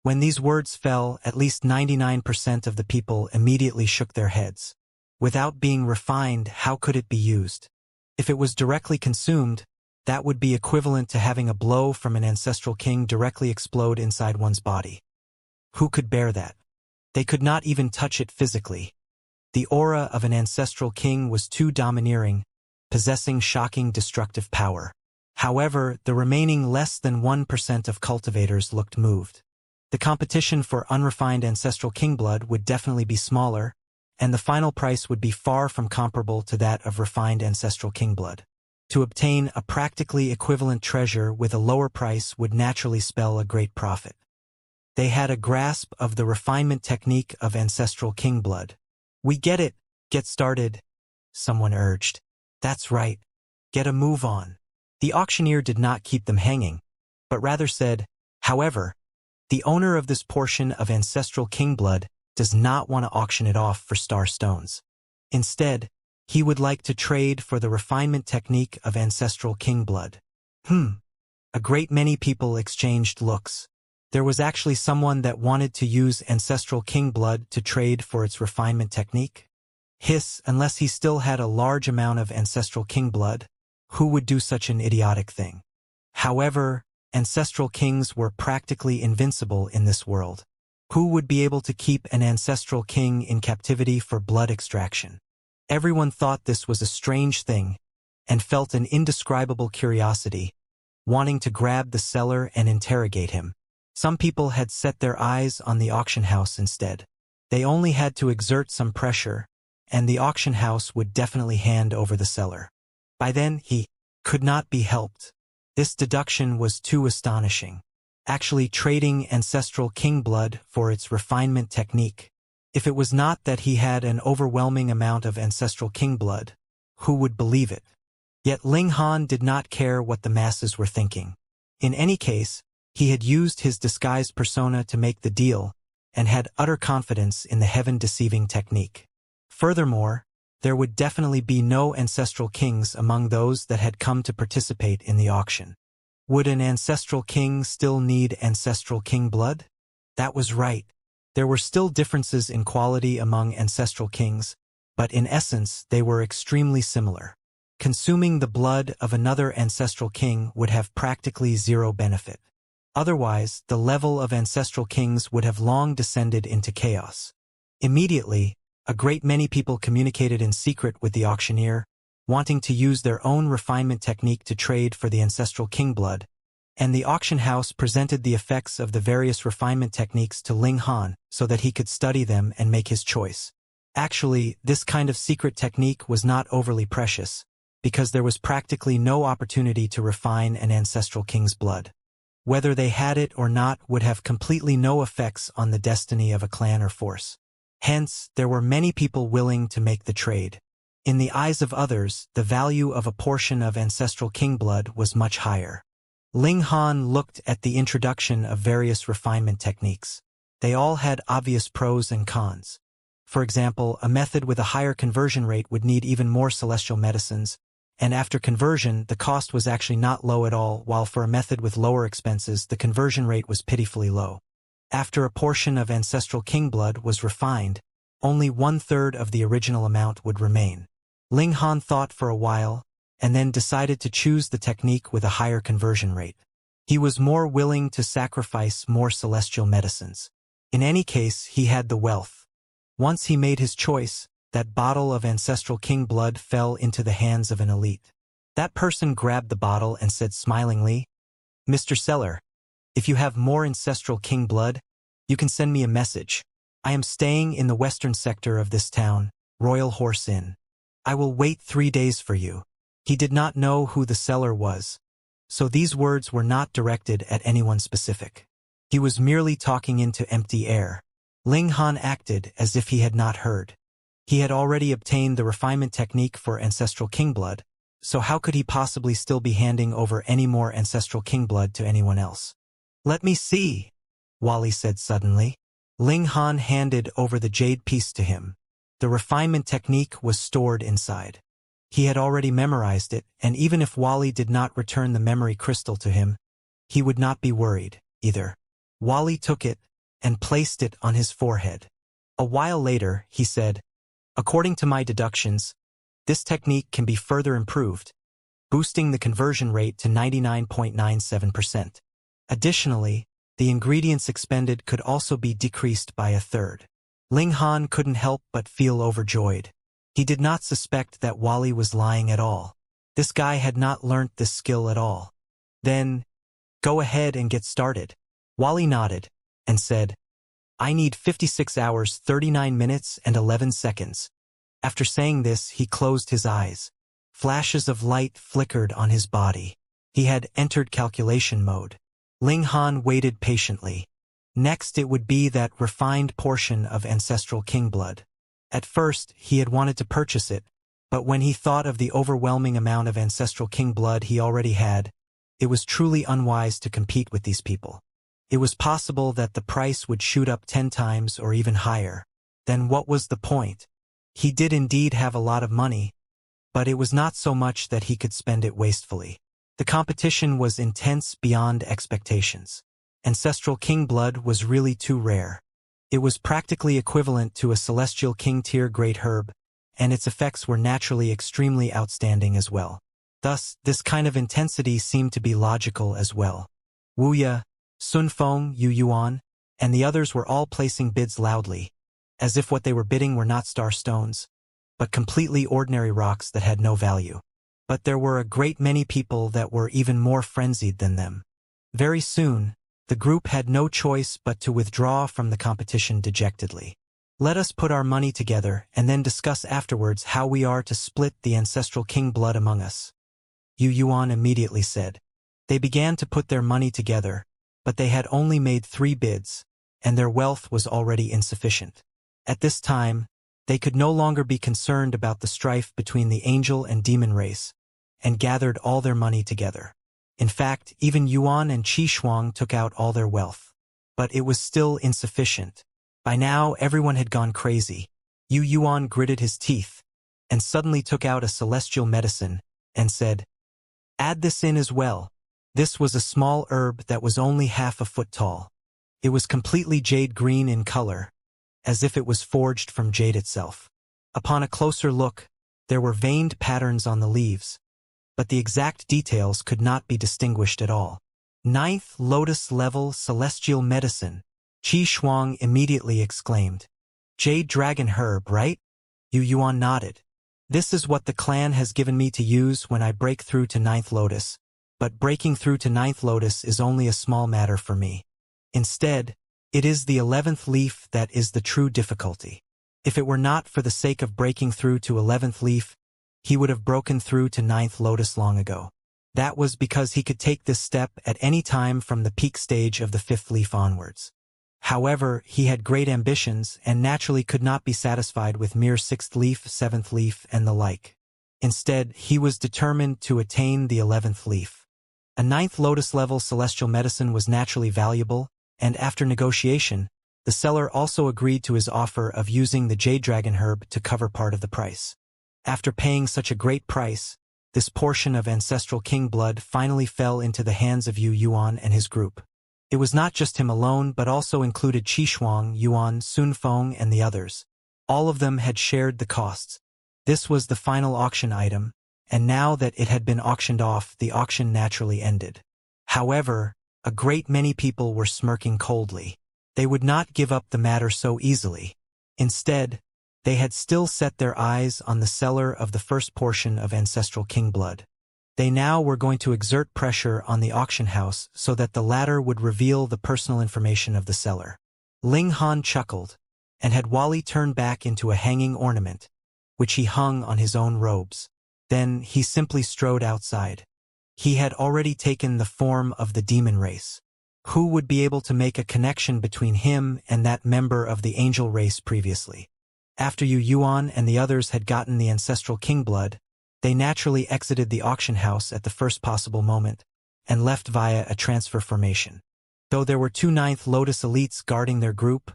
When these words fell, at least 99% of the people immediately shook their heads. Without being refined, how could it be used? If it was directly consumed, that would be equivalent to having a blow from an ancestral king directly explode inside one's body. Who could bear that? They could not even touch it physically. The aura of an ancestral king was too domineering, possessing shocking destructive power. However, the remaining less than 1% of cultivators looked moved. The competition for unrefined ancestral king blood would definitely be smaller, and the final price would be far from comparable to that of refined ancestral king blood. To obtain a practically equivalent treasure with a lower price would naturally spell a great profit. They had a grasp of the refinement technique of ancestral king blood. "We get it. Get started," someone urged. "That's right. Get a move on." The auctioneer did not keep them hanging, but rather said, "However, the owner of this portion of ancestral king blood does not want to auction it off for star stones. Instead, he would like to trade for the refinement technique of ancestral king blood." A great many people exchanged looks. There was actually someone that wanted to use ancestral king blood to trade for its refinement technique? Hiss, unless he still had a large amount of ancestral king blood, who would do such an idiotic thing? However, ancestral kings were practically invincible in this world. Who would be able to keep an ancestral king in captivity for blood extraction? Everyone thought this was a strange thing, and felt an indescribable curiosity, wanting to grab the seller and interrogate him. Some people had set their eyes on the auction house instead. They only had to exert some pressure, and the auction house would definitely hand over the seller. By then, he could not be helped. This deduction was too astonishing. Actually trading ancestral king blood for its refinement technique. If it was not that he had an overwhelming amount of ancestral king blood, who would believe it? Yet Ling Han did not care what the masses were thinking. In any case, he had used his disguised persona to make the deal, and had utter confidence in the heaven-deceiving technique. Furthermore, there would definitely be no ancestral kings among those that had come to participate in the auction. Would an ancestral king still need ancestral king blood? That was right. There were still differences in quality among ancestral kings, but in essence they were extremely similar. Consuming the blood of another ancestral king would have practically zero benefit. Otherwise, the level of ancestral kings would have long descended into chaos. Immediately, a great many people communicated in secret with the auctioneer, wanting to use their own refinement technique to trade for the ancestral king blood, and the auction house presented the effects of the various refinement techniques to Ling Han so that he could study them and make his choice. Actually, this kind of secret technique was not overly precious, because there was practically no opportunity to refine an ancestral king's blood. Whether they had it or not would have completely no effects on the destiny of a clan or force. Hence, there were many people willing to make the trade. In the eyes of others, the value of a portion of ancestral king blood was much higher. Ling Han looked at the introduction of various refinement techniques. They all had obvious pros and cons. For example, a method with a higher conversion rate would need even more celestial medicines, and after conversion, the cost was actually not low at all, while for a method with lower expenses, the conversion rate was pitifully low. After a portion of ancestral king blood was refined, only 1/3 of the original amount would remain. Ling Han thought for a while, and then decided to choose the technique with a higher conversion rate. He was more willing to sacrifice more celestial medicines. In any case, he had the wealth. Once he made his choice, that bottle of ancestral king blood fell into the hands of an elite. That person grabbed the bottle and said smilingly, "Mr. Seller, if you have more ancestral king blood, you can send me a message. I am staying in the western sector of this town, Royal Horse Inn. I will wait 3 days for you." He did not know who the seller was, so these words were not directed at anyone specific. He was merely talking into empty air. Ling Han acted as if he had not heard. He had already obtained the refinement technique for ancestral king blood, so how could he possibly still be handing over any more ancestral king blood to anyone else? "Let me see," Wally said suddenly. Ling Han handed over the jade piece to him. The refinement technique was stored inside. He had already memorized it, and even if Wally did not return the memory crystal to him, he would not be worried, either. Wally took it, and placed it on his forehead. A while later, he said, "According to my deductions, this technique can be further improved, boosting the conversion rate to 99.97%. Additionally, the ingredients expended could also be decreased by a third." Ling Han couldn't help but feel overjoyed. He did not suspect that Wally was lying at all. This guy had not learnt this skill at all. "Then, go ahead and get started." Wally nodded and said, "I need 56 hours, 39 minutes, and 11 seconds. After saying this, he closed his eyes. Flashes of light flickered on his body. He had entered calculation mode. Ling Han waited patiently. Next it would be that refined portion of ancestral king blood. At first, he had wanted to purchase it, but when he thought of the overwhelming amount of ancestral king blood he already had, it was truly unwise to compete with these people. It was possible that the price would shoot up 10 times or even higher. Then what was the point? He did indeed have a lot of money, but it was not so much that he could spend it wastefully. The competition was intense beyond expectations. Ancestral king blood was really too rare. It was practically equivalent to a celestial king tier great herb, and its effects were naturally extremely outstanding as well. Thus, this kind of intensity seemed to be logical as well. Wuxia, Sun Feng, Yu Yuan, and the others were all placing bids loudly, as if what they were bidding were not star stones, but completely ordinary rocks that had no value. But there were a great many people that were even more frenzied than them. Very soon, the group had no choice but to withdraw from the competition dejectedly. "Let us put our money together and then discuss afterwards how we are to split the ancestral king blood among us," Yu Yuan immediately said. They began to put their money together, but they had only made 3 bids, and their wealth was already insufficient. At this time, they could no longer be concerned about the strife between the angel and demon race, and gathered all their money together. In fact, even Yuan and Qi Shuang took out all their wealth. But it was still insufficient. By now, everyone had gone crazy. Yu Yuan gritted his teeth, and suddenly took out a celestial medicine, and said, "Add this in as well." This was a small herb that was only half a foot tall. It was completely jade green in color, as if it was forged from jade itself. Upon a closer look, there were veined patterns on the leaves, but the exact details could not be distinguished at all. "Ninth Lotus Level Celestial Medicine," Qi Shuang immediately exclaimed. "Jade Dragon Herb, right?" Yu Yuan nodded. "This is what the clan has given me to use when I break through to Ninth Lotus, but breaking through to Ninth Lotus is only a small matter for me. Instead, it is the 11th leaf that is the true difficulty. If it were not for the sake of breaking through to 11th leaf, he would have broken through to 9th Lotus long ago. That was because he could take this step at any time from the peak stage of the 5th leaf onwards. However, he had great ambitions and naturally could not be satisfied with mere 6th leaf, 7th leaf, and the like. Instead, he was determined to attain the 11th leaf. A 9th Lotus level celestial medicine was naturally valuable, and after negotiation, the seller also agreed to his offer of using the Jade Dragon herb to cover part of the price. After paying such a great price, this portion of ancestral king blood finally fell into the hands of Yu Yuan and his group. It was not just him alone but also included Qi Shuang, Yuan, Sun Feng, and the others. All of them had shared the costs. This was the final auction item, and now that it had been auctioned off, the auction naturally ended. However, a great many people were smirking coldly. They would not give up the matter so easily. Instead, they had still set their eyes on the seller of the first portion of ancestral king blood. They now were going to exert pressure on the auction house so that the latter would reveal the personal information of the seller. Ling Han chuckled, and had Wally turn back into a hanging ornament, which he hung on his own robes. Then he simply strode outside. He had already taken the form of the demon race. Who would be able to make a connection between him and that member of the angel race previously? After Yu Yuan and the others had gotten the ancestral king blood, they naturally exited the auction house at the first possible moment, and left via a transfer formation. Though there were 2 9th Lotus elites guarding their group,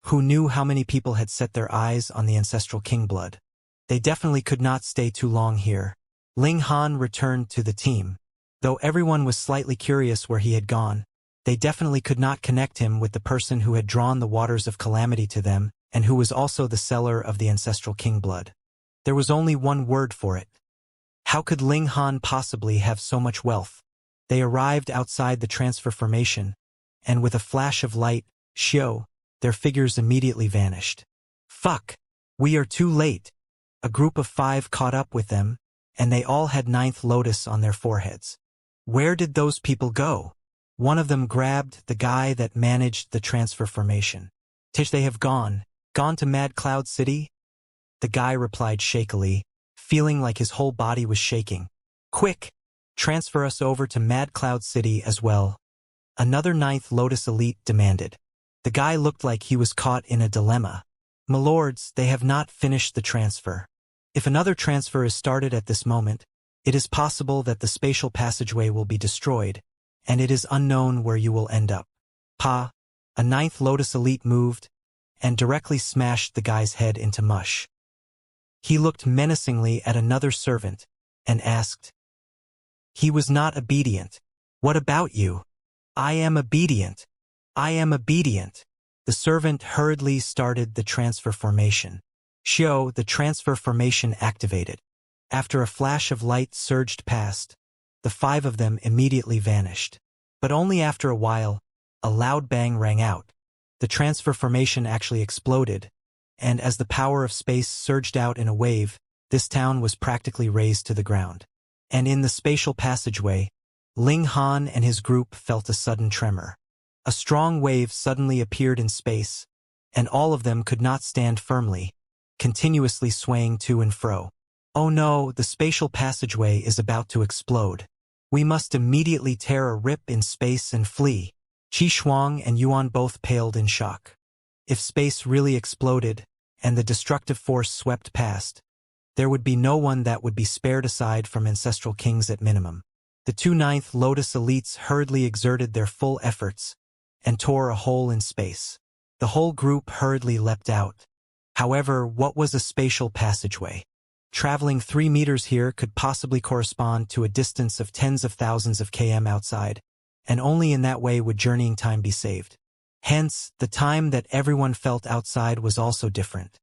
who knew how many people had set their eyes on the ancestral king blood. They definitely could not stay too long here. Ling Han returned to the team. Though everyone was slightly curious where he had gone, They definitely could not connect him with the person who had drawn the waters of calamity to them and who was also the seller of the ancestral king blood. There was only one word for it. How could Ling Han possibly have so much wealth? They arrived outside the transfer formation, and with a flash of light, Xiao, their figures immediately vanished. Fuck! We are too late. A group of 5 caught up with them, and they all had 9th lotus on their foreheads. Where did those people go? One of them grabbed the guy that managed the transfer formation. Tish, they have gone to Mad Cloud City? The guy replied shakily, feeling like his whole body was shaking. Quick! Transfer us over to Mad Cloud City as well. Another 9th Lotus elite demanded. The guy looked like he was caught in a dilemma. My lords, they have not finished the transfer. If another transfer is started at this moment, it is possible that the spatial passageway will be destroyed, and it is unknown where you will end up. A 9th Lotus elite moved, and directly smashed the guy's head into mush. He looked menacingly at another servant, and asked. He was not obedient. What about you? I am obedient. I am obedient. The servant hurriedly started the transfer formation. Xiao, the transfer formation activated. After a flash of light surged past, the 5 of them immediately vanished. But only after a while, a loud bang rang out. The transfer formation actually exploded, and as the power of space surged out in a wave, this town was practically razed to the ground. And in the spatial passageway, Ling Han and his group felt a sudden tremor. A strong wave suddenly appeared in space, and all of them could not stand firmly, continuously swaying to and fro. Oh no, the spatial passageway is about to explode. We must immediately tear a rip in space and flee. Qi Shuang and Yuan both paled in shock. If space really exploded, and the destructive force swept past, there would be no one that would be spared aside from ancestral kings at minimum. The 2 9th Lotus elites hurriedly exerted their full efforts, and tore a hole in space. The whole group hurriedly leapt out. However, what was a spatial passageway? Traveling 3 meters here could possibly correspond to a distance of tens of thousands of km outside, and only in that way would journeying time be saved. Hence, the time that everyone felt outside was also different.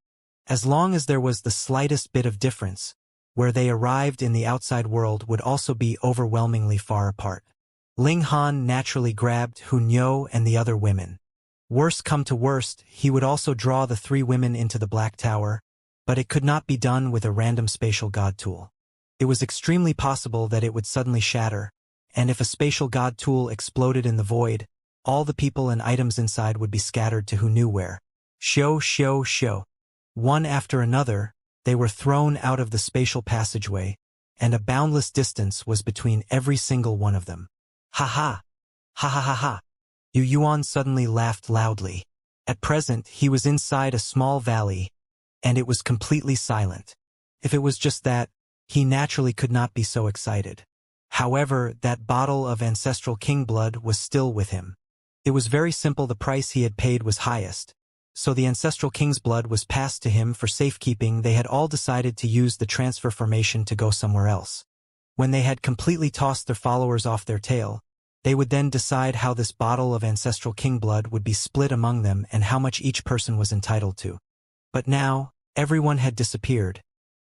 As long as there was the slightest bit of difference, where they arrived in the outside world would also be overwhelmingly far apart. Ling Han naturally grabbed Hunyo and the other women. Worst come to worst, he would also draw the 3 women into the Black Tower, but it could not be done with a random spatial god tool. It was extremely possible that it would suddenly shatter, and if a spatial god tool exploded in the void, all the people and items inside would be scattered to who knew where. Shoo. One after another, they were thrown out of the spatial passageway, and a boundless distance was between every single one of them. Ha ha! Ha ha ha ha! Yu Yuan suddenly laughed loudly. At present, he was inside a small valley, and it was completely silent. If it was just that, he naturally could not be so excited. However, that bottle of ancestral king blood was still with him. It was very simple, the price he had paid was highest. So the ancestral king's blood was passed to him for safekeeping. They had all decided to use the transfer formation to go somewhere else. When they had completely tossed their followers off their tail, they would then decide how this bottle of ancestral king blood would be split among them and how much each person was entitled to. But now, everyone had disappeared,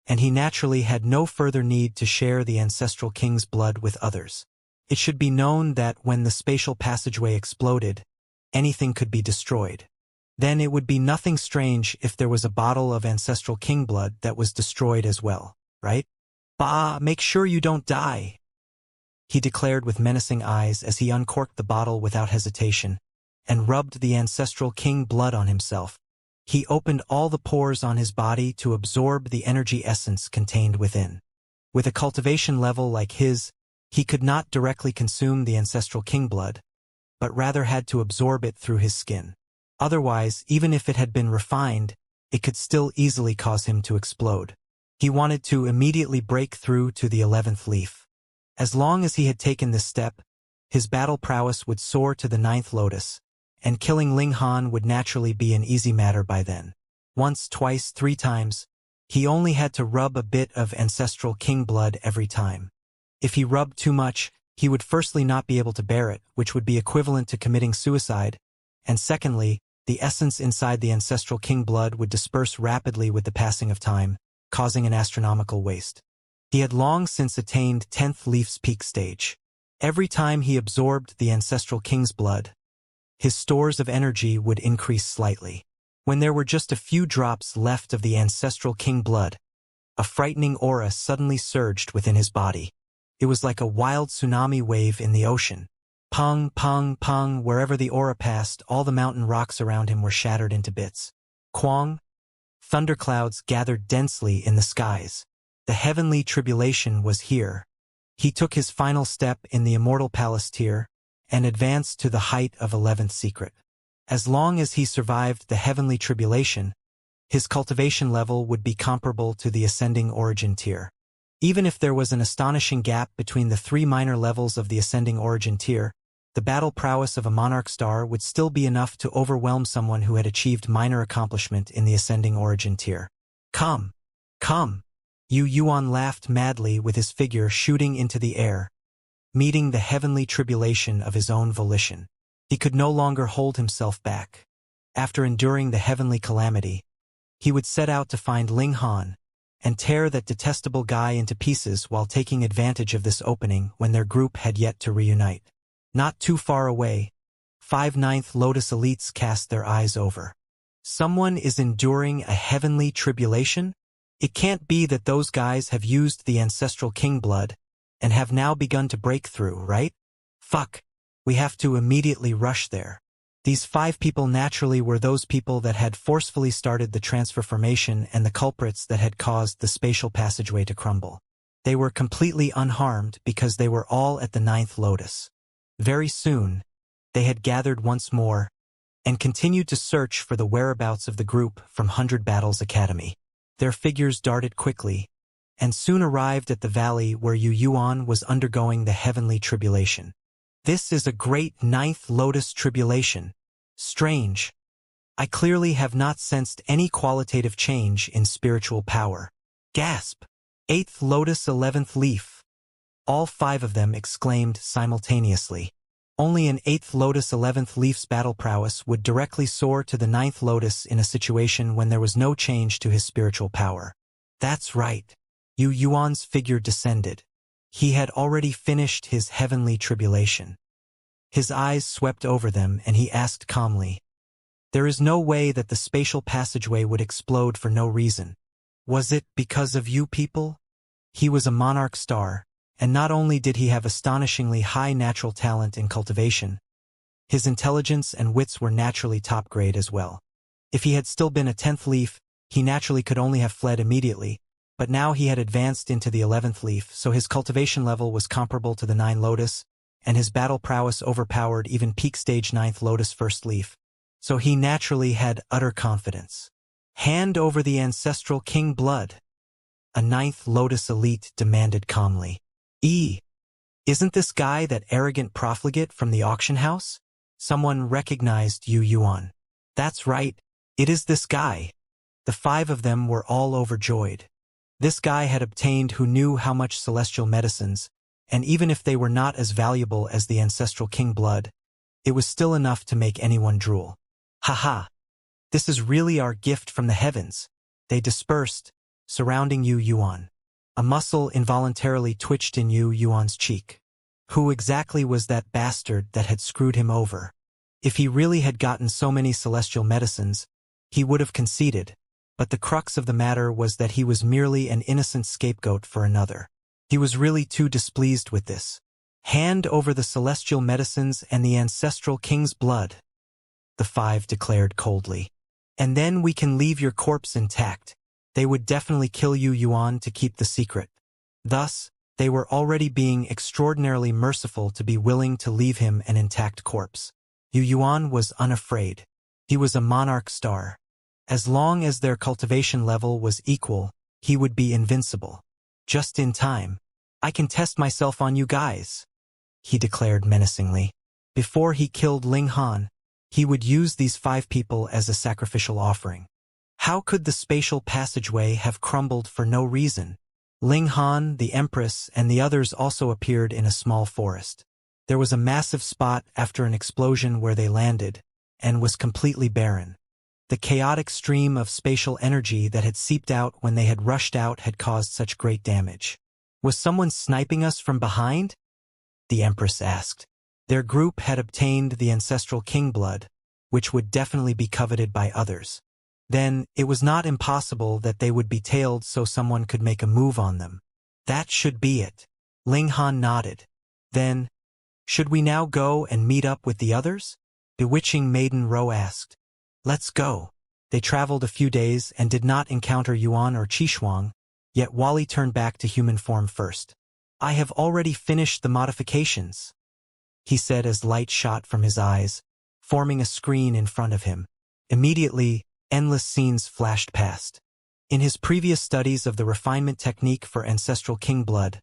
and he naturally had no further need to share the ancestral king's blood with others. It should be known that when the spatial passageway exploded, anything could be destroyed. Then it would be nothing strange if there was a bottle of ancestral king blood that was destroyed as well, right? Bah, make sure you don't die, he declared with menacing eyes as he uncorked the bottle without hesitation and rubbed the ancestral king blood on himself. He opened all the pores on his body to absorb the energy essence contained within. With a cultivation level like his, he could not directly consume the ancestral king blood, but rather had to absorb it through his skin. Otherwise, even if it had been refined, it could still easily cause him to explode. He wanted to immediately break through to the 11th leaf. As long as he had taken this step, his battle prowess would soar to the 9th lotus, and killing Ling Han would naturally be an easy matter by then. Once, twice, 3 times, he only had to rub a bit of ancestral king blood every time. If he rubbed too much, he would firstly not be able to bear it, which would be equivalent to committing suicide, and secondly, the essence inside the ancestral king blood would disperse rapidly with the passing of time, causing an astronomical waste. He had long since attained 10th leaf's peak stage. Every time he absorbed the ancestral king's blood, his stores of energy would increase slightly. When there were just a few drops left of the ancestral king blood, a frightening aura suddenly surged within his body. It was like a wild tsunami wave in the ocean. Pong, pong, pong, wherever the aura passed, all the mountain rocks around him were shattered into bits. Quang! Thunderclouds gathered densely in the skies. The heavenly tribulation was here. He took his final step in the immortal palace tier and advanced to the height of 11th secret. As long as he survived the heavenly tribulation, his cultivation level would be comparable to the ascending origin tier. Even if there was an astonishing gap between the 3 minor levels of the ascending origin tier, the battle prowess of a monarch star would still be enough to overwhelm someone who had achieved minor accomplishment in the ascending origin tier. Come! Come! Yu Yuan laughed madly with his figure shooting into the air, meeting the heavenly tribulation of his own volition. He could no longer hold himself back. After enduring the heavenly calamity, he would set out to find Ling Han and tear that detestable guy into pieces while taking advantage of this opening when their group had yet to reunite. Not too far away, 5 9th Lotus elites cast their eyes over. Someone is enduring a heavenly tribulation? It can't be that those guys have used the ancestral king blood and have now begun to break through, right? Fuck. We have to immediately rush there. These 5 people naturally were those people that had forcefully started the transformation and the culprits that had caused the spatial passageway to crumble. They were completely unharmed because they were all at the 9th Lotus. Very soon, they had gathered once more and continued to search for the whereabouts of the group from 100 Battles Academy. Their figures darted quickly and soon arrived at the valley where Yu Yuan was undergoing the heavenly tribulation. This is a great 9th Lotus tribulation. Strange. I clearly have not sensed any qualitative change in spiritual power. Gasp! 8th Lotus 11th leaf. All 5 of them exclaimed simultaneously. Only an 8th Lotus 11th leaf's battle prowess would directly soar to the 9th Lotus in a situation when there was no change to his spiritual power. That's right. Yu Yuan's figure descended. He had already finished his heavenly tribulation. His eyes swept over them and he asked calmly, "There is no way that the spatial passageway would explode for no reason. Was it because of you people?" He was a monarch star, and not only did he have astonishingly high natural talent in cultivation, his intelligence and wits were naturally top grade as well. If he had still been a 10th leaf, he naturally could only have fled immediately, but now he had advanced into the 11th leaf, so his cultivation level was comparable to the 9 Lotus, and his battle prowess overpowered even peak stage 9th Lotus first leaf, so he naturally had utter confidence. "Hand over the ancestral king blood," a 9th Lotus elite demanded calmly. Isn't this guy that arrogant profligate from the auction house?" Someone recognized Yu Yuan. "That's right, it is this guy." The 5 of them were all overjoyed. This guy had obtained who knew how much celestial medicines, and even if they were not as valuable as the ancestral king blood, it was still enough to make anyone drool. "Haha! This is really our gift from the heavens." They dispersed, surrounding Yu Yuan. A muscle involuntarily twitched in Yu Yuan's cheek. Who exactly was that bastard that had screwed him over? If he really had gotten so many celestial medicines, he would have conceded, but the crux of the matter was that he was merely an innocent scapegoat for another. He was really too displeased with this. "Hand over the celestial medicines and the ancestral king's blood," the 5 declared coldly. "And then we can leave your corpse intact." They would definitely kill Yu Yuan to keep the secret. Thus, they were already being extraordinarily merciful to be willing to leave him an intact corpse. Yu Yuan was unafraid. He was a monarch star. As long as their cultivation level was equal, he would be invincible. "Just in time. I can test myself on you guys," he declared menacingly. Before he killed Ling Han, he would use these 5 people as a sacrificial offering. How could the spatial passageway have crumbled for no reason? Ling Han, the Empress, and the others also appeared in a small forest. There was a massive spot after an explosion where they landed, and was completely barren. The chaotic stream of spatial energy that had seeped out when they had rushed out had caused such great damage. Was someone sniping us from behind? The Empress asked. Their group had obtained the ancestral king blood, which would definitely be coveted by others. Then, it was not impossible that they would be tailed so someone could make a move on them. That should be it. Ling Han nodded. Then, should we now go and meet up with the others? Bewitching Maiden Ro asked. Let's go. They traveled a few days and did not encounter Yuan or Qishuang, yet Wally turned back to human form first. I have already finished the modifications, he said as light shot from his eyes, forming a screen in front of him. Immediately, endless scenes flashed past. In his previous studies of the refinement technique for ancestral king blood,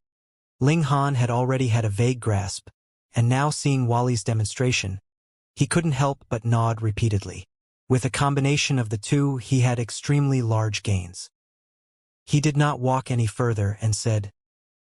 Ling Han had already had a vague grasp, and now seeing Wally's demonstration, he couldn't help but nod repeatedly. With a combination of the two, he had extremely large gains. He did not walk any further and said,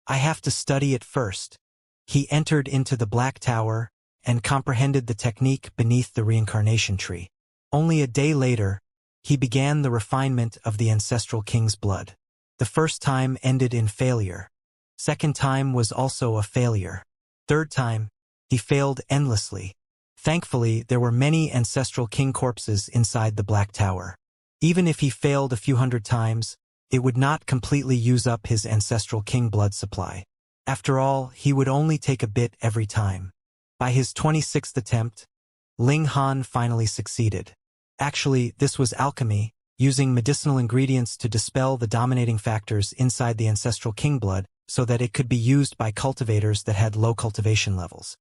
I have to study it first. He entered into the Black Tower and comprehended the technique beneath the reincarnation tree. Only a day later, he began the refinement of the ancestral king's blood. The first time ended in failure. Second time was also a failure. Third time, he failed endlessly. Thankfully, there were many ancestral king corpses inside the Black Tower. Even if he failed a few hundred times, it would not completely use up his ancestral king blood supply. After all, he would only take a bit every time. By his 26th attempt, Ling Han finally succeeded. Actually, this was alchemy, using medicinal ingredients to dispel the dominating factors inside the ancestral king blood so that it could be used by cultivators that had low cultivation levels.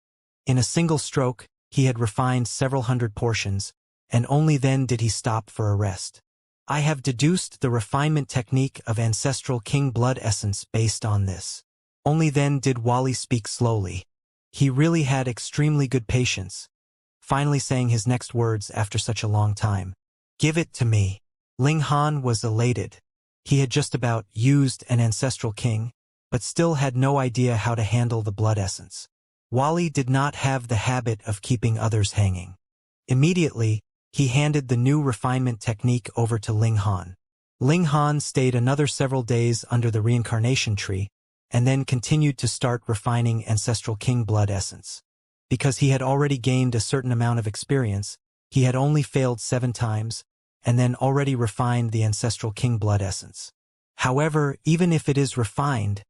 In a single stroke, he had refined several hundred portions, and only then did he stop for a rest. I have deduced the refinement technique of ancestral king blood essence based on this. Only then did Wally speak slowly. He really had extremely good patience, finally saying his next words after such a long time. Give it to me. Ling Han was elated. He had just about used an ancestral king, but still had no idea how to handle the blood essence. Wally did not have the habit of keeping others hanging. Immediately, he handed the new refinement technique over to Ling Han. Ling Han stayed another several days under the reincarnation tree, and then continued to start refining ancestral king blood essence. Because he had already gained a certain amount of experience, he had only failed 7 times, and then already refined the ancestral king blood essence. However, even if it is refined,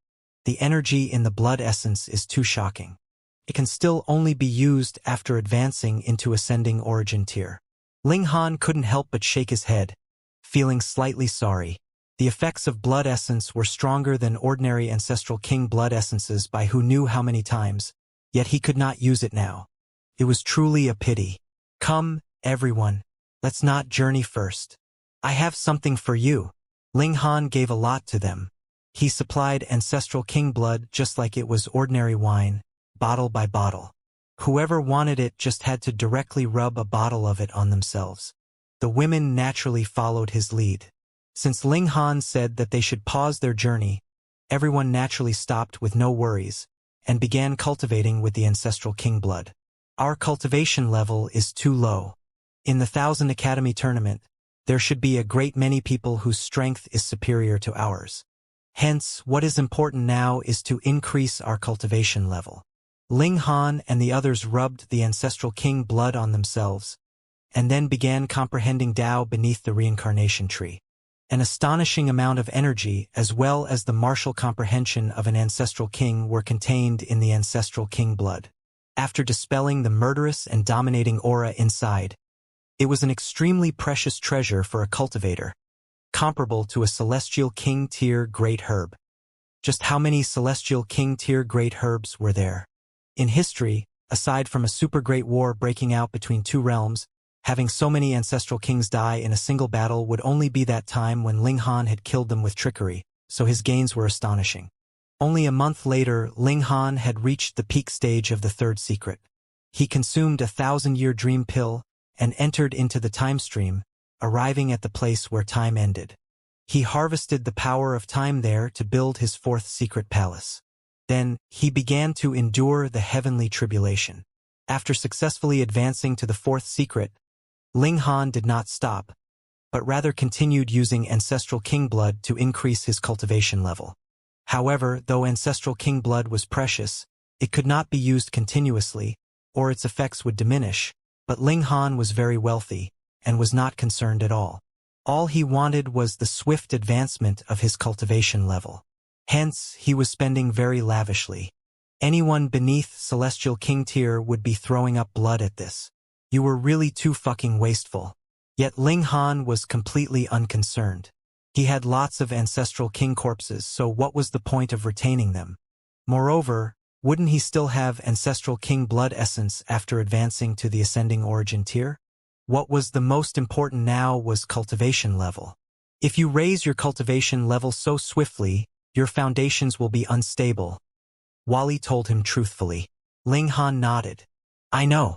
the energy in the blood essence is too shocking. It can still only be used after advancing into ascending origin tier. Ling Han couldn't help but shake his head, feeling slightly sorry. The effects of blood essence were stronger than ordinary ancestral king blood essences by who knew how many times, yet he could not use it now. It was truly a pity. Come, everyone, let's not journey first. I have something for you. Ling Han gave a lot to them. He supplied ancestral king blood just like it was ordinary wine, bottle by bottle. Whoever wanted it just had to directly rub a bottle of it on themselves. The women naturally followed his lead. Since Ling Han said that they should pause their journey, everyone naturally stopped with no worries, and began cultivating with the ancestral king blood. Our cultivation level is too low. In the 1000 Academy tournament, there should be a great many people whose strength is superior to ours. Hence, what is important now is to increase our cultivation level. Ling Han and the others rubbed the ancestral king blood on themselves, and then began comprehending Tao beneath the reincarnation tree. An astonishing amount of energy as well as the martial comprehension of an ancestral king were contained in the ancestral king blood. After dispelling the murderous and dominating aura inside, it was an extremely precious treasure for a cultivator, comparable to a celestial king tier great herb. Just how many celestial king tier great herbs were there? In history, aside from a super great war breaking out between 2 realms, having so many ancestral kings die in a single battle would only be that time when Ling Han had killed them with trickery, so his gains were astonishing. Only a month later, Ling Han had reached the peak stage of the 3rd secret. He consumed a 1000-year dream pill and entered into the time stream, arriving at the place where time ended. He harvested the power of time there to build his fourth secret palace. Then, he began to endure the heavenly tribulation. After successfully advancing to the fourth secret, Ling Han did not stop, but rather continued using ancestral king blood to increase his cultivation level. However, though ancestral king blood was precious, it could not be used continuously, or its effects would diminish, but Ling Han was very wealthy, and was not concerned at all. All he wanted was the swift advancement of his cultivation level. Hence, he was spending very lavishly. Anyone beneath Celestial King tier would be throwing up blood at this. You were really too fucking wasteful. Yet Ling Han was completely unconcerned. He had lots of ancestral king corpses, so what was the point of retaining them? Moreover, wouldn't he still have ancestral king blood essence after advancing to the ascending origin tier? What was the most important now was cultivation level. If you raise your cultivation level so swiftly, your foundations will be unstable, Wally told him truthfully. Ling Han nodded. I know.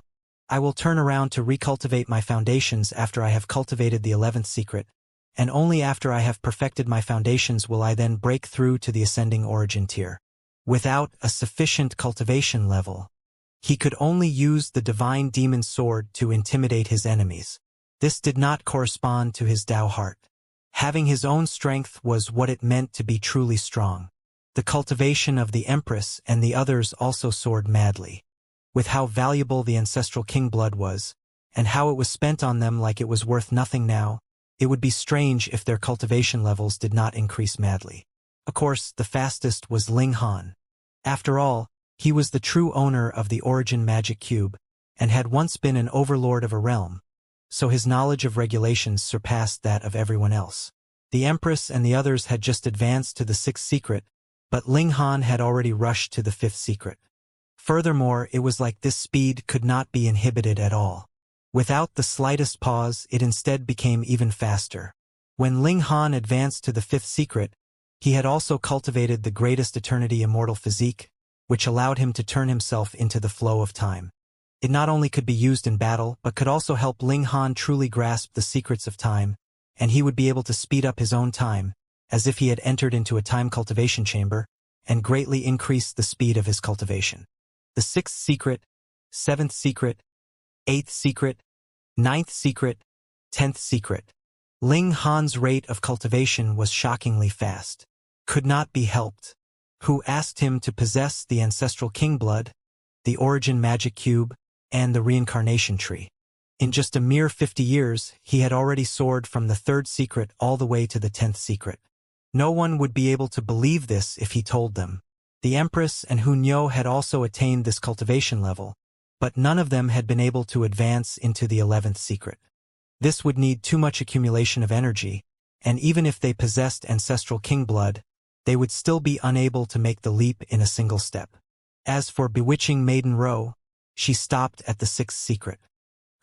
I will turn around to recultivate my foundations after I have cultivated the 11th secret, and only after I have perfected my foundations will I then break through to the ascending origin tier. Without a sufficient cultivation level, he could only use the divine demon sword to intimidate his enemies. This did not correspond to his Tao heart. Having his own strength was what it meant to be truly strong. The cultivation of the Empress and the others also soared madly. With how valuable the ancestral king blood was, and how it was spent on them like it was worth nothing now, it would be strange if their cultivation levels did not increase madly. Of course, the fastest was Ling Han. After all, he was the true owner of the Origin Magic Cube, and had once been an overlord of a realm, so his knowledge of regulations surpassed that of everyone else. The Empress and the others had just advanced to the 6th secret, but Ling Han had already rushed to the 5th secret. Furthermore, it was like this speed could not be inhibited at all. Without the slightest pause, it instead became even faster. When Ling Han advanced to the 5th secret, he had also cultivated the greatest eternity immortal physique, which allowed him to turn himself into the flow of time. It not only could be used in battle, but could also help Ling Han truly grasp the secrets of time, and he would be able to speed up his own time, as if he had entered into a time cultivation chamber, and greatly increased the speed of his cultivation. The 6th secret, 7th secret, 8th secret, 9th secret, 10th secret. Ling Han's rate of cultivation was shockingly fast. Could not be helped. Who asked him to possess the ancestral king blood, the origin magic cube, and the reincarnation tree? In just a mere 50 years, he had already soared from the 3rd secret all the way to the 10th secret. No one would be able to believe this if he told them. The Empress and Hunyo had also attained this cultivation level, but none of them had been able to advance into the 11th secret. This would need too much accumulation of energy, and even if they possessed ancestral king blood, they would still be unable to make the leap in a single step. As for bewitching Maiden Row, she stopped at the 6th secret.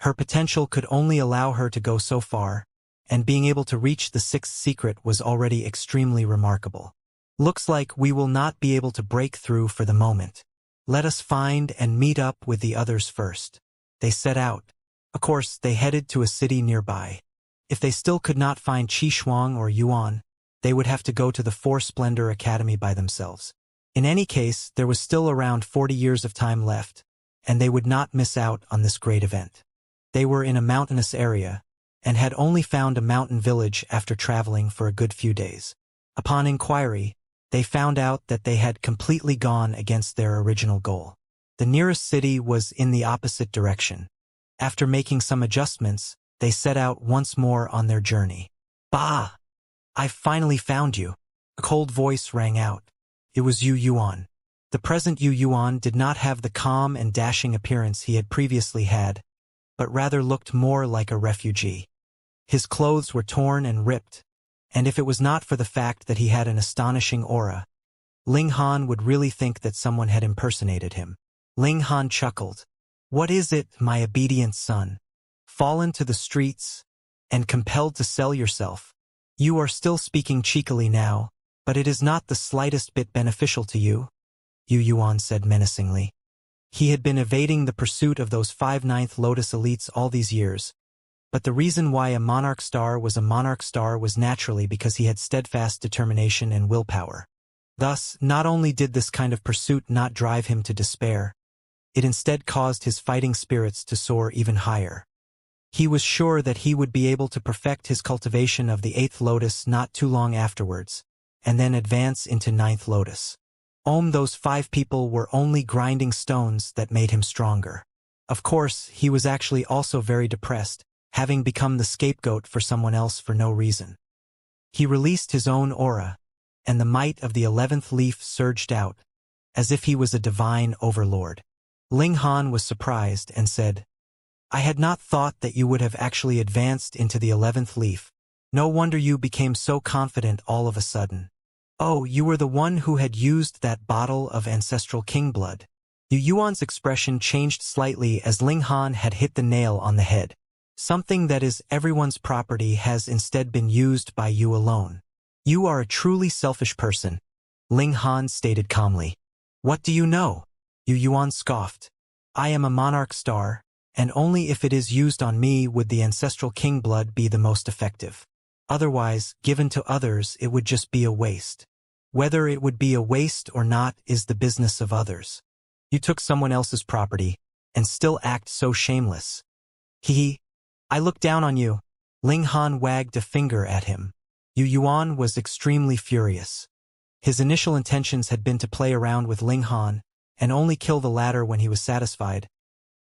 Her potential could only allow her to go so far, and being able to reach the 6th secret was already extremely remarkable. Looks like we will not be able to break through for the moment. Let us find and meet up with the others first. They set out. Of course, they headed to a city nearby. If they still could not find Qishuang or Yuan, they would have to go to the Four Splendor Academy by themselves. In any case, there was still around 40 years of time left, and they would not miss out on this great event. They were in a mountainous area, and had only found a mountain village after traveling for a good few days. Upon inquiry, they found out that they had completely gone against their original goal. The nearest city was in the opposite direction. After making some adjustments, they set out once more on their journey. Bah! I've finally found you. A cold voice rang out. It was Yu Yuan. The present Yu Yuan did not have the calm and dashing appearance he had previously had, but rather looked more like a refugee. His clothes were torn and ripped, and if it was not for the fact that he had an astonishing aura, Ling Han would really think that someone had impersonated him. Ling Han chuckled. What is it, my obedient son? Fallen to the streets, and compelled to sell yourself? You are still speaking cheekily now, but it is not the slightest bit beneficial to you, Yu Yuan said menacingly. He had been evading the pursuit of those 5/9 Lotus elites all these years, But the reason why a monarch star was naturally because he had steadfast determination and willpower. Thus, not only did this kind of pursuit not drive him to despair, it instead caused his fighting spirits to soar even higher. He was sure that he would be able to perfect his cultivation of the 8th lotus not too long afterwards, and then advance into 9th lotus. Those 5 people were only grinding stones that made him stronger. Of course, he was actually also very depressed, having become the scapegoat for someone else for no reason. He released his own aura, and the might of the 11th leaf surged out, as if he was a divine overlord. Ling Han was surprised and said, "I had not thought that you would have actually advanced into the 11th leaf. No wonder you became so confident all of a sudden. Oh, you were the one who had used that bottle of ancestral king blood." Yu Yuan's expression changed slightly as Ling Han had hit the nail on the head. Something that is everyone's property has instead been used by you alone. You are a truly selfish person, Ling Han stated calmly. What do you know? Yu Yuan scoffed. I am a monarch star, and only if it is used on me would the ancestral king blood be the most effective. Otherwise, given to others, it would just be a waste. Whether it would be a waste or not is the business of others. You took someone else's property, and still act so shameless. Hee. I look down on you. Ling Han wagged a finger at him. Yu Yuan was extremely furious. His initial intentions had been to play around with Ling Han, and only kill the latter when he was satisfied.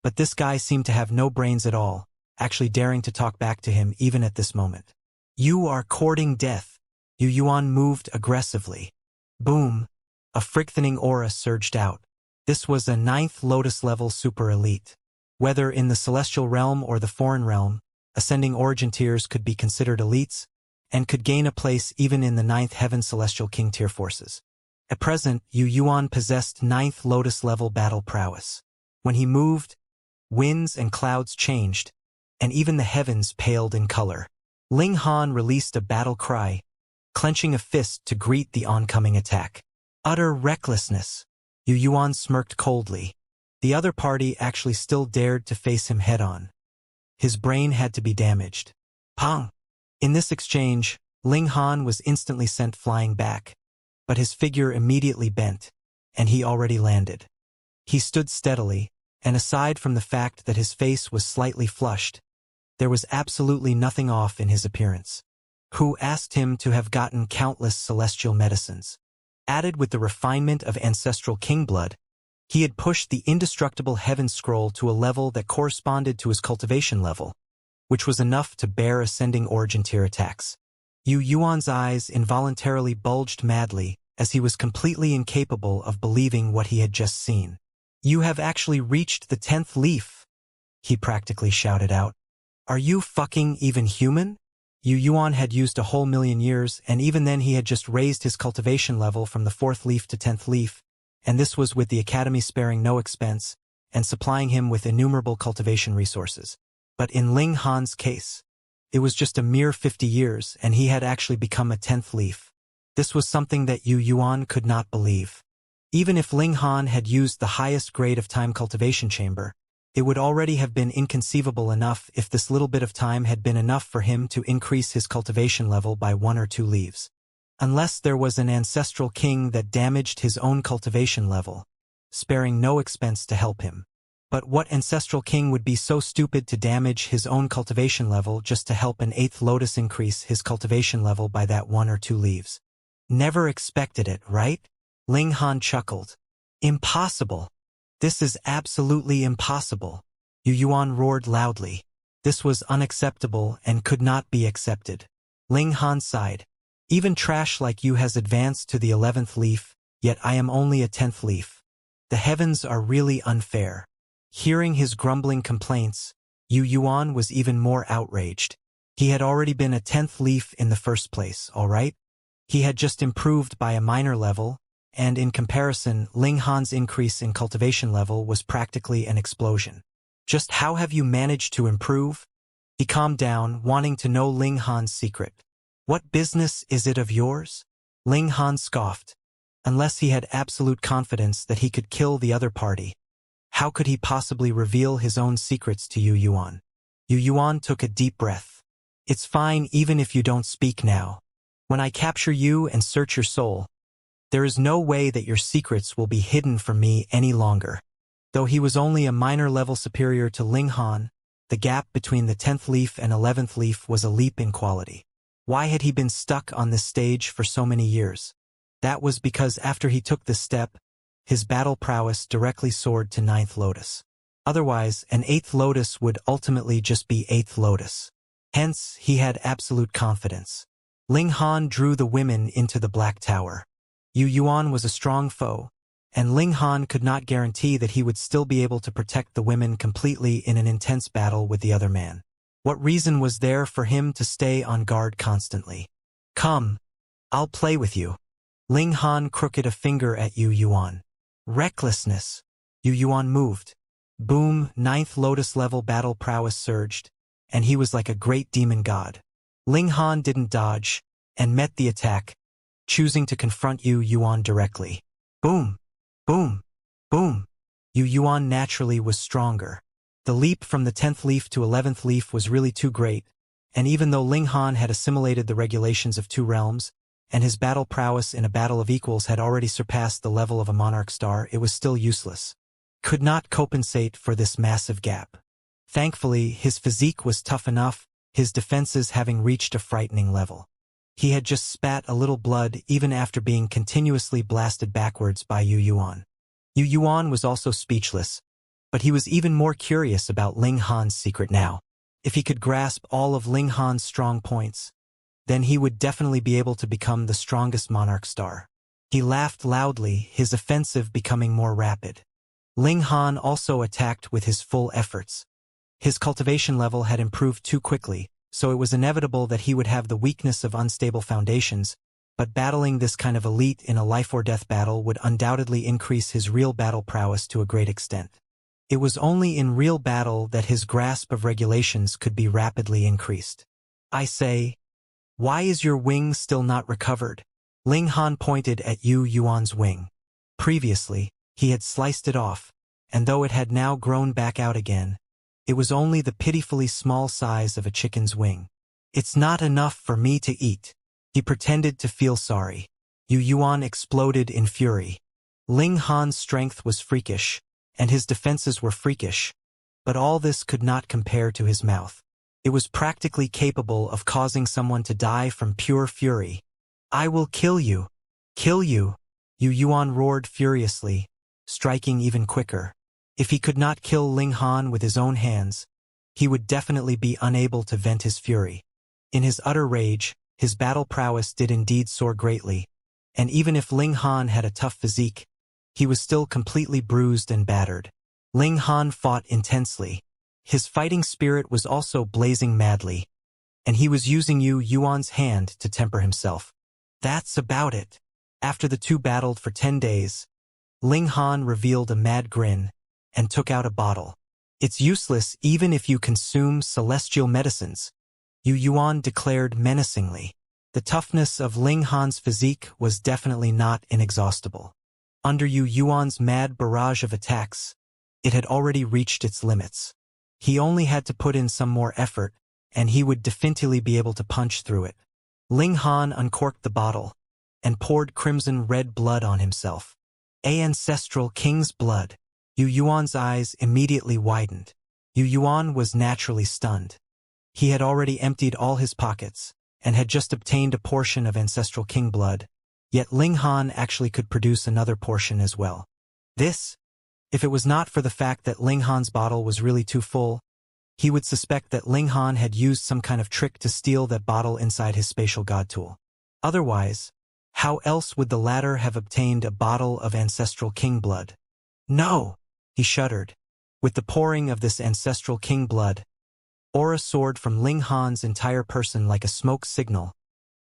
But this guy seemed to have no brains at all, actually daring to talk back to him even at this moment. You are courting death. Yu Yuan moved aggressively. Boom. A frightening aura surged out. This was a 9th lotus level super elite. Whether in the celestial realm or the foreign realm, ascending origin tiers could be considered elites, and could gain a place even in the 9th heaven celestial king tier forces. At present, Yu Yuan possessed 9th lotus level battle prowess. When he moved, winds and clouds changed, and even the heavens paled in color. Ling Han released a battle cry, clenching a fist to greet the oncoming attack. Utter recklessness. Yu Yuan smirked coldly. The other party actually still dared to face him head-on. His brain had to be damaged. Pong! In this exchange, Ling Han was instantly sent flying back, but his figure immediately bent, and he already landed. He stood steadily, and aside from the fact that his face was slightly flushed, there was absolutely nothing off in his appearance. Who asked him to have gotten countless celestial medicines? Added with the refinement of ancestral king blood, he had pushed the indestructible heaven scroll to a level that corresponded to his cultivation level, which was enough to bear ascending origin tier attacks. Yu Yuan's eyes involuntarily bulged madly as he was completely incapable of believing what he had just seen. You have actually reached the 10th leaf, he practically shouted out. Are you fucking even human? Yu Yuan had used a whole million years, and even then he had just raised his cultivation level from the 4th leaf to 10th leaf, and this was with the Academy sparing no expense and supplying him with innumerable cultivation resources. But in Ling Han's case, it was just a mere 50 years, and he had actually become a 10th leaf. This was something that Yu Yuan could not believe. Even if Ling Han had used the highest grade of time cultivation chamber, it would already have been inconceivable enough if this little bit of time had been enough for him to increase his cultivation level by 1 or 2 leaves. Unless there was an ancestral king that damaged his own cultivation level, sparing no expense to help him. But what ancestral king would be so stupid to damage his own cultivation level just to help an 8th lotus increase his cultivation level by that 1 or 2 leaves? Never expected it, right? Ling Han chuckled. Impossible. This is absolutely impossible. Yu Yuan roared loudly. This was unacceptable and could not be accepted. Ling Han sighed. Even trash like you has advanced to the 11th leaf, yet I am only a 10th leaf. The heavens are really unfair. Hearing his grumbling complaints, Yu Yuan was even more outraged. He had already been a 10th leaf in the first place, all right? He had just improved by a minor level, and in comparison, Ling Han's increase in cultivation level was practically an explosion. Just how have you managed to improve? He calmed down, wanting to know Ling Han's secret. What business is it of yours? Ling Han scoffed. Unless he had absolute confidence that he could kill the other party, how could he possibly reveal his own secrets to Yu Yuan? Yu Yuan took a deep breath. It's fine even if you don't speak now. When I capture you and search your soul, there is no way that your secrets will be hidden from me any longer. Though he was only a minor level superior to Ling Han, the gap between the 10th leaf and 11th leaf was a leap in quality. Why had he been stuck on this stage for so many years? That was because after he took this step, his battle prowess directly soared to 9th lotus. Otherwise, an 8th lotus would ultimately just be 8th lotus. Hence, he had absolute confidence. Ling Han drew the women into the Black Tower. Yu Yuan was a strong foe, and Ling Han could not guarantee that he would still be able to protect the women completely in an intense battle with the other man. What reason was there for him to stay on guard constantly? Come, I'll play with you. Ling Han crooked a finger at Yu Yuan. Recklessness. Yu Yuan moved. Boom, 9th lotus level battle prowess surged, and he was like a great demon god. Ling Han didn't dodge, and met the attack, choosing to confront Yu Yuan directly. Boom, boom, boom. Yu Yuan naturally was stronger. The leap from the 10th leaf to 11th leaf was really too great, and even though Ling Han had assimilated the regulations of 2 realms, and his battle prowess in a battle of equals had already surpassed the level of a monarch star, it was still useless. Could not compensate for this massive gap. Thankfully, his physique was tough enough, his defenses having reached a frightening level. He had just spat a little blood even after being continuously blasted backwards by Yu Yuan. Yu Yuan was also speechless, but he was even more curious about Ling Han's secret now. If he could grasp all of Ling Han's strong points, then he would definitely be able to become the strongest monarch star. He laughed loudly, his offensive becoming more rapid. Ling Han also attacked with his full efforts. His cultivation level had improved too quickly, so it was inevitable that he would have the weakness of unstable foundations, but battling this kind of elite in a life-or-death battle would undoubtedly increase his real battle prowess to a great extent. It was only in real battle that his grasp of regulations could be rapidly increased. I say, why is your wing still not recovered? Ling Han pointed at Yu Yuan's wing. Previously, he had sliced it off, and though it had now grown back out again, it was only the pitifully small size of a chicken's wing. It's not enough for me to eat. He pretended to feel sorry. Yu Yuan exploded in fury. Ling Han's strength was freakish, and his defenses were freakish, but all this could not compare to his mouth. It was practically capable of causing someone to die from pure fury. I will kill you. Kill you. Yu Yuan roared furiously, striking even quicker. If he could not kill Ling Han with his own hands, he would definitely be unable to vent his fury. In his utter rage, his battle prowess did indeed soar greatly, and even if Ling Han had a tough physique, he was still completely bruised and battered. Ling Han fought intensely. His fighting spirit was also blazing madly, and he was using Yu Yuan's hand to temper himself. That's about it. After the two battled for 10 days, Ling Han revealed a mad grin and took out a bottle. It's useless even if you consume celestial medicines, Yu Yuan declared menacingly. The toughness of Ling Han's physique was definitely not inexhaustible. Under Yu Yuan's mad barrage of attacks, it had already reached its limits. He only had to put in some more effort, and he would definitively be able to punch through it. Ling Han uncorked the bottle and poured crimson-red blood on himself. Ancestral king's blood. Yu Yuan's eyes immediately widened. Yu Yuan was naturally stunned. He had already emptied all his pockets and had just obtained a portion of ancestral king blood, yet Ling Han actually could produce another portion as well. This, if it was not for the fact that Ling Han's bottle was really too full, he would suspect that Ling Han had used some kind of trick to steal that bottle inside his spatial god tool. Otherwise, how else would the latter have obtained a bottle of ancestral king blood? No! He shuddered. With the pouring of this ancestral king blood, aura soared from Ling Han's entire person like a smoke signal,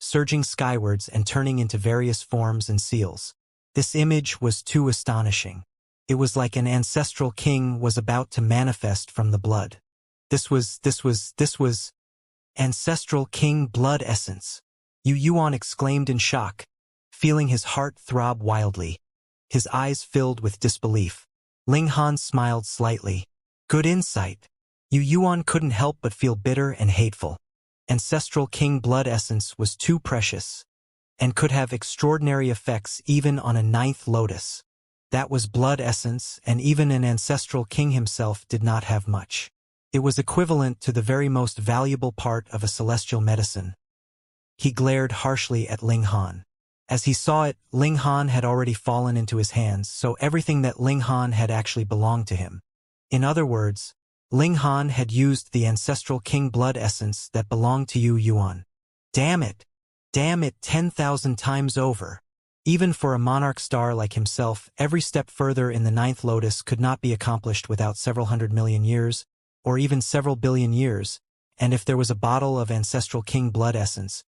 surging skywards and turning into various forms and seals. This image was too astonishing. It was like an ancestral king was about to manifest from the blood. This was ancestral king blood essence. Yu Yuan exclaimed in shock, feeling his heart throb wildly. His eyes filled with disbelief. Ling Han smiled slightly. Good insight. Yu Yuan couldn't help but feel bitter and hateful. Ancestral king blood essence was too precious, and could have extraordinary effects even on a ninth lotus. That was blood essence, and even an ancestral king himself did not have much. It was equivalent to the very most valuable part of a celestial medicine. He glared harshly at Ling Han. As he saw it, Ling Han had already fallen into his hands, so everything that Ling Han had actually belonged to him. In other words, Ling Han had used the ancestral king blood essence that belonged to Yu Yuan. Damn it! Damn it 10,000 times over. Even for a monarch star like himself, every step further in the ninth lotus could not be accomplished without several 100 million years, or even several billion years, and if there was a bottle of ancestral king blood essence,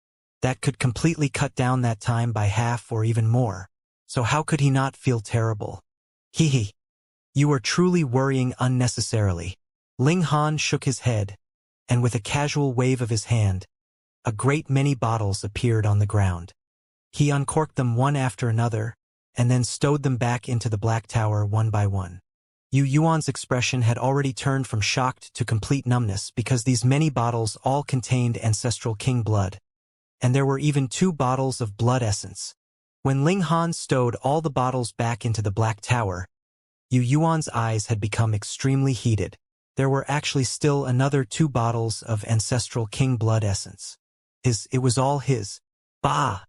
that could completely cut down that time by half or even more. So how could he not feel terrible? Hee. You are truly worrying unnecessarily. Ling Han shook his head, and with a casual wave of his hand, a great many bottles appeared on the ground. He uncorked them one after another, and then stowed them back into the Black Tower one by one. Yu Yuan's expression had already turned from shocked to complete numbness because these many bottles all contained ancestral king blood. And there were even 2 bottles of blood essence. When Ling Han stowed all the bottles back into the Black Tower, Yu Yuan's eyes had become extremely heated. There were actually still another 2 bottles of ancestral king blood essence. It was all his. Bah!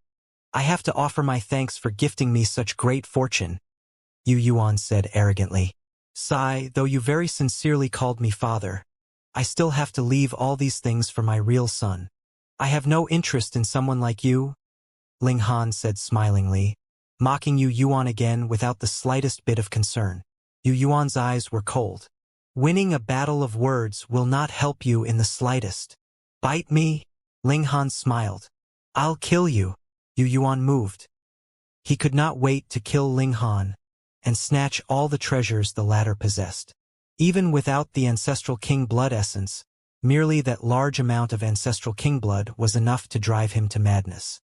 I have to offer my thanks for gifting me such great fortune, Yu Yuan said arrogantly. Sigh, though you very sincerely called me father, I still have to leave all these things for my real son. I have no interest in someone like you, Ling Han said smilingly, mocking Yu Yuan again without the slightest bit of concern. Yu Yuan's eyes were cold. Winning a battle of words will not help you in the slightest. Bite me? Ling Han smiled. I'll kill you. Yu Yuan moved. He could not wait to kill Ling Han and snatch all the treasures the latter possessed. Even without the ancestral king blood essence, merely that large amount of ancestral king blood was enough to drive him to madness.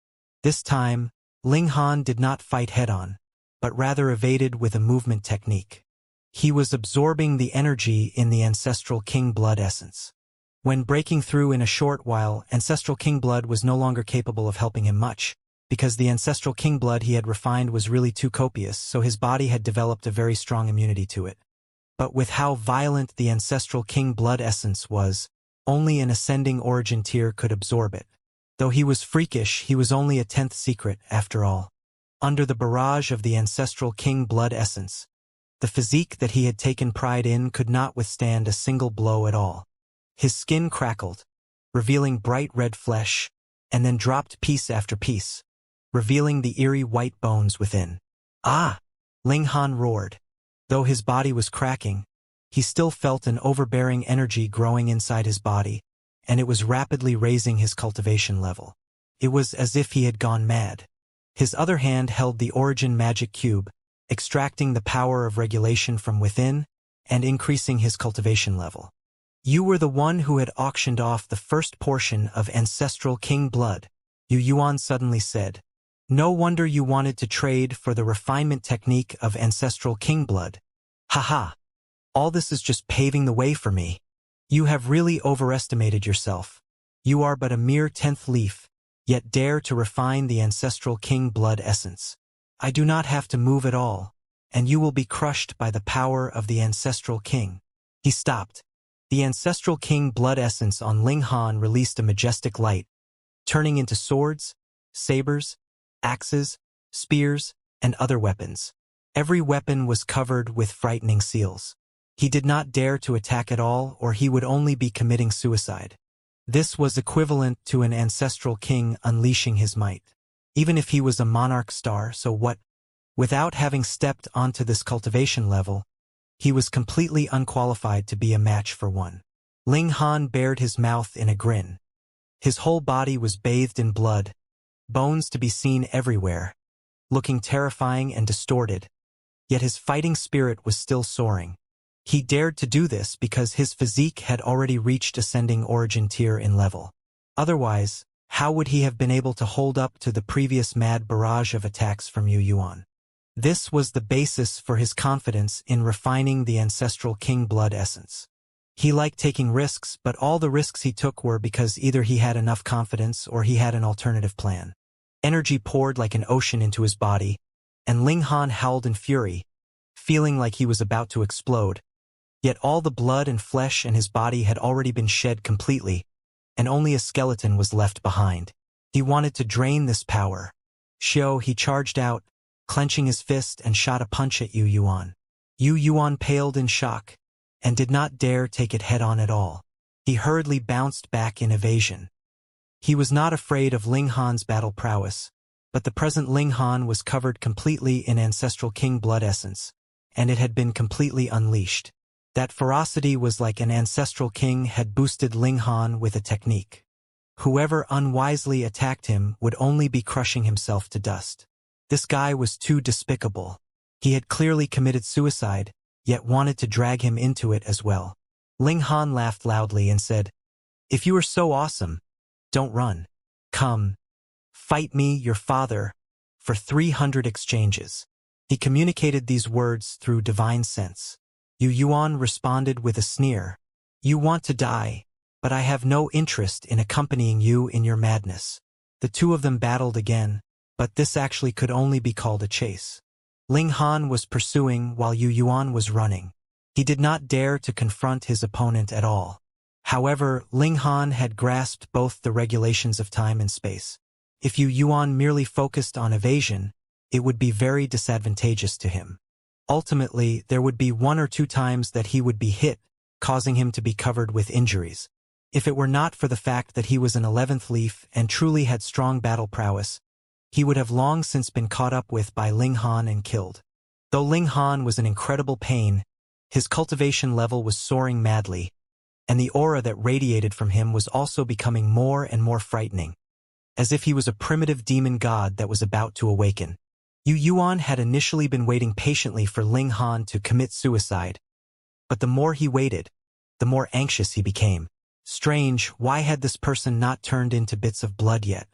This time, Ling Han did not fight head-on, but rather evaded with a movement technique. He was absorbing the energy in the ancestral king blood essence. When breaking through in a short while, ancestral king blood was no longer capable of helping him much, because the ancestral king blood he had refined was really too copious, so his body had developed a very strong immunity to it. But with how violent the ancestral king blood essence was, only an ascending origin tier could absorb it. Though he was freakish, he was only a 10th secret, after all. Under the barrage of the ancestral king blood essence, the physique that he had taken pride in could not withstand a single blow at all. His skin crackled, revealing bright red flesh, and then dropped piece after piece, revealing the eerie white bones within. Ah! Ling Han roared. Though his body was cracking, he still felt an overbearing energy growing inside his body, and it was rapidly raising his cultivation level. It was as if he had gone mad. His other hand held the origin magic cube, extracting the power of regulation from within and increasing his cultivation level. You were the one who had auctioned off the first portion of ancestral king blood, Yu Yuan suddenly said. No wonder you wanted to trade for the refinement technique of ancestral king blood. Haha. All this is just paving the way for me. You have really overestimated yourself. You are but a mere 10th leaf, yet dare to refine the ancestral king blood essence. I do not have to move at all, and you will be crushed by the power of the ancestral king. He stopped. The ancestral king blood essence on Ling Han released a majestic light, turning into swords, sabers, axes, spears, and other weapons. Every weapon was covered with frightening seals. He did not dare to attack at all, or he would only be committing suicide. This was equivalent to an ancestral king unleashing his might. Even if he was a monarch star, so what? Without having stepped onto this cultivation level, he was completely unqualified to be a match for one. Ling Han bared his mouth in a grin. His whole body was bathed in blood, bones to be seen everywhere, looking terrifying and distorted, yet his fighting spirit was still soaring. He dared to do this because his physique had already reached ascending origin tier in level. Otherwise, how would he have been able to hold up to the previous mad barrage of attacks from Yu Yuan? This was the basis for his confidence in refining the ancestral king blood essence. He liked taking risks, but all the risks he took were because either he had enough confidence or he had an alternative plan. Energy poured like an ocean into his body, and Ling Han howled in fury, feeling like he was about to explode. Yet all the blood and flesh in his body had already been shed completely, and only a skeleton was left behind. He wanted to drain this power. He charged out, clenching his fist and shot a punch at Yu Yuan. Yu Yuan paled in shock, and did not dare take it head-on at all. He hurriedly bounced back in evasion. He was not afraid of Ling Han's battle prowess, but the present Ling Han was covered completely in ancestral king blood essence, and it had been completely unleashed. That ferocity was like an ancestral king had boosted Ling Han with a technique. Whoever unwisely attacked him would only be crushing himself to dust. This guy was too despicable. He had clearly committed suicide, yet wanted to drag him into it as well. Ling Han laughed loudly and said, "If you are so awesome, don't run. Come, fight me, your father, for 300 exchanges." He communicated these words through divine sense. Yu Yuan responded with a sneer. "You want to die, but I have no interest in accompanying you in your madness." The two of them battled again, but this actually could only be called a chase. Ling Han was pursuing while Yu Yuan was running. He did not dare to confront his opponent at all. However, Ling Han had grasped both the regulations of time and space. If Yu Yuan merely focused on evasion, it would be very disadvantageous to him. Ultimately, there would be 1 or 2 times that he would be hit, causing him to be covered with injuries. If it were not for the fact that he was an 11th leaf and truly had strong battle prowess, he would have long since been caught up with by Ling Han and killed. Though Ling Han was in incredible pain, his cultivation level was soaring madly, and the aura that radiated from him was also becoming more and more frightening, as if he was a primitive demon god that was about to awaken. Yu Yuan had initially been waiting patiently for Ling Han to commit suicide, but the more he waited, the more anxious he became. Strange, why had this person not turned into bits of blood yet?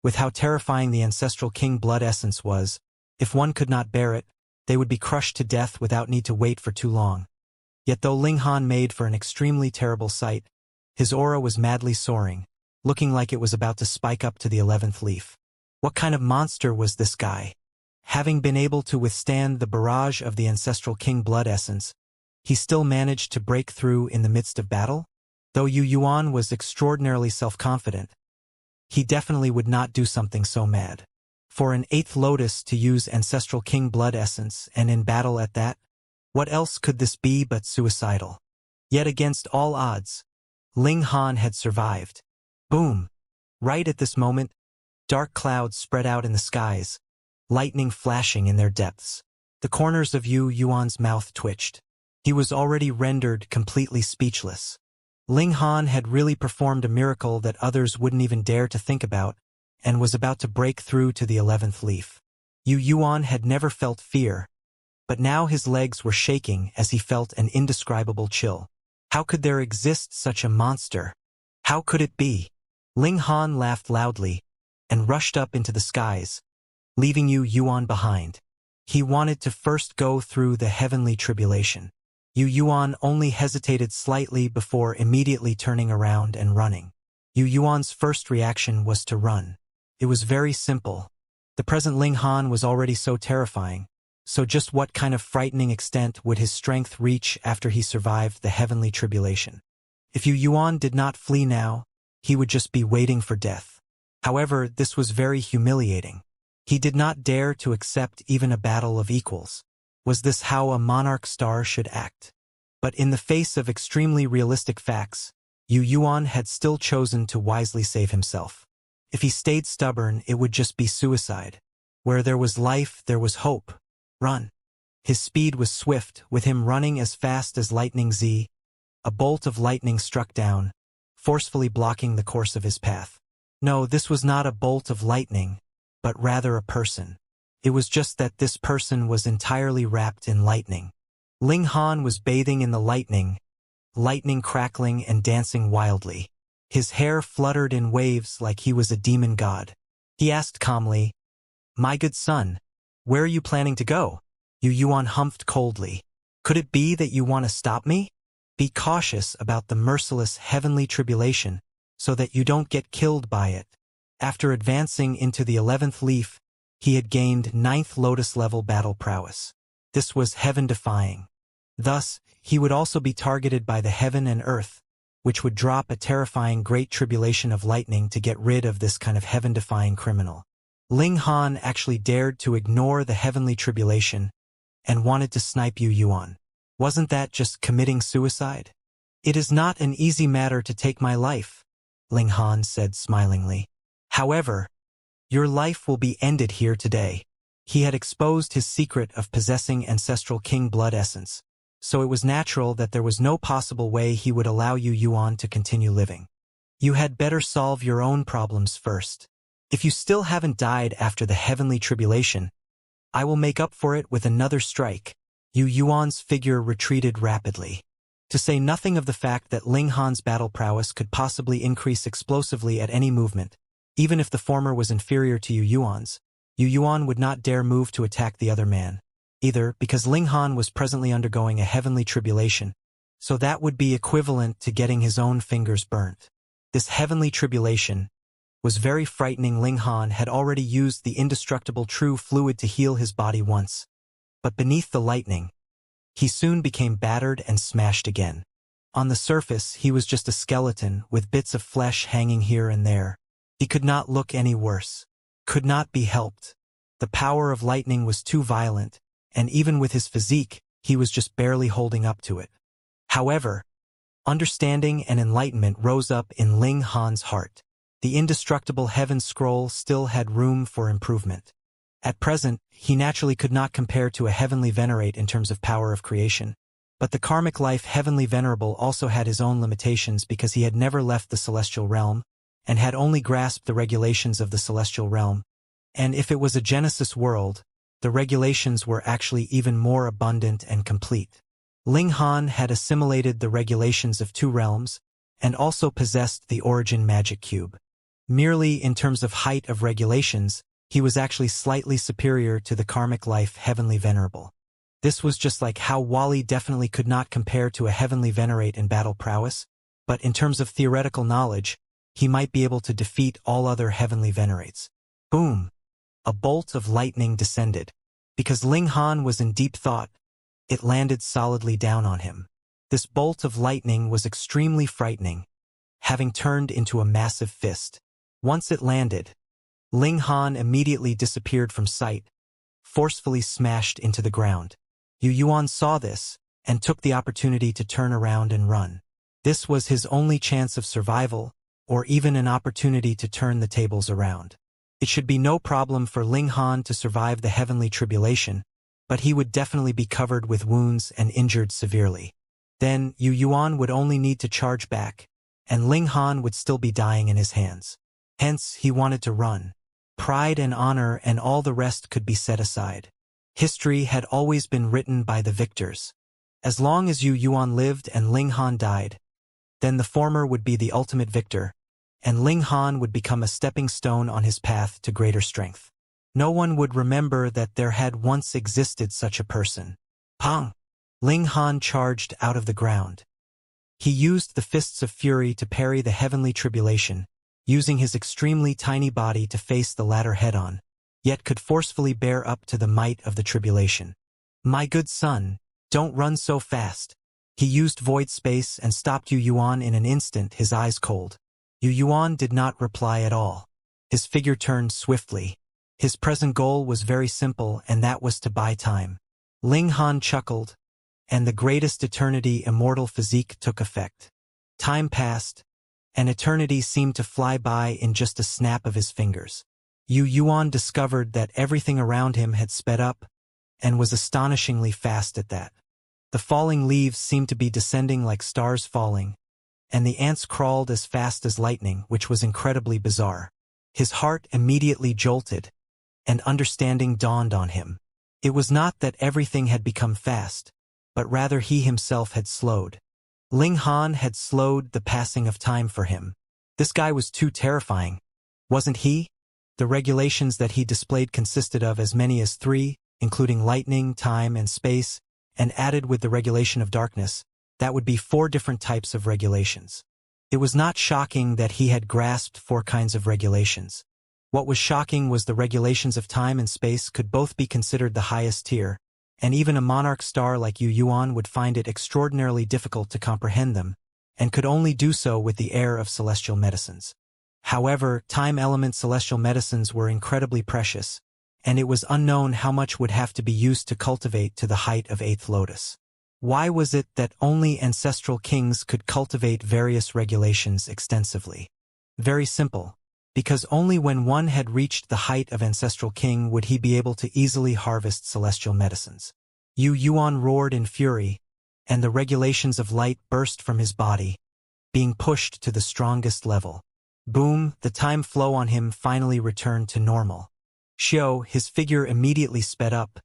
With how terrifying the ancestral king blood essence was, if one could not bear it, they would be crushed to death without need to wait for too long. Yet though Ling Han made for an extremely terrible sight, his aura was madly soaring, looking like it was about to spike up to the 11th leaf. What kind of monster was this guy? Having been able to withstand the barrage of the ancestral king blood essence, he still managed to break through in the midst of battle? Though Yu Yuan was extraordinarily self-confident, he definitely would not do something so mad. For an 8th lotus to use ancestral king blood essence and in battle at that, what else could this be but suicidal? Yet against all odds, Ling Han had survived. Boom! Right at this moment, dark clouds spread out in the skies, lightning flashing in their depths. The corners of Yu Yuan's mouth twitched. He was already rendered completely speechless. Ling Han had really performed a miracle that others wouldn't even dare to think about, and was about to break through to the 11th leaf. Yu Yuan had never felt fear, but now his legs were shaking as he felt an indescribable chill. How could there exist such a monster? How could it be? Ling Han laughed loudly and rushed up into the skies, leaving Yu Yuan behind. He wanted to first go through the heavenly tribulation. Yu Yuan only hesitated slightly before immediately turning around and running. Yu Yuan's first reaction was to run. It was very simple. The present Ling Han was already so terrifying, so just what kind of frightening extent would his strength reach after he survived the heavenly tribulation? If Yu Yuan did not flee now, he would just be waiting for death. However, this was very humiliating. He did not dare to accept even a battle of equals. Was this how a monarch star should act? But in the face of extremely realistic facts, Yu Yuan had still chosen to wisely save himself. If he stayed stubborn, it would just be suicide. Where there was life, there was hope. Run. His speed was swift, with him running as fast as lightning Z. A bolt of lightning struck down, forcefully blocking the course of his path. No, this was not a bolt of lightning, but rather a person. It was just that this person was entirely wrapped in lightning. Ling Han was bathing in the lightning crackling and dancing wildly. His hair fluttered in waves like he was a demon god. He asked calmly, "My good son, where are you planning to go?" Yu Yuan humphed coldly. "Could it be that you want to stop me?" Be cautious about the merciless heavenly tribulation, so that you don't get killed by it. After advancing into the 11th leaf, he had gained 9th lotus-level battle prowess. This was heaven-defying. Thus, he would also be targeted by the heaven and earth, which would drop a terrifying great tribulation of lightning to get rid of this kind of heaven-defying criminal. Ling Han actually dared to ignore the heavenly tribulation and wanted to snipe Yu Yuan. Wasn't that just committing suicide? It is not an easy matter to take my life, Ling Han said smilingly. However, your life will be ended here today. He had exposed his secret of possessing ancestral king blood essence, so it was natural that there was no possible way he would allow Yu Yuan to continue living. You had better solve your own problems first. If you still haven't died after the heavenly tribulation, I will make up for it with another strike. Yu Yuan's figure retreated rapidly. To say nothing of the fact that Ling Han's battle prowess could possibly increase explosively at any movement, even if the former was inferior to Yu Yuan's, Yu Yuan would not dare move to attack the other man, either because Ling Han was presently undergoing a heavenly tribulation, so that would be equivalent to getting his own fingers burnt. This heavenly tribulation was very frightening. Ling Han had already used the indestructible true fluid to heal his body once, but beneath the lightning, he soon became battered and smashed again. On the surface, he was just a skeleton with bits of flesh hanging here and there. He could not look any worse. Could not be helped. The power of lightning was too violent, and even with his physique, he was just barely holding up to it. However, understanding and enlightenment rose up in Ling Han's heart. The indestructible heaven scroll still had room for improvement. At present, he naturally could not compare to a heavenly venerate in terms of power of creation, but the karmic life heavenly venerable also had his own limitations because he had never left the celestial realm, and had only grasped the regulations of the celestial realm. And if it was a Genesis world, the regulations were actually even more abundant and complete. Ling Han had assimilated the regulations of 2 realms, and also possessed the origin magic cube. Merely in terms of height of regulations, he was actually slightly superior to the karmic life heavenly venerable. This was just like how Wally definitely could not compare to a heavenly venerate in battle prowess, but in terms of theoretical knowledge, he might be able to defeat all other heavenly venerates. Boom! A bolt of lightning descended. Because Ling Han was in deep thought, it landed solidly down on him. This bolt of lightning was extremely frightening, having turned into a massive fist. Once it landed, Ling Han immediately disappeared from sight, forcefully smashed into the ground. Yu Yuan saw this, and took the opportunity to turn around and run. This was his only chance of survival, or even an opportunity to turn the tables around. It should be no problem for Ling Han to survive the heavenly tribulation, but he would definitely be covered with wounds and injured severely. Then Yu Yuan would only need to charge back, and Ling Han would still be dying in his hands. Hence, he wanted to run. Pride and honor and all the rest could be set aside. History had always been written by the victors. As long as Yu Yuan lived and Ling Han died, then the former would be the ultimate victor, and Ling Han would become a stepping stone on his path to greater strength. No one would remember that there had once existed such a person. Pang! Ling Han charged out of the ground. He used the fists of fury to parry the heavenly tribulation, using his extremely tiny body to face the latter head-on, yet could forcefully bear up to the might of the tribulation. My good son, don't run so fast. He used void space and stopped Yu Yuan in an instant, his eyes cold. Yu Yuan did not reply at all. His figure turned swiftly. His present goal was very simple, and that was to buy time. Ling Han chuckled, and the greatest eternity immortal physique took effect. Time passed, and eternity seemed to fly by in just a snap of his fingers. Yu Yuan discovered that everything around him had sped up, and was astonishingly fast at that. The falling leaves seemed to be descending like stars falling, and the ants crawled as fast as lightning, which was incredibly bizarre. His heart immediately jolted, and understanding dawned on him. It was not that everything had become fast, but rather he himself had slowed. Ling Han had slowed the passing of time for him. This guy was too terrifying, wasn't he? The regulations that he displayed consisted of as many as 3, including lightning, time, and space, and added with the regulation of darkness, That would be 4 different types of regulations. It was not shocking that he had grasped 4 kinds of regulations. What was shocking was the regulations of time and space could both be considered the highest tier, and even a monarch star like Yu Yuan would find it extraordinarily difficult to comprehend them, and could only do so with the air of celestial medicines. However, time-element celestial medicines were incredibly precious, and it was unknown how much would have to be used to cultivate to the height of 8th lotus. Why was it that only ancestral kings could cultivate various regulations extensively? Very simple. Because only when one had reached the height of ancestral king would he be able to easily harvest celestial medicines. Yu Yuan roared in fury, and the regulations of light burst from his body, being pushed to the strongest level. Boom, the time flow on him finally returned to normal. Xiao, his figure immediately sped up,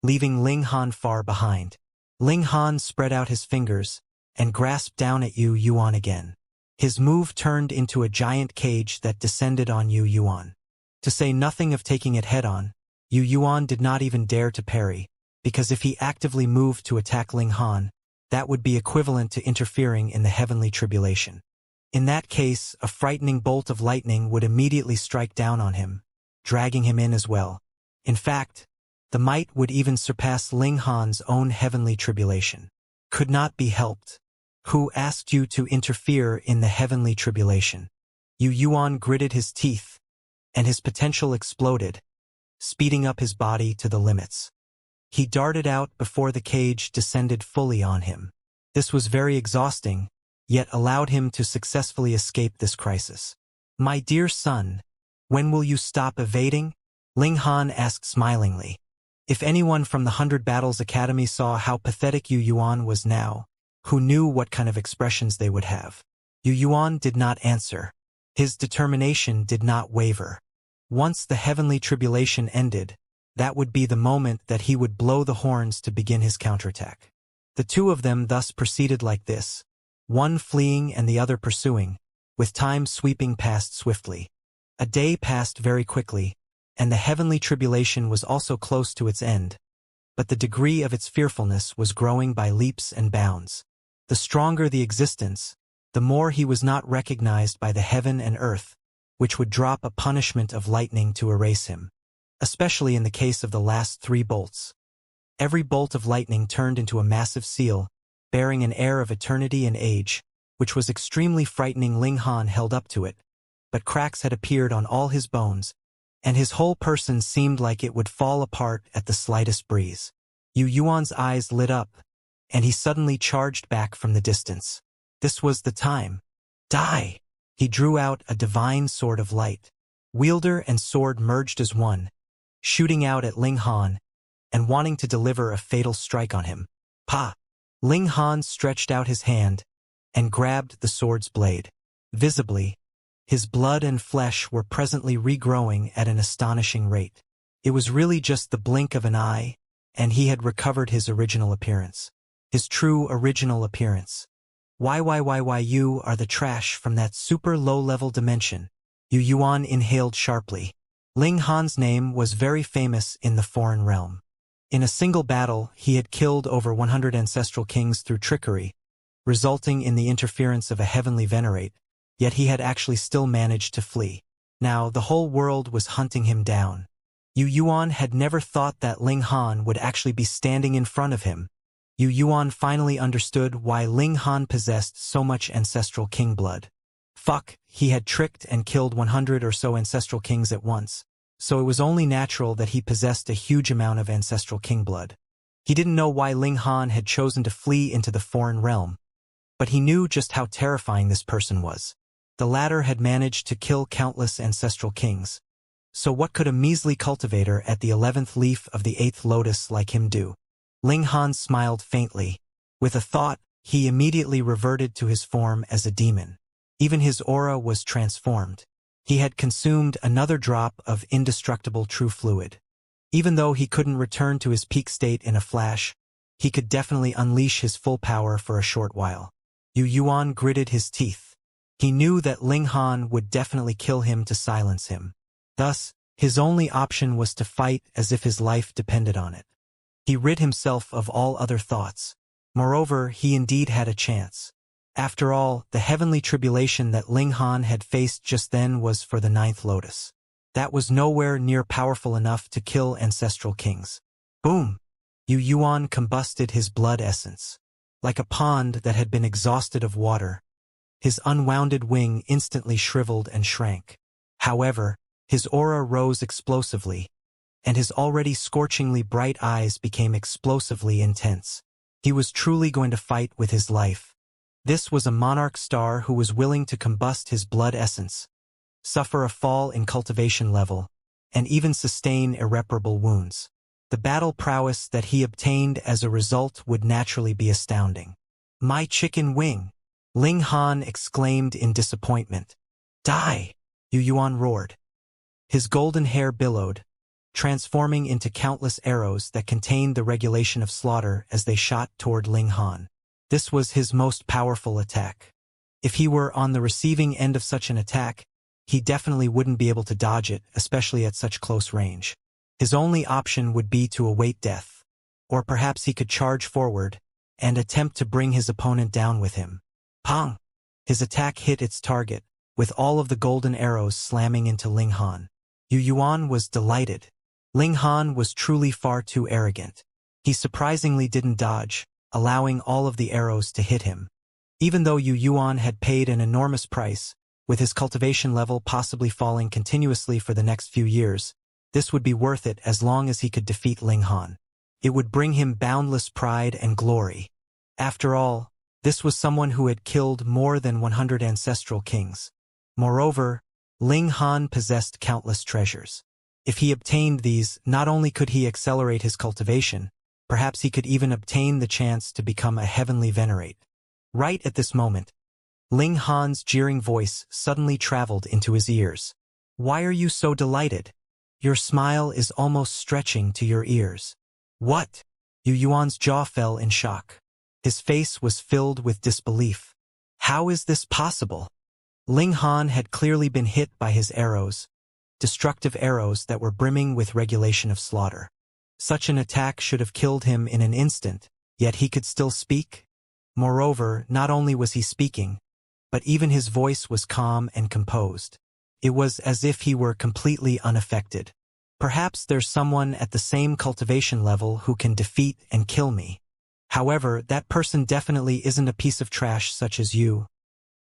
leaving Ling Han far behind. Ling Han spread out his fingers and grasped down at Yu Yuan again. His move turned into a giant cage that descended on Yu Yuan. To say nothing of taking it head-on, Yu Yuan did not even dare to parry, because if he actively moved to attack Ling Han, that would be equivalent to interfering in the heavenly tribulation. In that case, a frightening bolt of lightning would immediately strike down on him, dragging him in as well. In fact, the might would even surpass Ling Han's own heavenly tribulation. Could not be helped. Who asked you to interfere in the heavenly tribulation? Yu Yuan gritted his teeth, and his potential exploded, speeding up his body to the limits. He darted out before the cage descended fully on him. This was very exhausting, yet allowed him to successfully escape this crisis. My dear son, when will you stop evading? Ling Han asked smilingly. If anyone from the 100 Battles Academy saw how pathetic Yu Yuan was now, who knew what kind of expressions they would have? Yu Yuan did not answer. His determination did not waver. Once the heavenly tribulation ended, that would be the moment that he would blow the horns to begin his counterattack. The two of them thus proceeded like this, one fleeing and the other pursuing, with time sweeping past swiftly. A day passed very quickly, and the heavenly tribulation was also close to its end, but the degree of its fearfulness was growing by leaps and bounds. The stronger the existence, the more he was not recognized by the heaven and earth, which would drop a punishment of lightning to erase him, especially in the case of the last 3 bolts. Every bolt of lightning turned into a massive seal, bearing an air of eternity and age, which was extremely frightening. Ling Han held up to it, but cracks had appeared on all his bones, and his whole person seemed like it would fall apart at the slightest breeze. Yu Yuan's eyes lit up, and he suddenly charged back from the distance. This was the time. Die! He drew out a divine sword of light. Wielder and sword merged as one, shooting out at Ling Han, and wanting to deliver a fatal strike on him. Pa! Ling Han stretched out his hand, and grabbed the sword's blade. Visibly, his blood and flesh were presently regrowing at an astonishing rate. It was really just the blink of an eye, and he had recovered his original appearance. His true original appearance. Why you are the trash from that super low-level dimension. Yu Yuan inhaled sharply. Ling Han's name was very famous in the foreign realm. In a single battle, he had killed over 100 ancestral kings through trickery, resulting in the interference of a heavenly venerate, yet he had actually still managed to flee. Now, the whole world was hunting him down. Yu Yuan had never thought that Ling Han would actually be standing in front of him. Yu Yuan finally understood why Ling Han possessed so much ancestral king blood. Fuck, he had tricked and killed 100 or so ancestral kings at once, so it was only natural that he possessed a huge amount of ancestral king blood. He didn't know why Ling Han had chosen to flee into the foreign realm, but he knew just how terrifying this person was. The latter had managed to kill countless ancestral kings. So what could a measly cultivator at the 11th leaf of the 8th lotus like him do? Ling Han smiled faintly. With a thought, he immediately reverted to his form as a demon. Even his aura was transformed. He had consumed another drop of indestructible true fluid. Even though he couldn't return to his peak state in a flash, he could definitely unleash his full power for a short while. Yu Yuan gritted his teeth. He knew that Ling Han would definitely kill him to silence him. Thus, his only option was to fight as if his life depended on it. He rid himself of all other thoughts. Moreover, he indeed had a chance. After all, the heavenly tribulation that Ling Han had faced just then was for the ninth lotus. That was nowhere near powerful enough to kill ancestral kings. Boom! Yu Yuan combusted his blood essence. Like a pond that had been exhausted of water, his unwounded wing instantly shriveled and shrank. However, his aura rose explosively, and his already scorchingly bright eyes became explosively intense. He was truly going to fight with his life. This was a monarch star who was willing to combust his blood essence, suffer a fall in cultivation level, and even sustain irreparable wounds. The battle prowess that he obtained as a result would naturally be astounding. My chicken wing! Ling Han exclaimed in disappointment. Die! Yu Yuan roared. His golden hair billowed, transforming into countless arrows that contained the regulation of slaughter as they shot toward Ling Han. This was his most powerful attack. If he were on the receiving end of such an attack, he definitely wouldn't be able to dodge it, especially at such close range. His only option would be to await death, or perhaps he could charge forward and attempt to bring his opponent down with him. Pong! His attack hit its target, with all of the golden arrows slamming into Ling Han. Yu Yuan was delighted. Ling Han was truly far too arrogant. He surprisingly didn't dodge, allowing all of the arrows to hit him. Even though Yu Yuan had paid an enormous price, with his cultivation level possibly falling continuously for the next few years, this would be worth it as long as he could defeat Ling Han. It would bring him boundless pride and glory. After all, this was someone who had killed more than 100 ancestral kings. Moreover, Ling Han possessed countless treasures. If he obtained these, not only could he accelerate his cultivation, perhaps he could even obtain the chance to become a heavenly venerate. Right at this moment, Ling Han's jeering voice suddenly traveled into his ears. Why are you so delighted? Your smile is almost stretching to your ears. What? Yu Yuan's jaw fell in shock. His face was filled with disbelief. How is this possible? Ling Han had clearly been hit by his arrows, destructive arrows that were brimming with regulation of slaughter. Such an attack should have killed him in an instant, yet he could still speak. Moreover, not only was he speaking, but even his voice was calm and composed. It was as if he were completely unaffected. Perhaps there's someone at the same cultivation level who can defeat and kill me. However, that person definitely isn't a piece of trash such as you,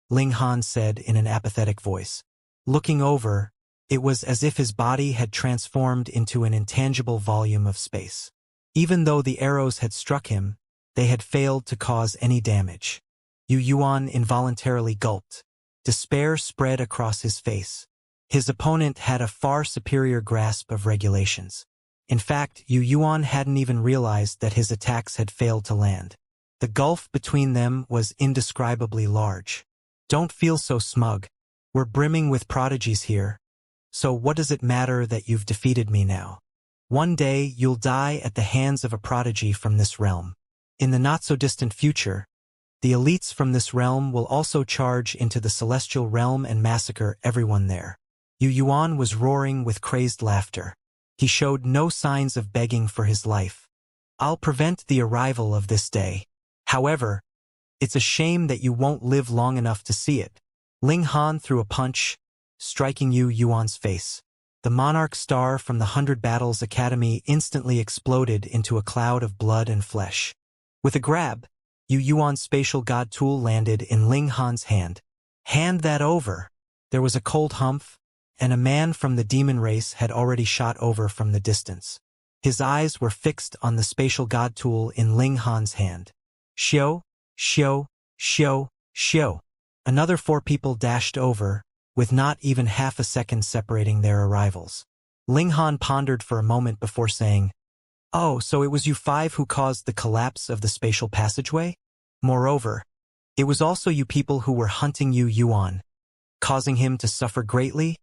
Ling Han said in an apathetic voice. Looking over, it was as if his body had transformed into an intangible volume of space. Even though the arrows had struck him, they had failed to cause any damage. Yu Yuan involuntarily gulped. Despair spread across his face. His opponent had a far superior grasp of regulations. In fact, Yu Yuan hadn't even realized that his attacks had failed to land. The gulf between them was indescribably large. Don't feel so smug. We're brimming with prodigies here. So what does it matter that you've defeated me now? One day you'll die at the hands of a prodigy from this realm. In the not-so-distant future, the elites from this realm will also charge into the celestial realm and massacre everyone there. Yu Yuan was roaring with crazed laughter. He showed no signs of begging for his life. I'll prevent the arrival of this day. However, it's a shame that you won't live long enough to see it. Ling Han threw a punch, striking Yu Yuan's face. The monarch star from the 100 Battles Academy instantly exploded into a cloud of blood and flesh. With a grab, Yu Yuan's spatial god tool landed in Ling Han's hand. Hand that over! There was a cold humph, and a man from the demon race had already shot over from the distance. His eyes were fixed on the spatial god tool in Ling Han's hand. Xiao, Xiao, Xiao, Xiao. Another 4 people dashed over, with not even half a second separating their arrivals. Ling Han pondered for a moment before saying, "Oh, so it was you 5 who caused the collapse of the spatial passageway? Moreover, it was also you people who were hunting Yu Yuan, causing him to suffer greatly?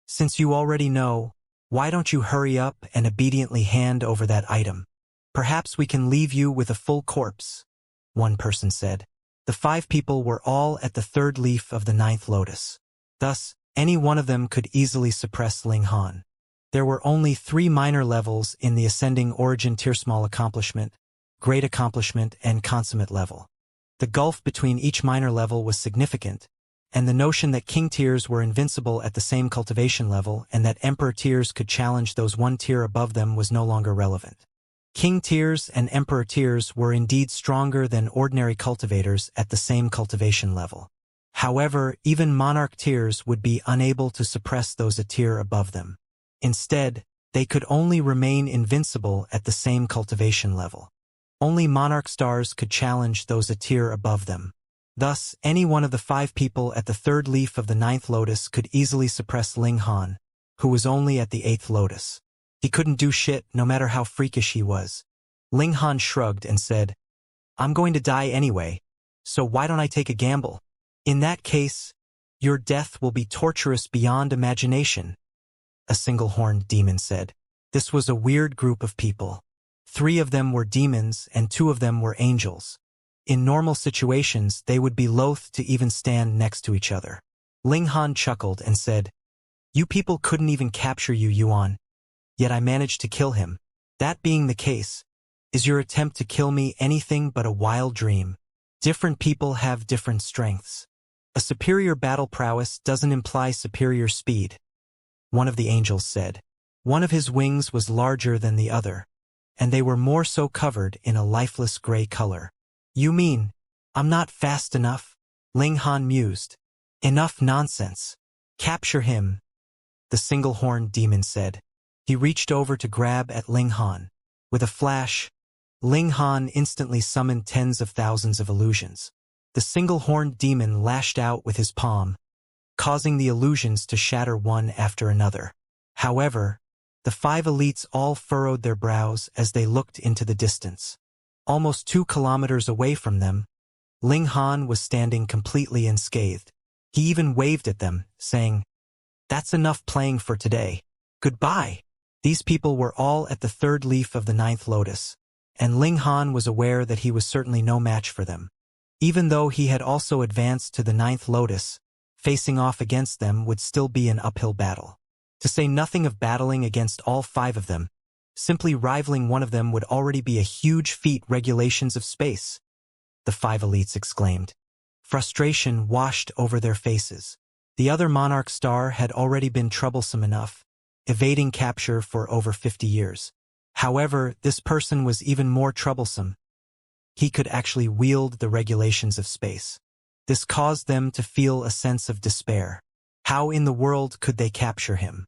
Since you already know, why don't you hurry up and obediently hand over that item? Perhaps we can leave you with a full corpse," one person said. The 5 people were all at the 3rd leaf of the 9th lotus. Thus, any one of them could easily suppress Ling Han. There were only 3 minor levels in the ascending origin tier small accomplishment, great accomplishment, and consummate level. The gulf between each minor level was significant, and the notion that king tiers were invincible at the same cultivation level and that emperor tiers could challenge those one tier above them was no longer relevant. King tiers and emperor tiers were indeed stronger than ordinary cultivators at the same cultivation level. However, even monarch tiers would be unable to suppress those a tier above them. Instead, they could only remain invincible at the same cultivation level. Only monarch stars could challenge those a tier above them. Thus, any one of the 5 people at the 3rd leaf of the 9th lotus could easily suppress Ling Han, who was only at the 8th lotus. He couldn't do shit, no matter how freakish he was. Ling Han shrugged and said, "I'm going to die anyway, so why don't I take a gamble? In that case, your death will be torturous beyond imagination," a single-horned demon said. This was a weird group of people. 3 of them were demons and 2 of them were angels. In normal situations, they would be loath to even stand next to each other. Ling Han chuckled and said, "You people couldn't even capture Yuan, yet I managed to kill him. That being the case, is your attempt to kill me anything but a wild dream? Different people have different strengths. A superior battle prowess doesn't imply superior speed," one of the angels said. One of his wings was larger than the other, and they were more so covered in a lifeless gray color. "You mean, I'm not fast enough?" Ling Han mused. "Enough nonsense. Capture him," the single-horned demon said. He reached over to grab at Ling Han. With a flash, Ling Han instantly summoned tens of thousands of illusions. The single-horned demon lashed out with his palm, causing the illusions to shatter one after another. However, the 5 elites all furrowed their brows as they looked into the distance. Almost 2 kilometers away from them, Ling Han was standing completely unscathed. He even waved at them, saying, "That's enough playing for today. Goodbye." These people were all at the 3rd leaf of the 9th lotus, and Ling Han was aware that he was certainly no match for them. Even though he had also advanced to the 9th lotus, facing off against them would still be an uphill battle. To say nothing of battling against all 5 of them, simply rivaling one of them would already be a huge feat. Regulations of space, the 5 elites exclaimed. Frustration washed over their faces. The other monarch star had already been troublesome enough, evading capture for over 50 years. However, this person was even more troublesome. He could actually wield the regulations of space. This caused them to feel a sense of despair. How in the world could they capture him?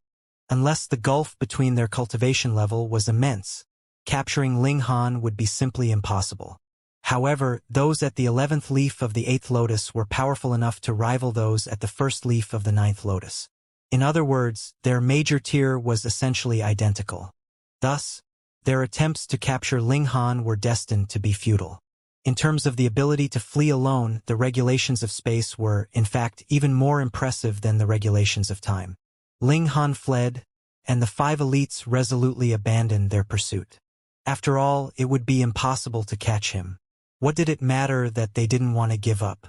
Unless the gulf between their cultivation level was immense, capturing Ling Han would be simply impossible. However, those at the 11th leaf of the 8th lotus were powerful enough to rival those at the 1st leaf of the 9th lotus. In other words, their major tier was essentially identical. Thus, their attempts to capture Ling Han were destined to be futile. In terms of the ability to flee alone, the regulations of space were, in fact, even more impressive than the regulations of time. Ling Han fled, and the 5 elites resolutely abandoned their pursuit. After all, it would be impossible to catch him. What did it matter that they didn't want to give up?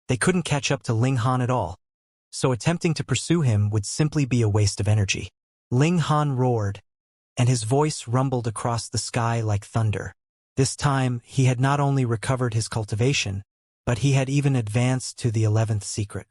They couldn't catch up to Ling Han at all, so attempting to pursue him would simply be a waste of energy. Ling Han roared, and his voice rumbled across the sky like thunder. This time, he had not only recovered his cultivation, but he had even advanced to the 11th secret.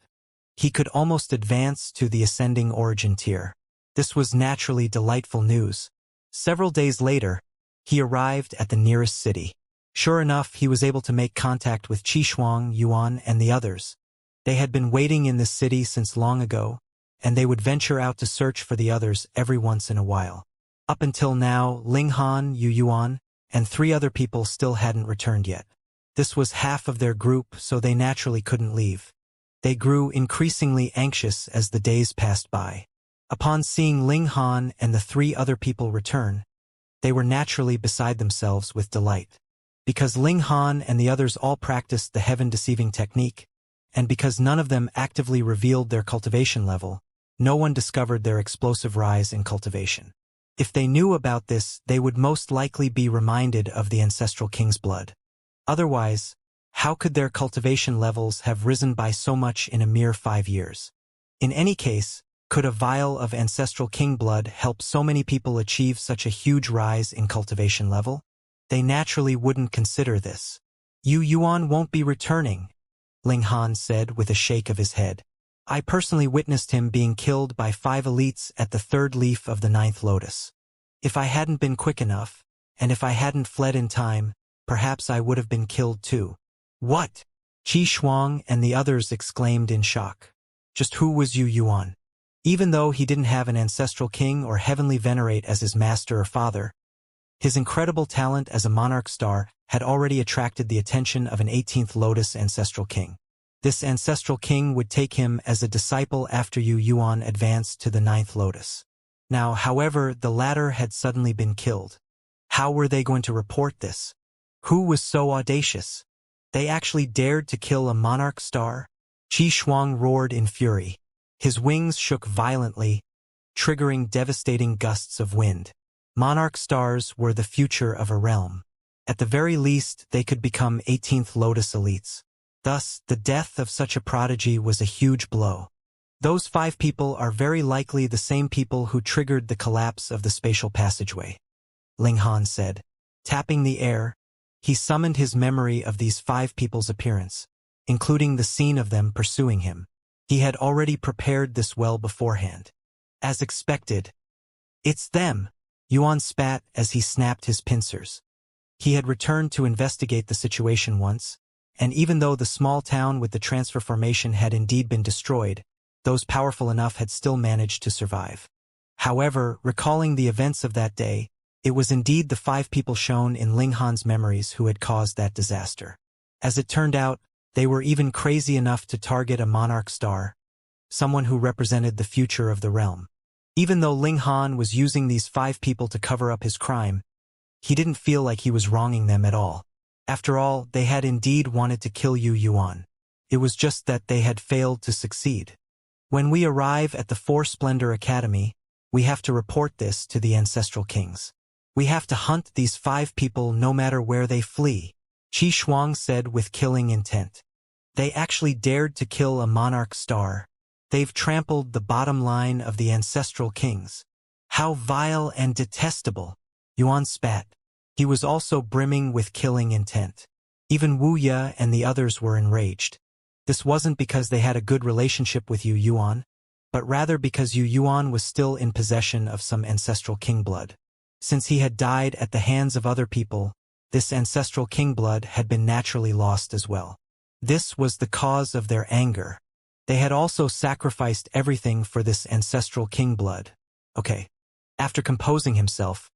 He could almost advance to the ascending origin tier. This was naturally delightful news. Several days later, he arrived at the nearest city. Sure enough, he was able to make contact with Qishuang, Yuan, and the others. They had been waiting in this city since long ago, and they would venture out to search for the others every once in a while. Up until now, Ling Han, Yuan, and 3 other people still hadn't returned yet. This was half of their group, so they naturally couldn't leave. They grew increasingly anxious as the days passed by. Upon seeing Ling Han and the 3 other people return, they were naturally beside themselves with delight. Because Ling Han and the others all practiced the heaven-deceiving technique, and because none of them actively revealed their cultivation level, no one discovered their explosive rise in cultivation. If they knew about this, they would most likely be reminded of the ancestral king's blood. Otherwise, how could their cultivation levels have risen by so much in a mere 5 years? In any case, could a vial of ancestral king blood help so many people achieve such a huge rise in cultivation level? They naturally wouldn't consider this. Yu Yuan won't be returning, Ling Han said with a shake of his head. I personally witnessed him being killed by 5 elites at the 3rd leaf of the 9th lotus. If I hadn't been quick enough, and if I hadn't fled in time, perhaps I would have been killed too. What? Qi Shuang and the others exclaimed in shock. Just who was Yu Yuan? Even though he didn't have an ancestral king or heavenly venerate as his master or father, his incredible talent as a monarch star had already attracted the attention of an 18th lotus ancestral king. This ancestral king would take him as a disciple after Yu Yuan advanced to the 9th lotus. Now, however, the latter had suddenly been killed. How were they going to report this? Who was so audacious? They actually dared to kill a monarch star? Qi Shuang roared in fury. His wings shook violently, triggering devastating gusts of wind. Monarch stars were the future of a realm. At the very least, they could become 18th lotus elites. Thus, the death of such a prodigy was a huge blow. Those 5 people are very likely the same people who triggered the collapse of the spatial passageway, Ling Han said. Tapping the air, he summoned his memory of these 5 people's appearance, including the scene of them pursuing him. He had already prepared this well beforehand. As expected, it's them, Yuan spat as he snapped his pincers. He had returned to investigate the situation once, and even though the small town with the transfer formation had indeed been destroyed, those powerful enough had still managed to survive. However, recalling the events of that day, it was indeed the 5 people shown in Ling Han's memories who had caused that disaster. As it turned out, they were even crazy enough to target a monarch star, someone who represented the future of the realm. Even though Ling Han was using these 5 people to cover up his crime, he didn't feel like he was wronging them at all. After all, they had indeed wanted to kill Yu Yuan. It was just that they had failed to succeed. When we arrive at the 4 Splendor Academy, we have to report this to the ancestral kings. We have to hunt these 5 people no matter where they flee, Qi Shuang said with killing intent. They actually dared to kill a monarch star. They've trampled the bottom line of the ancestral kings. How vile and detestable, Yuan spat. He was also brimming with killing intent. Even Wuxia and the others were enraged. This wasn't because they had a good relationship with Yu Yuan, but rather because Yu Yuan was still in possession of some ancestral king blood. Since he had died at the hands of other people, this ancestral king blood had been naturally lost as well. This was the cause of their anger. They had also sacrificed everything for this ancestral king blood. Okay. After composing himself,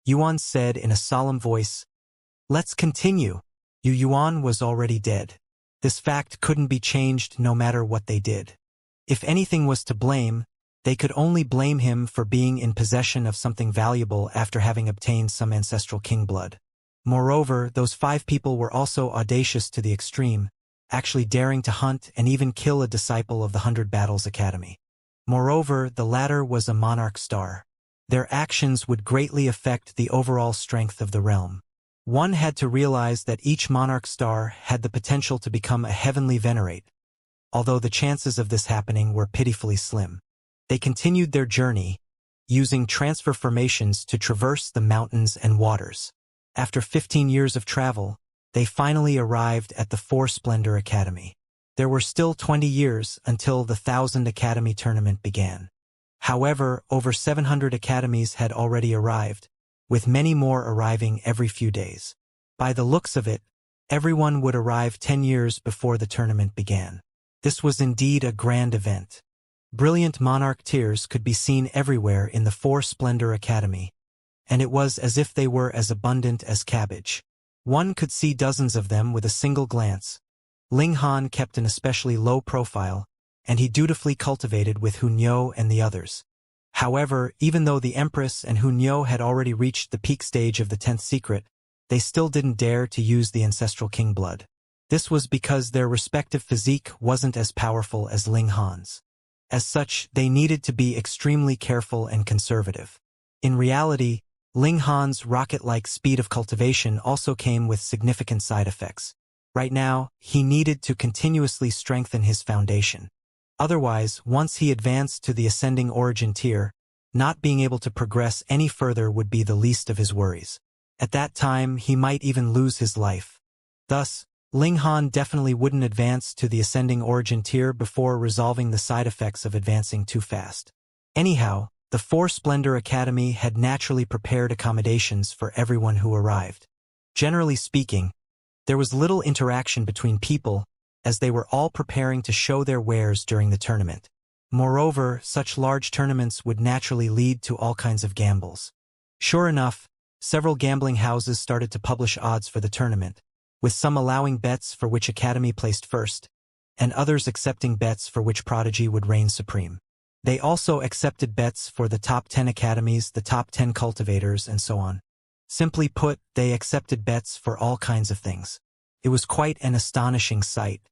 Yuan said in a solemn voice, "Let's continue." Yu Yuan was already dead. This fact couldn't be changed no matter what they did. If anything was to blame, they could only blame him for being in possession of something valuable after having obtained some ancestral king blood. Moreover, those 5 people were also audacious to the extreme, actually daring to hunt and even kill a disciple of the 100 Battles Academy. Moreover, the latter was a monarch star. Their actions would greatly affect the overall strength of the realm. One had to realize that each monarch star had the potential to become a heavenly venerate, although the chances of this happening were pitifully slim. They continued their journey, using transfer formations to traverse the mountains and waters. After 15 years of travel, they finally arrived at the 4 Splendor Academy. There were still 20 years until the 1000 Academy tournament began. However, over 700 academies had already arrived, with many more arriving every few days. By the looks of it, everyone would arrive 10 years before the tournament began. This was indeed a grand event. Brilliant monarch tiers could be seen everywhere in the 4 Splendor Academy, and it was as if they were as abundant as cabbage. One could see dozens of them with a single glance. Ling Han kept an especially low profile, and he dutifully cultivated with Hunyou and the others. However, even though the Empress and Hunyou had already reached the peak stage of the 10th secret, they still didn't dare to use the ancestral king blood. This was because their respective physique wasn't as powerful as Ling Han's. As such, they needed to be extremely careful and conservative. In reality, Ling Han's rocket-like speed of cultivation also came with significant side effects. Right now, he needed to continuously strengthen his foundation. Otherwise, once he advanced to the ascending origin tier, not being able to progress any further would be the least of his worries. At that time, he might even lose his life. Thus, Ling Han definitely wouldn't advance to the ascending origin tier before resolving the side effects of advancing too fast. Anyhow, the Four Splendor Academy had naturally prepared accommodations for everyone who arrived. Generally speaking, there was little interaction between people, as they were all preparing to show their wares during the tournament. Moreover, such large tournaments would naturally lead to all kinds of gambles. Sure enough, several gambling houses started to publish odds for the tournament, with some allowing bets for which academy placed first, and others accepting bets for which prodigy would reign supreme. They also accepted bets for the top 10 academies, the top 10 cultivators, and so on. Simply put, they accepted bets for all kinds of things. It was quite an astonishing sight.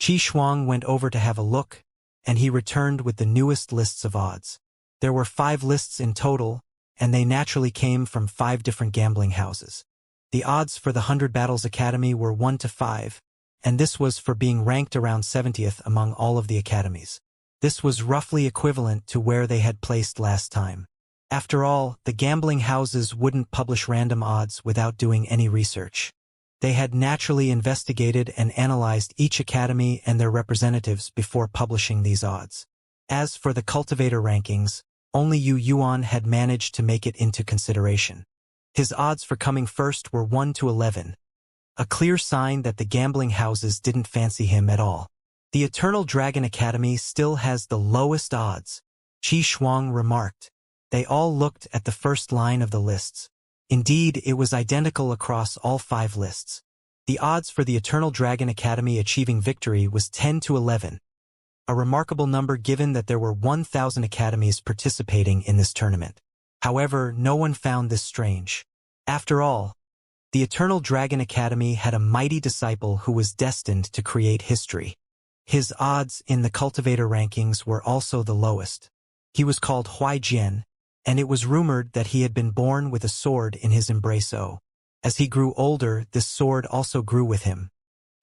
Qi Shuang went over to have a look, and he returned with the newest lists of odds. There were 5 lists in total, and they naturally came from 5 different gambling houses. The odds for the 100 Battles Academy were 1 to 5, and this was for being ranked around 70th among all of the academies. This was roughly equivalent to where they had placed last time. After all, the gambling houses wouldn't publish random odds without doing any research. They had naturally investigated and analyzed each academy and their representatives before publishing these odds. As for the cultivator rankings, only Yu Yuan had managed to make it into consideration. His odds for coming first were 1 to 11, a clear sign that the gambling houses didn't fancy him at all. The Eternal Dragon Academy still has the lowest odds, Qi Shuang remarked. They all looked at the first line of the lists. Indeed, it was identical across all 5 lists. The odds for the Eternal Dragon Academy achieving victory was 10 to 11, a remarkable number given that there were 1,000 academies participating in this tournament. However, no one found this strange. After all, the Eternal Dragon Academy had a mighty disciple who was destined to create history. His odds in the cultivator rankings were also the lowest. He was called Huai Jian, and it was rumored that he had been born with a sword in his embrace-o. As he grew older, this sword also grew with him.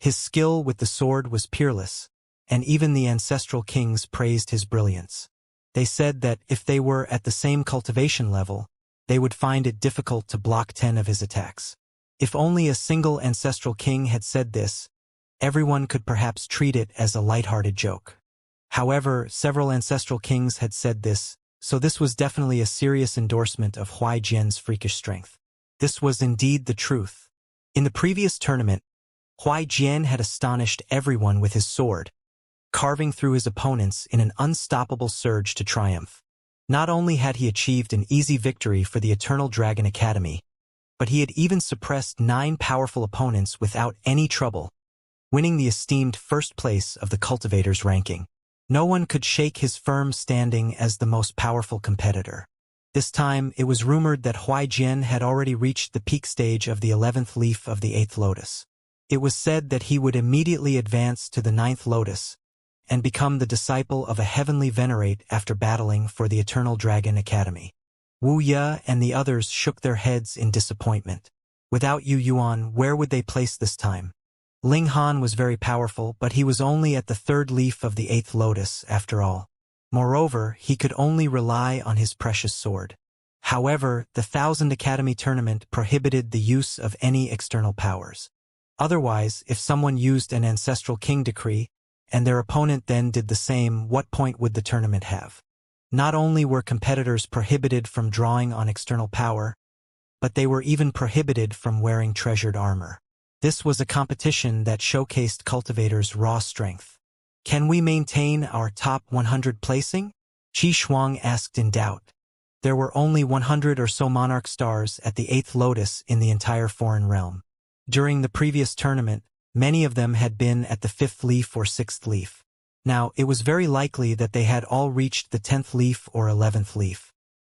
His skill with the sword was peerless, and even the ancestral kings praised his brilliance. They said that if they were at the same cultivation level, they would find it difficult to block 10 of his attacks. If only a single ancestral king had said this, everyone could perhaps treat it as a light-hearted joke. However, several ancestral kings had said this, so this was definitely a serious endorsement of Huai Jian's freakish strength. This was indeed the truth. In the previous tournament, Huai Jian had astonished everyone with his sword, carving through his opponents in an unstoppable surge to triumph. Not only had he achieved an easy victory for the Eternal Dragon Academy, but he had even suppressed 9 powerful opponents without any trouble, winning the esteemed first place of the cultivators ranking. No one could shake his firm standing as the most powerful competitor. This time, it was rumored that Huai Jian had already reached the peak stage of the 11th leaf of the 8th lotus. It was said that he would immediately advance to the 9th lotus and become the disciple of a heavenly venerate after battling for the Eternal Dragon Academy. Wuxia and the others shook their heads in disappointment. Without Yu Yuan, where would they place this time? Ling Han was very powerful, but he was only at the 3rd leaf of the 8th lotus after all. Moreover, he could only rely on his precious sword. However, the 1000 Academy tournament prohibited the use of any external powers. Otherwise, if someone used an ancestral king decree, and their opponent then did the same, what point would the tournament have? Not only were competitors prohibited from drawing on external power, but they were even prohibited from wearing treasured armor. This was a competition that showcased cultivators' raw strength. Can we maintain our top 100 placing? Qi Shuang asked in doubt. There were only 100 or so monarch stars at the 8th lotus in the entire foreign realm. During the previous tournament, many of them had been at the 5th leaf or 6th leaf. Now, it was very likely that they had all reached the 10th leaf or 11th leaf.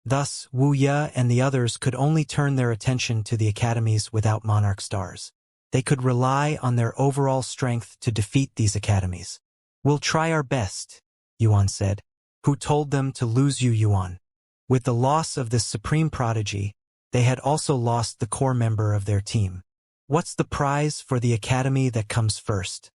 Thus, Wuxia and the others could only turn their attention to the academies without monarch stars. They could rely on their overall strength to defeat these academies. "We'll try our best," Yuan said. Who told them to lose Yu Yuan? With the loss of this supreme prodigy, they had also lost the core member of their team. What's the prize for the academy that comes first?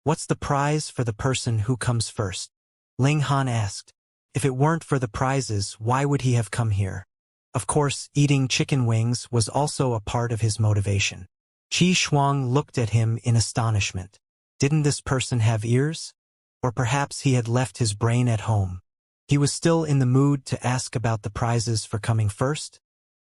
What's the prize for the person who comes first? Ling Han asked. If it weren't for the prizes, why would he have come here? Of course, eating chicken wings was also a part of his motivation. Qi Shuang looked at him in astonishment. Didn't this person have ears? Or perhaps he had left his brain at home. He was still in the mood to ask about the prizes for coming first.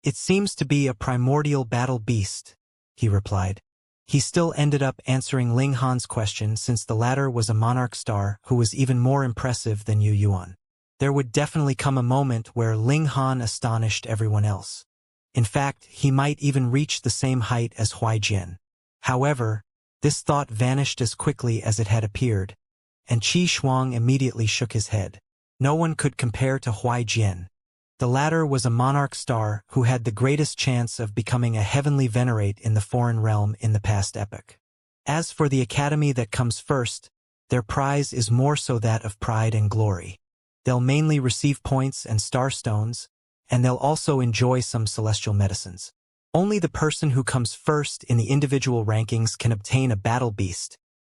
It seems to be a primordial battle beast, he replied. He still ended up answering Ling Han's question since the latter was a monarch star who was even more impressive than Yu Yuan. There would definitely come a moment where Ling Han astonished everyone else. In fact, he might even reach the same height as Huaijian. However, this thought vanished as quickly as it had appeared, and Qi Shuang immediately shook his head. No one could compare to Huaijian. The latter was a monarch star who had the greatest chance of becoming a heavenly venerate in the foreign realm in the past epoch. As for the academy that comes first, their prize is more so that of pride and glory. They'll mainly receive points and starstones, and they'll also enjoy some celestial medicines. Only the person who comes first in the individual rankings can obtain a battle beast,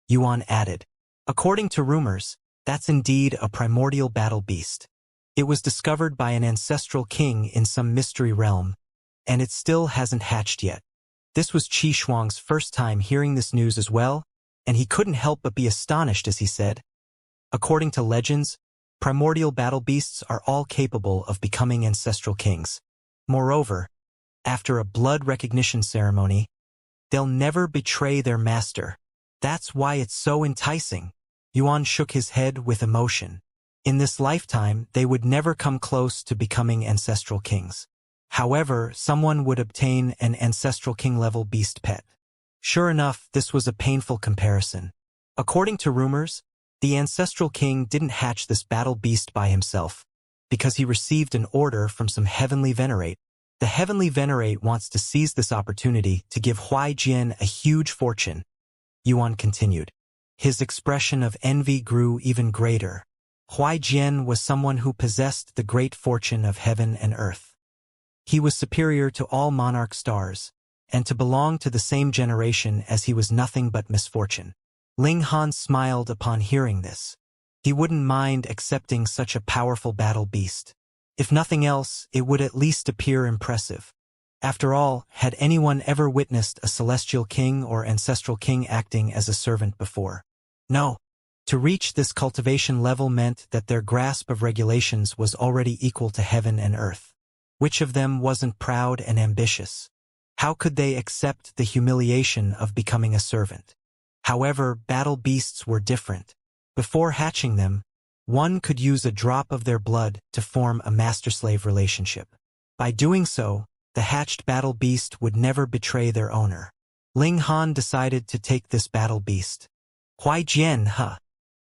Yuan added. According to rumors, that's indeed a primordial battle beast. It was discovered by an ancestral king in some mystery realm, and it still hasn't hatched yet. This was Qi Shuang's first time hearing this news as well, and he couldn't help but be astonished as he said, according to legends, primordial battle beasts are all capable of becoming ancestral kings. Moreover, after a blood recognition ceremony, they'll never betray their master. That's why it's so enticing. Yuan shook his head with emotion. In this lifetime, they would never come close to becoming ancestral kings. However, someone would obtain an ancestral king-level beast pet. Sure enough, this was a painful comparison. According to rumors, the ancestral king didn't hatch this battle beast by himself, because he received an order from some heavenly venerate. The heavenly venerate wants to seize this opportunity to give Huaijian a huge fortune. Yuan continued. His expression of envy grew even greater. Huaijian was someone who possessed the great fortune of heaven and earth. He was superior to all monarch stars, and to belong to the same generation as he was nothing but misfortune. Ling Han smiled upon hearing this. He wouldn't mind accepting such a powerful battle beast. If nothing else, it would at least appear impressive. After all, had anyone ever witnessed a celestial king or ancestral king acting as a servant before? No. To reach this cultivation level meant that their grasp of regulations was already equal to heaven and earth. Which of them wasn't proud and ambitious? How could they accept the humiliation of becoming a servant? However, battle beasts were different. Before hatching them, one could use a drop of their blood to form a master-slave relationship. By doing so, the hatched battle beast would never betray their owner. Ling Han decided to take this battle beast. Huaijian, huh?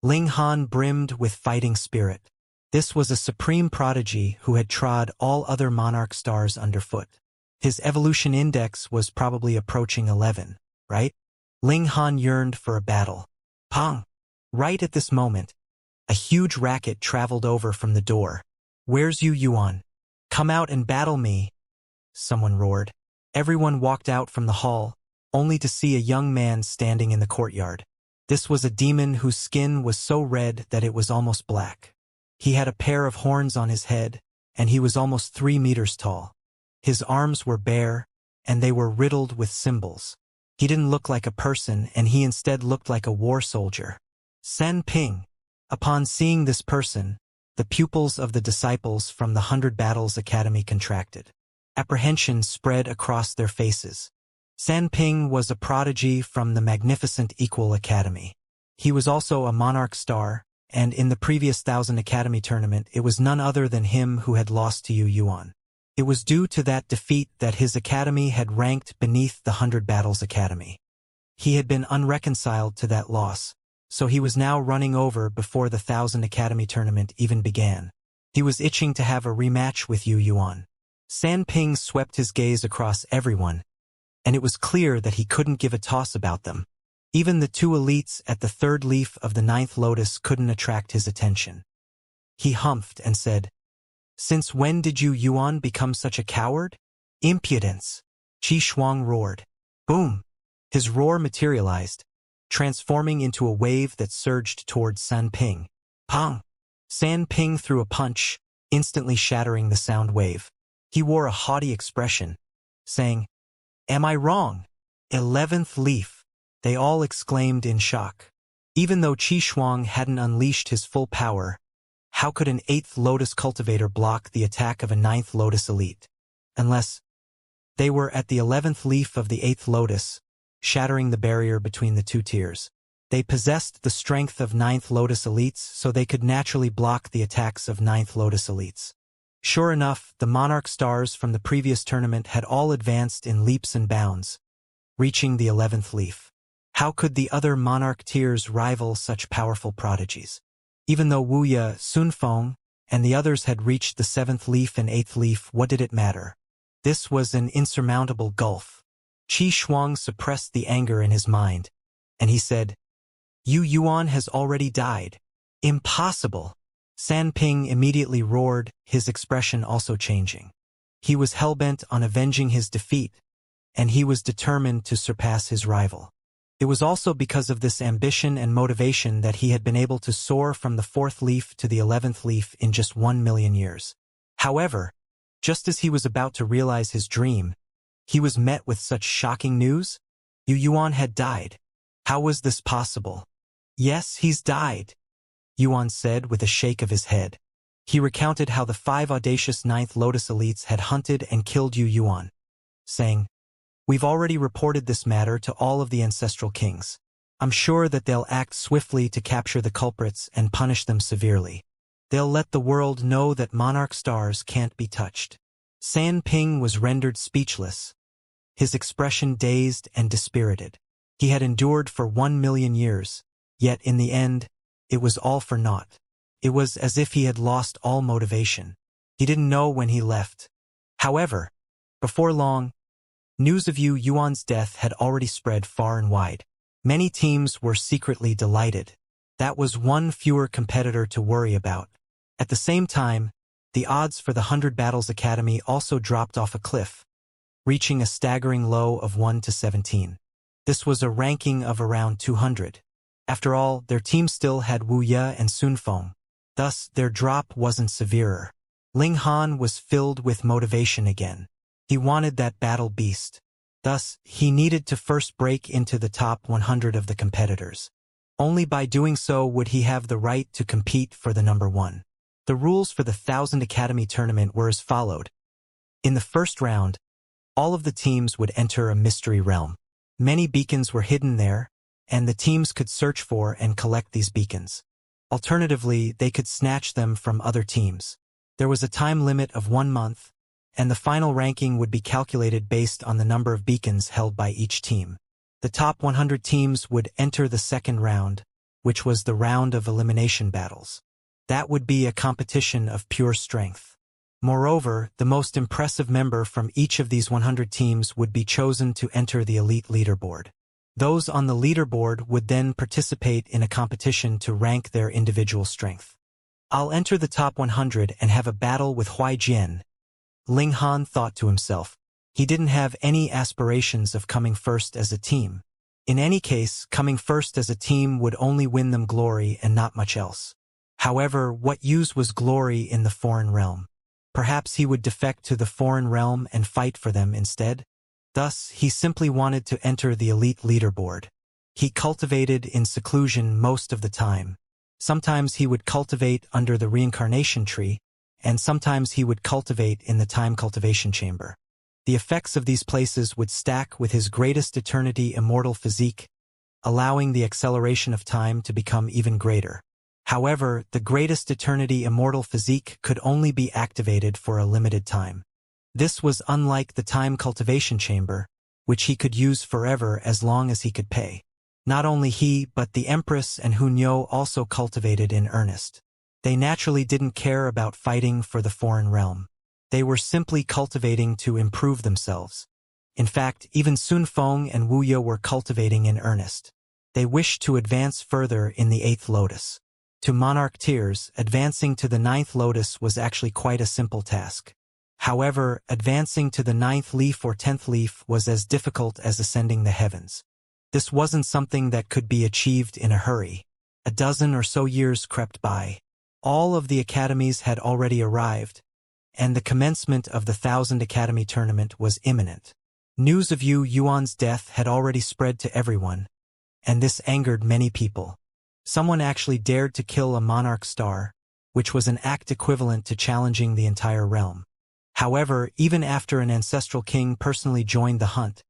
Ling Han brimmed with fighting spirit. This was a supreme prodigy who had trod all other monarch stars underfoot. His evolution index was probably approaching 11, right? Ling Han yearned for a battle. Pong! Right at this moment, a huge racket traveled over from the door. Where's Yu Yuan? Come out and battle me! Someone roared. Everyone walked out from the hall, only to see a young man standing in the courtyard. This was a demon whose skin was so red that it was almost black. He had a pair of horns on his head, and he was almost 3 meters tall. His arms were bare, and they were riddled with symbols. He didn't look like a person, and he instead looked like a war soldier. San Ping. Upon seeing this person, the pupils of the disciples from the 100 Battles Academy contracted. Apprehension spread across their faces. San Ping was a prodigy from the magnificent Equal Academy. He was also a monarch star, and in the previous 1000 Academy tournament it was none other than him who had lost to Yu Yuan. It was due to that defeat that his academy had ranked beneath the 100 Battles Academy. He had been unreconciled to that loss, so he was now running over before the 1000 Academy tournament even began. He was itching to have a rematch with Yu Yuan. San Ping swept his gaze across everyone, and it was clear that he couldn't give a toss about them. Even the 2 elites at the 3rd leaf of the 9th lotus couldn't attract his attention. He humphed and said, "Since when did Yu Yuan become such a coward? Impudence!" Qi Shuang roared. Boom! His roar materialized, transforming into a wave that surged towards San Ping. Pong! San Ping threw a punch, instantly shattering the sound wave. He wore a haughty expression, saying, "Am I wrong? 11th leaf." They all exclaimed in shock. Even though Qi Shuang hadn't unleashed his full power, how could an 8th Lotus cultivator block the attack of a 9th Lotus elite? Unless they were at the 11th leaf of the 8th Lotus, shattering the barrier between the two tiers. They possessed the strength of 9th Lotus elites, so they could naturally block the attacks of 9th Lotus elites. Sure enough, the Monarch stars from the previous tournament had all advanced in leaps and bounds, reaching the 11th leaf. How could the other Monarch tiers rival such powerful prodigies? Even though Wuxia, Sunfeng, and the others had reached the 7th leaf and 8th leaf, what did it matter? This was an insurmountable gulf. Qi Shuang suppressed the anger in his mind, and he said, "Yu Yuan has already died." "Impossible!" San Ping immediately roared, his expression also changing. He was hellbent on avenging his defeat, and he was determined to surpass his rival. It was also because of this ambition and motivation that he had been able to soar from the 4th leaf to the 11th leaf in just 1,000,000 years. However, just as he was about to realize his dream, he was met with such shocking news. Yu Yuan had died. How was this possible? "Yes, he's died," Yuan said with a shake of his head. He recounted how the 5 audacious 9th Lotus elites had hunted and killed Yu Yuan, saying, "We've already reported this matter to all of the ancestral kings. I'm sure that they'll act swiftly to capture the culprits and punish them severely. They'll let the world know that Monarch stars can't be touched." San Ping was rendered speechless, his expression dazed and dispirited. He had endured for 1,000,000 years, yet in the end, it was all for naught. It was as if he had lost all motivation. He didn't know when he left. However, before long, news of Yu Yuan's death had already spread far and wide. Many teams were secretly delighted. That was one fewer competitor to worry about. At the same time, the odds for the 100 Battles Academy also dropped off a cliff, reaching a staggering low of 1 to 17. This was a ranking of around 200. After all, their team still had Wuxia and Sunfeng. Thus, their drop wasn't severer. Ling Han was filled with motivation again. He wanted that battle beast. Thus, he needed to first break into the top 100 of the competitors. Only by doing so would he have the right to compete for the number 1. The rules for the 1000 Academy tournament were as followed. In the first round, all of the teams would enter a mystery realm. Many beacons were hidden there, and the teams could search for and collect these beacons. Alternatively, they could snatch them from other teams. There was a time limit of 1 month, and the final ranking would be calculated based on the number of beacons held by each team. The top 100 teams would enter the second round, which was the round of elimination battles. That would be a competition of pure strength. Moreover, the most impressive member from each of these 100 teams would be chosen to enter the elite leaderboard. Those on the leaderboard would then participate in a competition to rank their individual strength. "I'll enter the top 100 and have a battle with Huai Jian," Ling Han thought to himself. He didn't have any aspirations of coming first as a team. In any case, coming first as a team would only win them glory and not much else. However, what use was glory in the foreign realm? Perhaps he would defect to the foreign realm and fight for them instead? Thus, he simply wanted to enter the elite leaderboard. He cultivated in seclusion most of the time. Sometimes he would cultivate under the Reincarnation tree, and sometimes he would cultivate in the time cultivation chamber. The effects of these places would stack with his greatest eternity immortal physique, allowing the acceleration of time to become even greater. However, the greatest eternity immortal physique could only be activated for a limited time. This was unlike the time cultivation chamber, which he could use forever as long as he could pay. Not only he, but the Empress and Hunyo also cultivated in earnest. They naturally didn't care about fighting for the foreign realm. They were simply cultivating to improve themselves. In fact, even Sunfeng and Wuxia were cultivating in earnest. They wished to advance further in the 8th lotus. To monarch tiers, advancing to the 9th lotus was actually quite a simple task. However, advancing to the 9th leaf or 10th leaf was as difficult as ascending the heavens. This wasn't something that could be achieved in a hurry. A dozen or so years crept by. All of the academies had already arrived, and the commencement of the Thousand Academy tournament was imminent. News of Yu Yuan's death had already spread to everyone, and this angered many people. Someone actually dared to kill a monarch star, which was an act equivalent to challenging the entire realm. However, even after an ancestral king personally joined the hunt,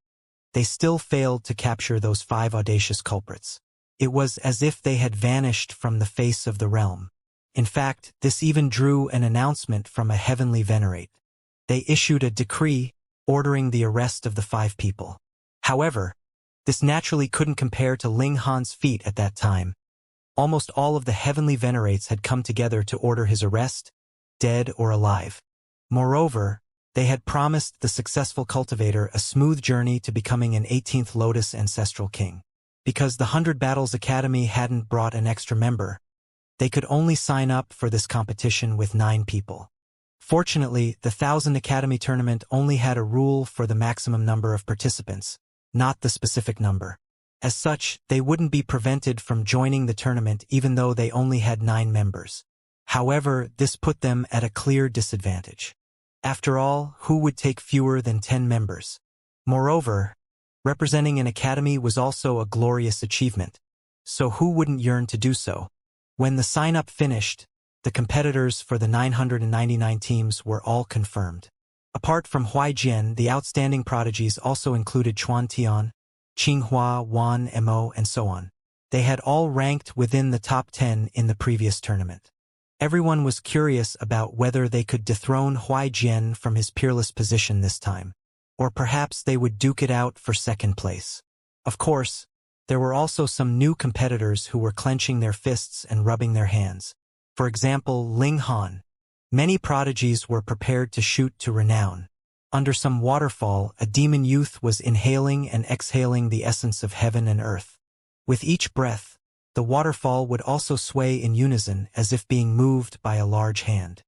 they still failed to capture those 5 audacious culprits. It was as if they had vanished from the face of the realm. In fact, this even drew an announcement from a heavenly venerate. They issued a decree ordering the arrest of the 5 people. However, this naturally couldn't compare to Ling Han's feat at that time. Almost all of the heavenly venerates had come together to order his arrest, dead or alive. Moreover, they had promised the successful cultivator a smooth journey to becoming an 18th Lotus ancestral king. Because the 100 Battles Academy hadn't brought an extra member, they could only sign up for this competition with 9 people. Fortunately, the 1000 Academy tournament only had a rule for the maximum number of participants, not the specific number. As such, they wouldn't be prevented from joining the tournament even though they only had 9 members. However, this put them at a clear disadvantage. After all, who would take fewer than 10 members? Moreover, representing an academy was also a glorious achievement, so who wouldn't yearn to do so? When the sign-up finished, the competitors for the 999 teams were all confirmed. Apart from Huaijian, the outstanding prodigies also included Chuan Tian, Qinghua, Wan Mo, and so on. They had all ranked within the top 10 in the previous tournament. Everyone was curious about whether they could dethrone Huaijian from his peerless position this time, or perhaps they would duke it out for second place. Of course, there were also some new competitors who were clenching their fists and rubbing their hands. For example, Ling Han. Many prodigies were prepared to shoot to renown. Under some waterfall, a demon youth was inhaling and exhaling the essence of heaven and earth. With each breath, the waterfall would also sway in unison as if being moved by a large hand.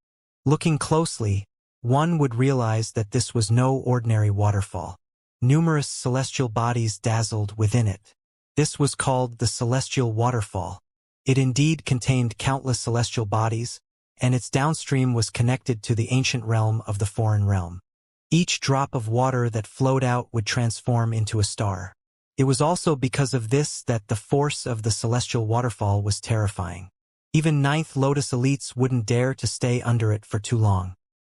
Looking closely, one would realize that this was no ordinary waterfall. Numerous celestial bodies dazzled within it. This was called the Celestial Waterfall. It indeed contained countless celestial bodies, and its downstream was connected to the ancient realm of the foreign realm. Each drop of water that flowed out would transform into a star. It was also because of this that the force of the celestial waterfall was terrifying. Even 9th Lotus elites wouldn't dare to stay under it for too long.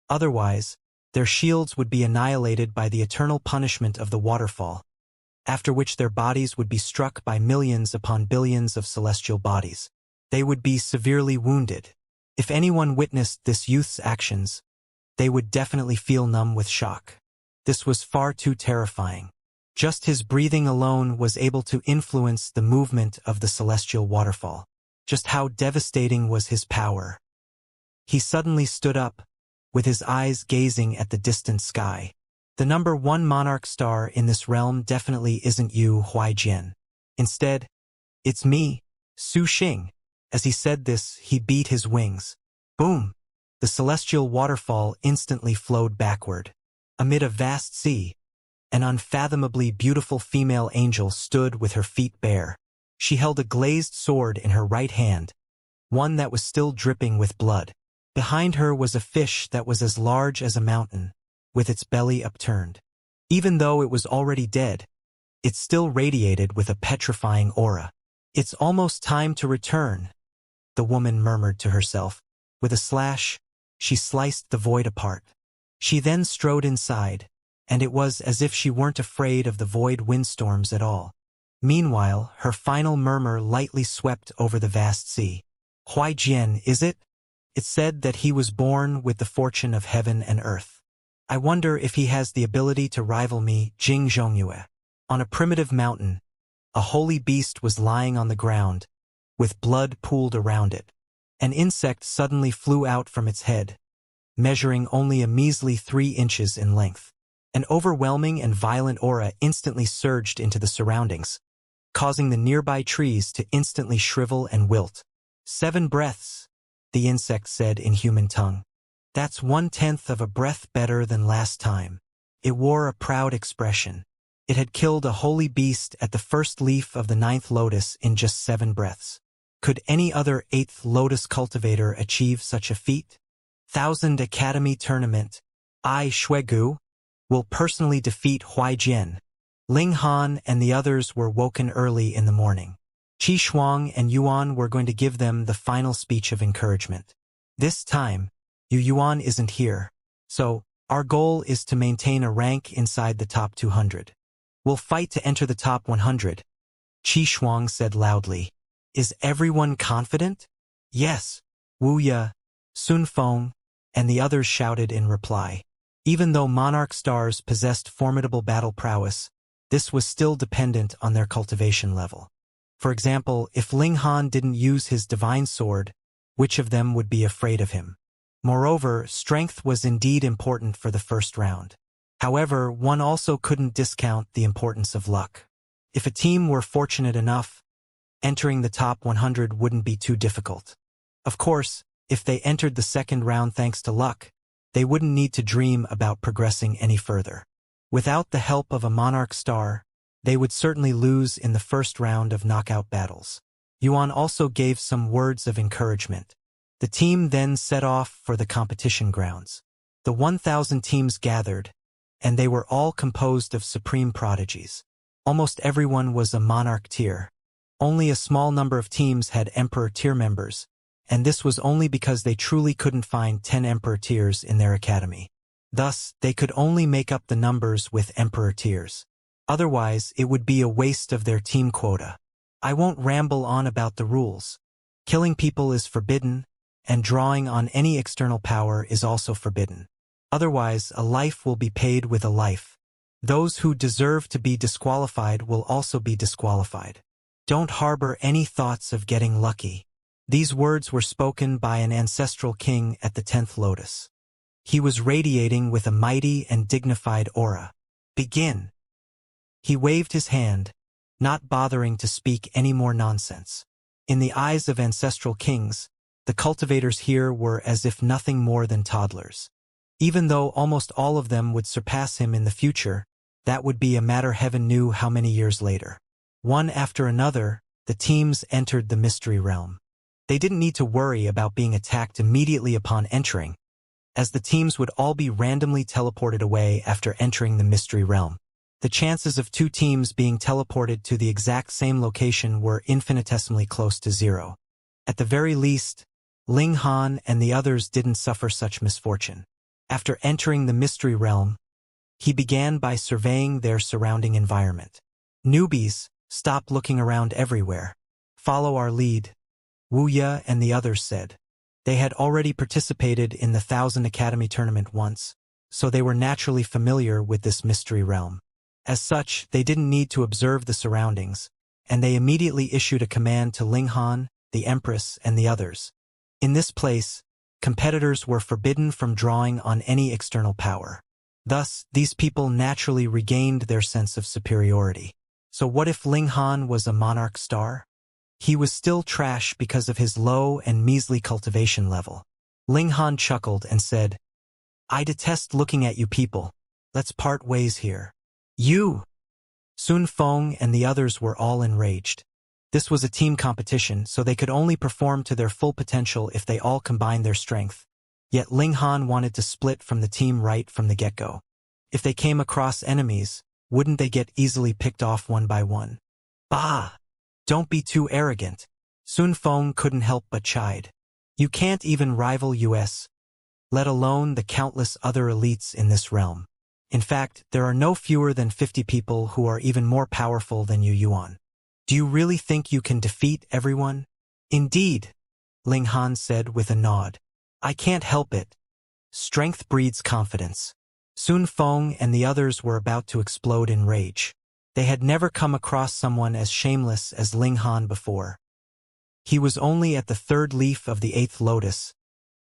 Otherwise, their shields would be annihilated by the eternal punishment of the waterfall, after which their bodies would be struck by millions upon billions of celestial bodies. They would be severely wounded. If anyone witnessed this youth's actions, they would definitely feel numb with shock. This was far too terrifying. Just his breathing alone was able to influence the movement of the celestial waterfall. Just how devastating was his power. He suddenly stood up, with his eyes gazing at the distant sky. The number 1 monarch star in this realm definitely isn't you, Huaijian. Instead, it's me, Su Xing. As he said this, he beat his wings. Boom! The celestial waterfall instantly flowed backward. Amid a vast sea, an unfathomably beautiful female angel stood with her feet bare. She held a glazed sword in her right hand, one that was still dripping with blood. Behind her was a fish that was as large as a mountain, with its belly upturned. Even though it was already dead, it still radiated with a petrifying aura. "It's almost time to return," the woman murmured to herself. With a slash, she sliced the void apart. She then strode inside, and it was as if she weren't afraid of the void windstorms at all. Meanwhile, her final murmur lightly swept over the vast sea. "Huaijian, is it? It said that he was born with the fortune of heaven and earth. I wonder if he has the ability to rival me, Jing Zhongyue." On a primitive mountain, a holy beast was lying on the ground, with blood pooled around it. An insect suddenly flew out from its head, measuring only a measly 3 inches in length. An overwhelming and violent aura instantly surged into the surroundings, causing the nearby trees to instantly shrivel and wilt. 7 breaths, the insect said in human tongue. That's 1/10 of a breath better than last time. It wore a proud expression. It had killed a holy beast at the first leaf of the 9th lotus in just 7 breaths. Could any other 8th lotus cultivator achieve such a feat? 1000 Academy Tournament. I, Shuegu, will personally defeat Huaijian. Ling Han and the others were woken early in the morning. Qi Shuang and Yuan were going to give them the final speech of encouragement. This time, Yu Yuan isn't here, so our goal is to maintain a rank inside the top 200. We'll fight to enter the top 100, Qi Shuang said loudly. Is everyone confident? Yes, Wuxia, Sun Feng, and the others shouted in reply. Even though monarch stars possessed formidable battle prowess, this was still dependent on their cultivation level. For example, if Ling Han didn't use his divine sword, which of them would be afraid of him? Moreover, strength was indeed important for the first round. However, one also couldn't discount the importance of luck. If a team were fortunate enough, entering the top 100 wouldn't be too difficult. Of course, if they entered the second round thanks to luck, they wouldn't need to dream about progressing any further. Without the help of a monarch star, they would certainly lose in the first round of knockout battles. Yuan also gave some words of encouragement. The team then set off for the competition grounds. The 1,000 teams gathered, and they were all composed of supreme prodigies. Almost everyone was a monarch tier. Only a small number of teams had emperor tier members, and this was only because they truly couldn't find 10 emperor tiers in their academy. Thus, they could only make up the numbers with emperor tiers. Otherwise, it would be a waste of their team quota. I won't ramble on about the rules. Killing people is forbidden, and drawing on any external power is also forbidden. Otherwise, a life will be paid with a life. Those who deserve to be disqualified will also be disqualified. Don't harbor any thoughts of getting lucky. These words were spoken by an ancestral king at the 10th lotus. He was radiating with a mighty and dignified aura. Begin. He waved his hand, not bothering to speak any more nonsense. In the eyes of ancestral kings, the cultivators here were as if nothing more than toddlers. Even though almost all of them would surpass him in the future, that would be a matter heaven knew how many years later. One after another, the teams entered the mystery realm. They didn't need to worry about being attacked immediately upon entering, as the teams would all be randomly teleported away after entering the mystery realm. The chances of two teams being teleported to the exact same location were infinitesimally close to zero. At the very least, Ling Han and the others didn't suffer such misfortune. After entering the mystery realm, he began by surveying their surrounding environment. Newbies, stop looking around everywhere. Follow our lead, Wuxia and the others said. They had already participated in the 1000 Academy tournament once, so they were naturally familiar with this mystery realm. As such, they didn't need to observe the surroundings, and they immediately issued a command to Ling Han, the Empress, and the others. In this place, competitors were forbidden from drawing on any external power. Thus, these people naturally regained their sense of superiority. So what if Ling Han was a monarch star? He was still trash because of his low and measly cultivation level. Ling Han chuckled and said, I detest looking at you people. Let's part ways here. You! Sun Feng and the others were all enraged. This was a team competition, so they could only perform to their full potential if they all combined their strength. Yet Ling Han wanted to split from the team right from the get-go. If they came across enemies, wouldn't they get easily picked off one by one? Bah! Don't be too arrogant. Sun Feng couldn't help but chide. You can't even rival us, let alone the countless other elites in this realm. In fact, there are no fewer than 50 people who are even more powerful than you Yuan. Do you really think you can defeat everyone? Indeed, Ling Han said with a nod. I can't help it. Strength breeds confidence. Sun Feng and the others were about to explode in rage. They had never come across someone as shameless as Ling Han before. He was only at the 3rd leaf of the 8th lotus,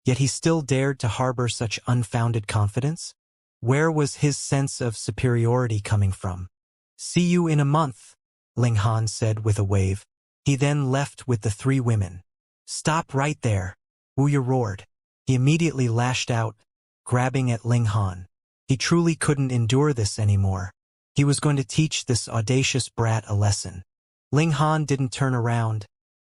yet he still dared to harbor such unfounded confidence? Where was his sense of superiority coming from? See you in a month, Ling Han said with a wave. He then left with the 3 women. Stop right there, Wuxia roared. He immediately lashed out, grabbing at Ling Han. He truly couldn't endure this anymore. He was going to teach this audacious brat a lesson. Ling Han didn't turn around,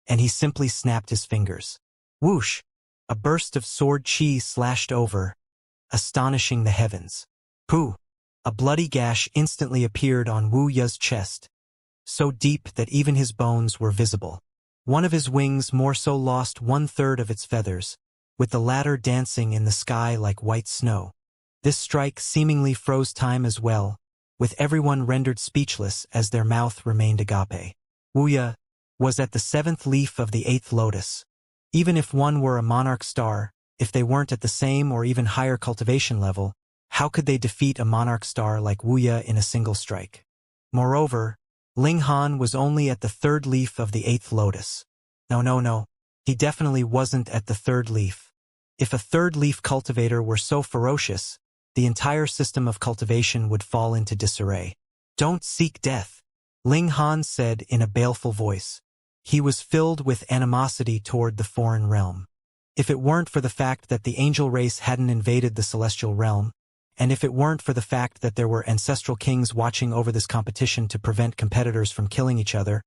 and he simply snapped his fingers. Whoosh! A burst of sword chi slashed over, astonishing the heavens. Pooh! A bloody gash instantly appeared on Wu Ya's chest, so deep that even his bones were visible. One of his wings more so lost 1/3 of its feathers, with the latter dancing in the sky like white snow. This strike seemingly froze time as well, with everyone rendered speechless as their mouth remained agape. Wuya was at the 7th leaf of the 8th lotus. Even if one were a monarch star, if they weren't at the same or even higher cultivation level, how could they defeat a monarch star like Wuya in a single strike? Moreover, Ling Han was only at the 3rd leaf of the 8th lotus. No. He definitely wasn't at the 3rd leaf. If a 3rd leaf cultivator were so ferocious, the entire system of cultivation would fall into disarray. Don't seek death, Ling Han said in a baleful voice. He was filled with animosity toward the foreign realm. If it weren't for the fact that the angel race hadn't invaded the celestial realm, and if it weren't for the fact that there were ancestral kings watching over this competition to prevent competitors from killing each other,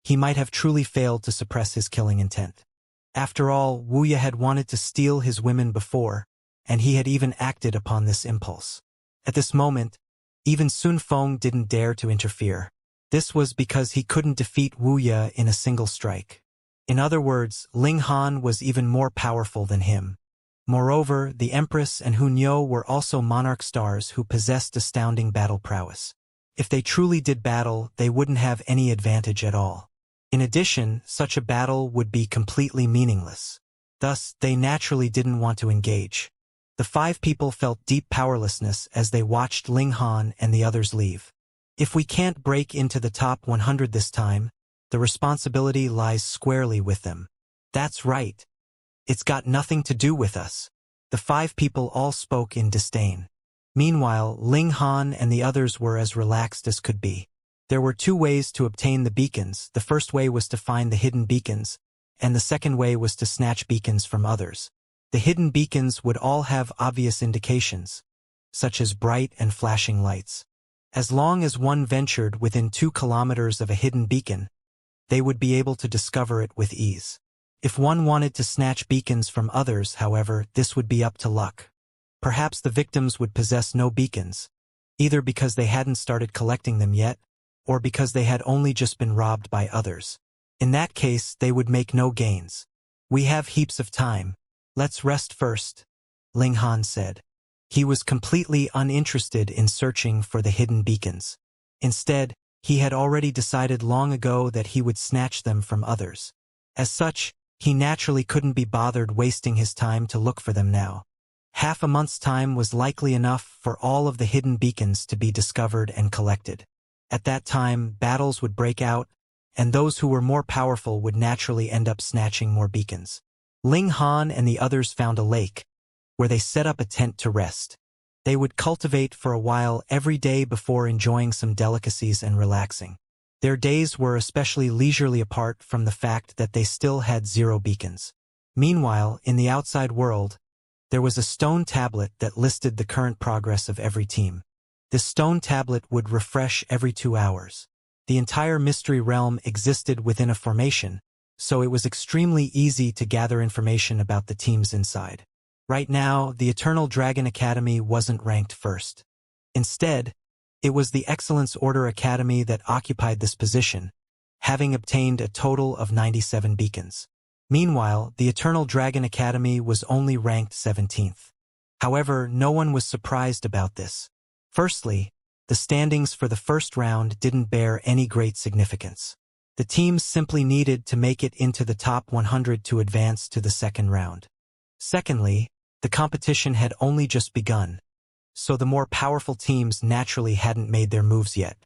he might have truly failed to suppress his killing intent. After all, Wuya had wanted to steal his women before, and he had even acted upon this impulse. At this moment, even Sun Feng didn't dare to interfere. This was because he couldn't defeat Wuya in a single strike. In other words, Ling Han was even more powerful than him. Moreover, the Empress and Hunyo were also monarch stars who possessed astounding battle prowess. If they truly did battle, they wouldn't have any advantage at all. In addition, such a battle would be completely meaningless. Thus, they naturally didn't want to engage. The 5 people felt deep powerlessness as they watched Ling Han and the others leave. If we can't break into the top 100 this time, the responsibility lies squarely with them. That's right. It's got nothing to do with us. The 5 people all spoke in disdain. Meanwhile, Ling Han and the others were as relaxed as could be. There were 2 ways to obtain the beacons. The first way was to find the hidden beacons, and the second way was to snatch beacons from others. The hidden beacons would all have obvious indications, such as bright and flashing lights. As long as one ventured within 2 kilometers of a hidden beacon, they would be able to discover it with ease. If one wanted to snatch beacons from others, however, this would be up to luck. Perhaps the victims would possess no beacons, either because they hadn't started collecting them yet, or because they had only just been robbed by others. In that case, they would make no gains. We have heaps of time. Let's rest first, Ling Han said. He was completely uninterested in searching for the hidden beacons. Instead, he had already decided long ago that he would snatch them from others. As such, he naturally couldn't be bothered wasting his time to look for them now. Half a month's time was likely enough for all of the hidden beacons to be discovered and collected. At that time, battles would break out, and those who were more powerful would naturally end up snatching more beacons. Ling Han and the others found a lake, where they set up a tent to rest. They would cultivate for a while every day before enjoying some delicacies and relaxing. Their days were especially leisurely apart from the fact that they still had 0 beacons. Meanwhile, in the outside world, there was a stone tablet that listed the current progress of every team. This stone tablet would refresh every 2 hours. The entire mystery realm existed within a formation, so it was extremely easy to gather information about the teams inside. Right now, the Eternal Dragon Academy wasn't ranked first. Instead, it was the Excellence Order Academy that occupied this position, having obtained a total of 97 beacons. Meanwhile, the Eternal Dragon Academy was only ranked 17th. However, no one was surprised about this. Firstly, the standings for the first round didn't bear any great significance. The teams simply needed to make it into the top 100 to advance to the second round. Secondly, the competition had only just begun, so the more powerful teams naturally hadn't made their moves yet.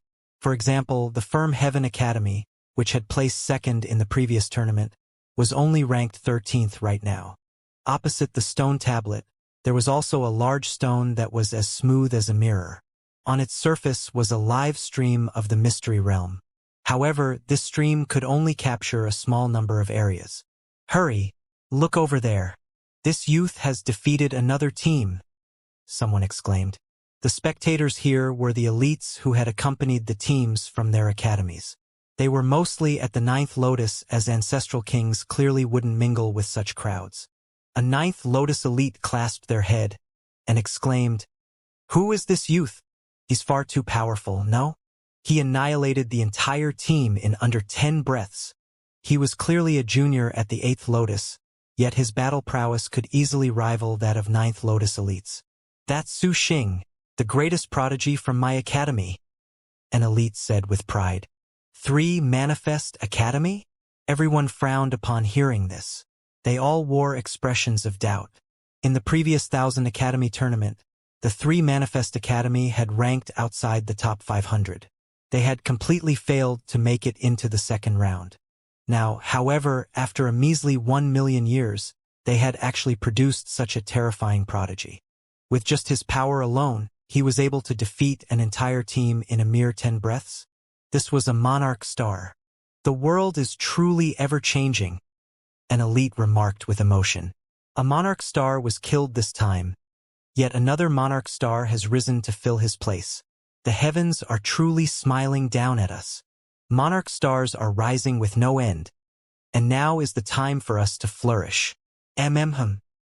For example, the Firm Heaven Academy, which had placed second in the previous tournament, was only ranked 13th right now. Opposite the stone tablet, there was also a large stone that was as smooth as a mirror. On its surface was a live stream of the mystery realm. However, this stream could only capture a small number of areas. Hurry, look over there. This youth has defeated another team, someone exclaimed. The spectators here were the elites who had accompanied the teams from their academies. They were mostly at the 9th lotus, as ancestral kings clearly wouldn't mingle with such crowds. A ninth Lotus elite clasped their head and exclaimed, "Who is this youth? He's far too powerful, no?" He annihilated the entire team in under 10 breaths. He was clearly a junior at the 8th Lotus, yet his battle prowess could easily rival that of 9th Lotus elites. "That's Su Xing, the greatest prodigy from my academy," an elite said with pride. 3 Manifest Academy? Everyone frowned upon hearing this. They all wore expressions of doubt. In the previous 1000 Academy tournament, the 3 Manifest Academy had ranked outside the top 500. They had completely failed to make it into the second round. Now, however, after a measly 1 million years, they had actually produced such a terrifying prodigy. With just his power alone, he was able to defeat an entire team in a mere 10 breaths. This was a monarch star. "The world is truly ever-changing," an elite remarked with emotion. A monarch star was killed this time, yet another monarch star has risen to fill his place. The heavens are truly smiling down at us. Monarch stars are rising with no end, and now is the time for us to flourish.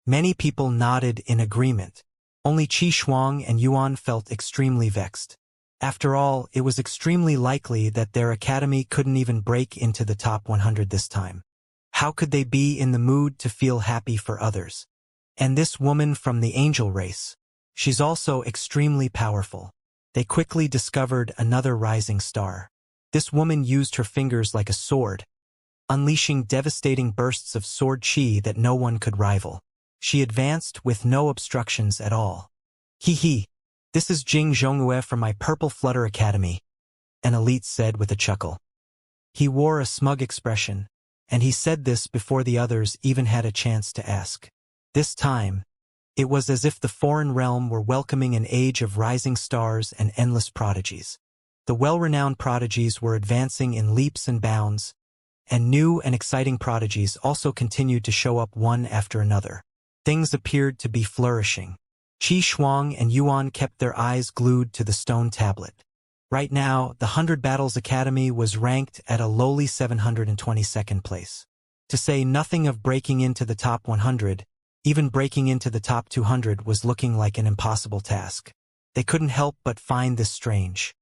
Many people nodded in agreement. Only Qi Shuang and Yuan felt extremely vexed. After all, it was extremely likely that their academy couldn't even break into the top 100 this time. How could they be in the mood to feel happy for others? And this woman from the angel race, she's also extremely powerful. They quickly discovered another rising star. This woman used her fingers like a sword, unleashing devastating bursts of sword chi that no one could rival. She advanced with no obstructions at all. "Hee, this is Jing Zhongyue from my Purple Flutter Academy," an elite said with a chuckle. He wore a smug expression, and he said this before the others even had a chance to ask. This time, it was as if the foreign realm were welcoming an age of rising stars and endless prodigies. The well-renowned prodigies were advancing in leaps and bounds, and new and exciting prodigies also continued to show up one after another. Things appeared to be flourishing. Qi Shuang and Yuan kept their eyes glued to the stone tablet. Right now, the 100 Battles Academy was ranked at a lowly 722nd place. To say nothing of breaking into the top 100, even breaking into the top 200 was looking like an impossible task. They couldn't help but find this strange.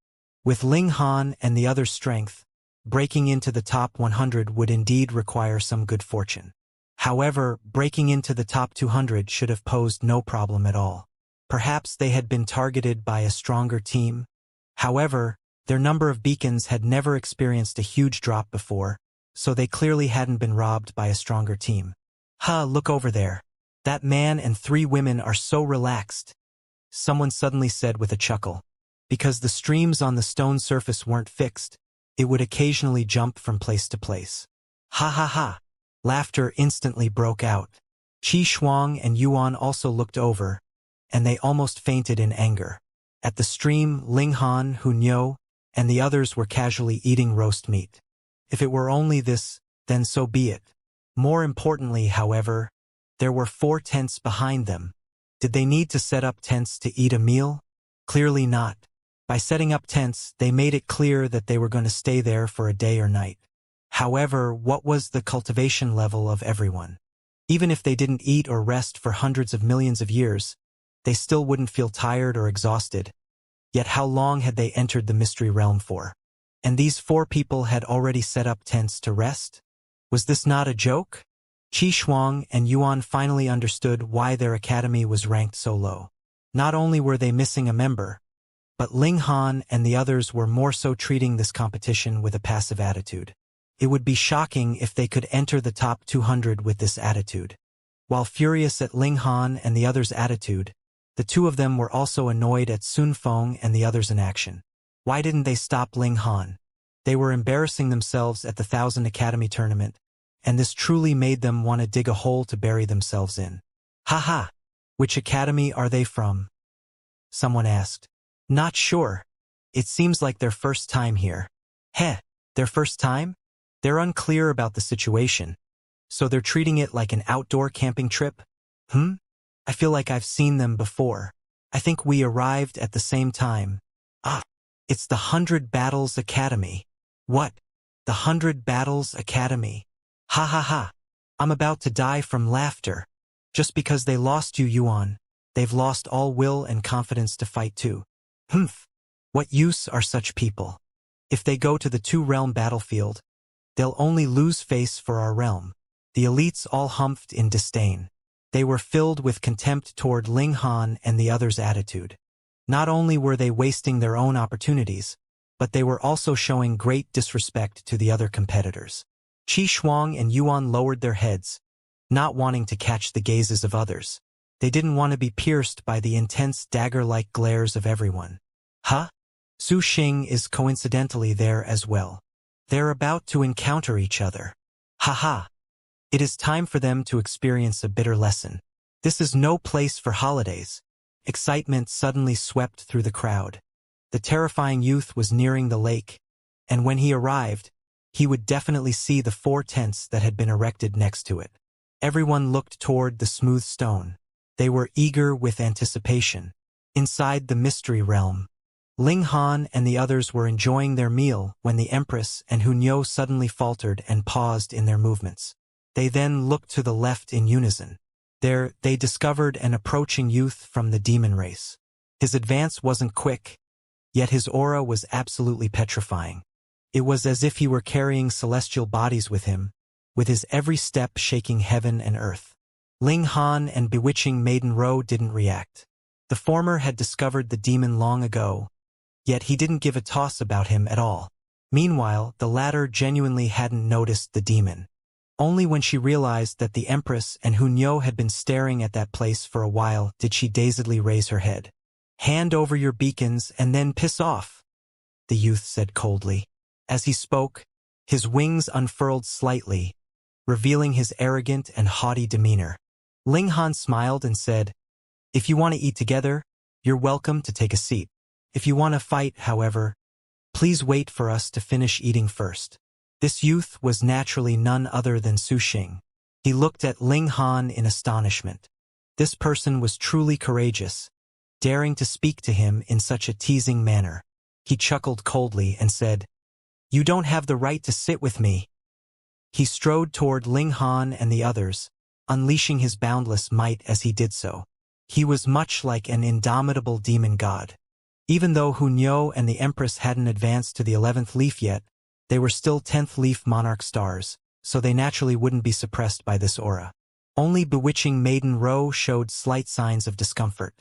With Ling Han and the others' strength, breaking into the top 100 would indeed require some good fortune. However, breaking into the top 200 should have posed no problem at all. Perhaps they had been targeted by a stronger team. However, their number of beacons had never experienced a huge drop before, so they clearly hadn't been robbed by a stronger team. Look over there. That man and 3 women are so relaxed," someone suddenly said with a chuckle. Because the streams on the stone surface weren't fixed, it would occasionally jump from place to place. Ha. Laughter instantly broke out. Qi Shuang and Yuan also looked over, and they almost fainted in anger. At the stream, Ling Han, Hu Niu, and the others were casually eating roast meat. If it were only this, then so be it. More importantly, however, there were 4 tents behind them. Did they need to set up tents to eat a meal? Clearly not. By setting up tents, they made it clear that they were going to stay there for a day or night. However, what was the cultivation level of everyone? Even if they didn't eat or rest for hundreds of millions of years, they still wouldn't feel tired or exhausted. Yet how long had they entered the mystery realm for? And these 4 people had already set up tents to rest? Was this not a joke? Qi Shuang and Yuan finally understood why their academy was ranked so low. Not only were they missing a member, but Ling Han and the others were more so treating this competition with a passive attitude. It would be shocking if they could enter the top 200 with this attitude. While furious at Ling Han and the others' attitude, the 2 of them were also annoyed at Sun Feng and the others' inaction. Why didn't they stop Ling Han? They were embarrassing themselves at the 1000 Academy tournament, and this truly made them want to dig a hole to bury themselves in. Ha. Which academy are they from? Someone asked. Not sure. It seems like their first time here. Their first time? They're unclear about the situation, so they're treating it like an outdoor camping trip? I feel like I've seen them before. I think we arrived at the same time. It's the 100 Battles Academy. What? The 100 Battles Academy? Ha. I'm about to die from laughter. Just because they lost you, Yuan, they've lost all will and confidence to fight too. Humph. What use are such people? If they go to the two-realm battlefield, they'll only lose face for our realm. The elites all humphed in disdain. They were filled with contempt toward Ling Han and the others' attitude. Not only were they wasting their own opportunities, but they were also showing great disrespect to the other competitors. Qi Shuang and Yuan lowered their heads, not wanting to catch the gazes of others. They didn't want to be pierced by the intense dagger-like glares of everyone. Huh? Su Xing is coincidentally there as well. They're about to encounter each other. Haha. It is time for them to experience a bitter lesson. This is no place for holidays. Excitement suddenly swept through the crowd. The terrifying youth was nearing the lake, and when he arrived, he would definitely see the 4 tents that had been erected next to it. Everyone looked toward the smooth stone. They were eager with anticipation. Inside the mystery realm, Ling Han and the others were enjoying their meal when the Empress and Hunyo suddenly faltered and paused in their movements. They then looked to the left in unison. There, they discovered an approaching youth from the demon race. His advance wasn't quick, yet his aura was absolutely petrifying. It was as if he were carrying celestial bodies with him, with his every step shaking heaven and earth. Ling Han and bewitching Maiden Ro didn't react. The former had discovered the demon long ago, yet he didn't give a toss about him at all. Meanwhile, the latter genuinely hadn't noticed the demon. Only when she realized that the Empress and Hunyo had been staring at that place for a while did she dazedly raise her head. "Hand over your beacons and then piss off," the youth said coldly. As he spoke, his wings unfurled slightly, revealing his arrogant and haughty demeanor. Ling Han smiled and said, "If you want to eat together, you're welcome to take a seat. If you want to fight, however, please wait for us to finish eating first." This youth was naturally none other than Su Xing. He looked at Ling Han in astonishment. This person was truly courageous, daring to speak to him in such a teasing manner. He chuckled coldly and said, "You don't have the right to sit with me." He strode toward Ling Han and the others, unleashing his boundless might as he did so. He was much like an indomitable demon god. Even though Hunyo and the Empress hadn't advanced to the 11th leaf yet, they were still 10th leaf monarch stars, so they naturally wouldn't be suppressed by this aura. Only bewitching Maiden Ro showed slight signs of discomfort.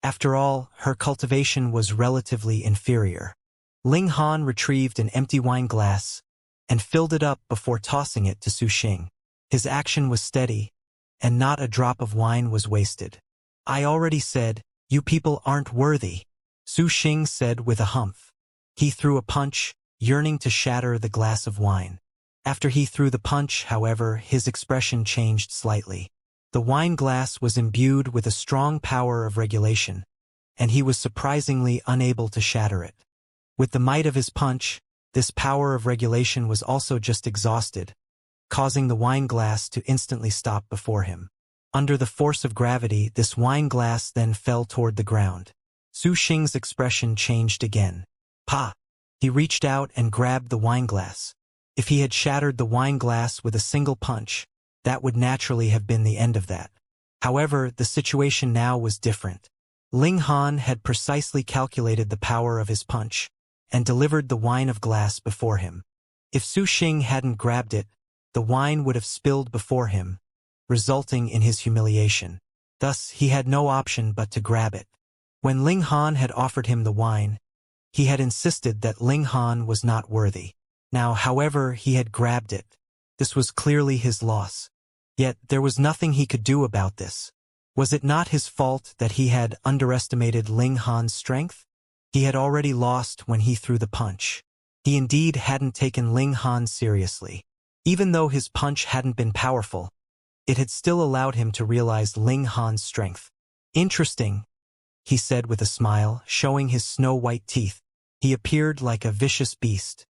After all, her cultivation was relatively inferior. Ling Han retrieved an empty wine glass and filled it up before tossing it to Su Xing. His action was steady, and not a drop of wine was wasted. "I already said, you people aren't worthy," Su Xing said with a humph. He threw a punch, yearning to shatter the glass of wine. After he threw the punch, however, his expression changed slightly. The wine glass was imbued with a strong power of regulation, and he was surprisingly unable to shatter it. With the might of his punch, this power of regulation was also just exhausted, causing the wine glass to instantly stop before him. Under the force of gravity, this wine glass then fell toward the ground. Su Xing's expression changed again. "Pa!" He reached out and grabbed the wine glass. If he had shattered the wine glass with a single punch, that would naturally have been the end of that. However, the situation now was different. Ling Han had precisely calculated the power of his punch and delivered the wine of glass before him. If Su Xing hadn't grabbed it, the wine would have spilled before him, resulting in his humiliation. Thus, he had no option but to grab it. When Ling Han had offered him the wine, he had insisted that Ling Han was not worthy. Now, however, he had grabbed it. This was clearly his loss. Yet, there was nothing he could do about this. Was it not his fault that he had underestimated Ling Han's strength? He had already lost when he threw the punch. He indeed hadn't taken Ling Han seriously. Even though his punch hadn't been powerful, it had still allowed him to realize Ling Han's strength. "Interesting," he said with a smile, showing his snow-white teeth. He appeared like a vicious beast.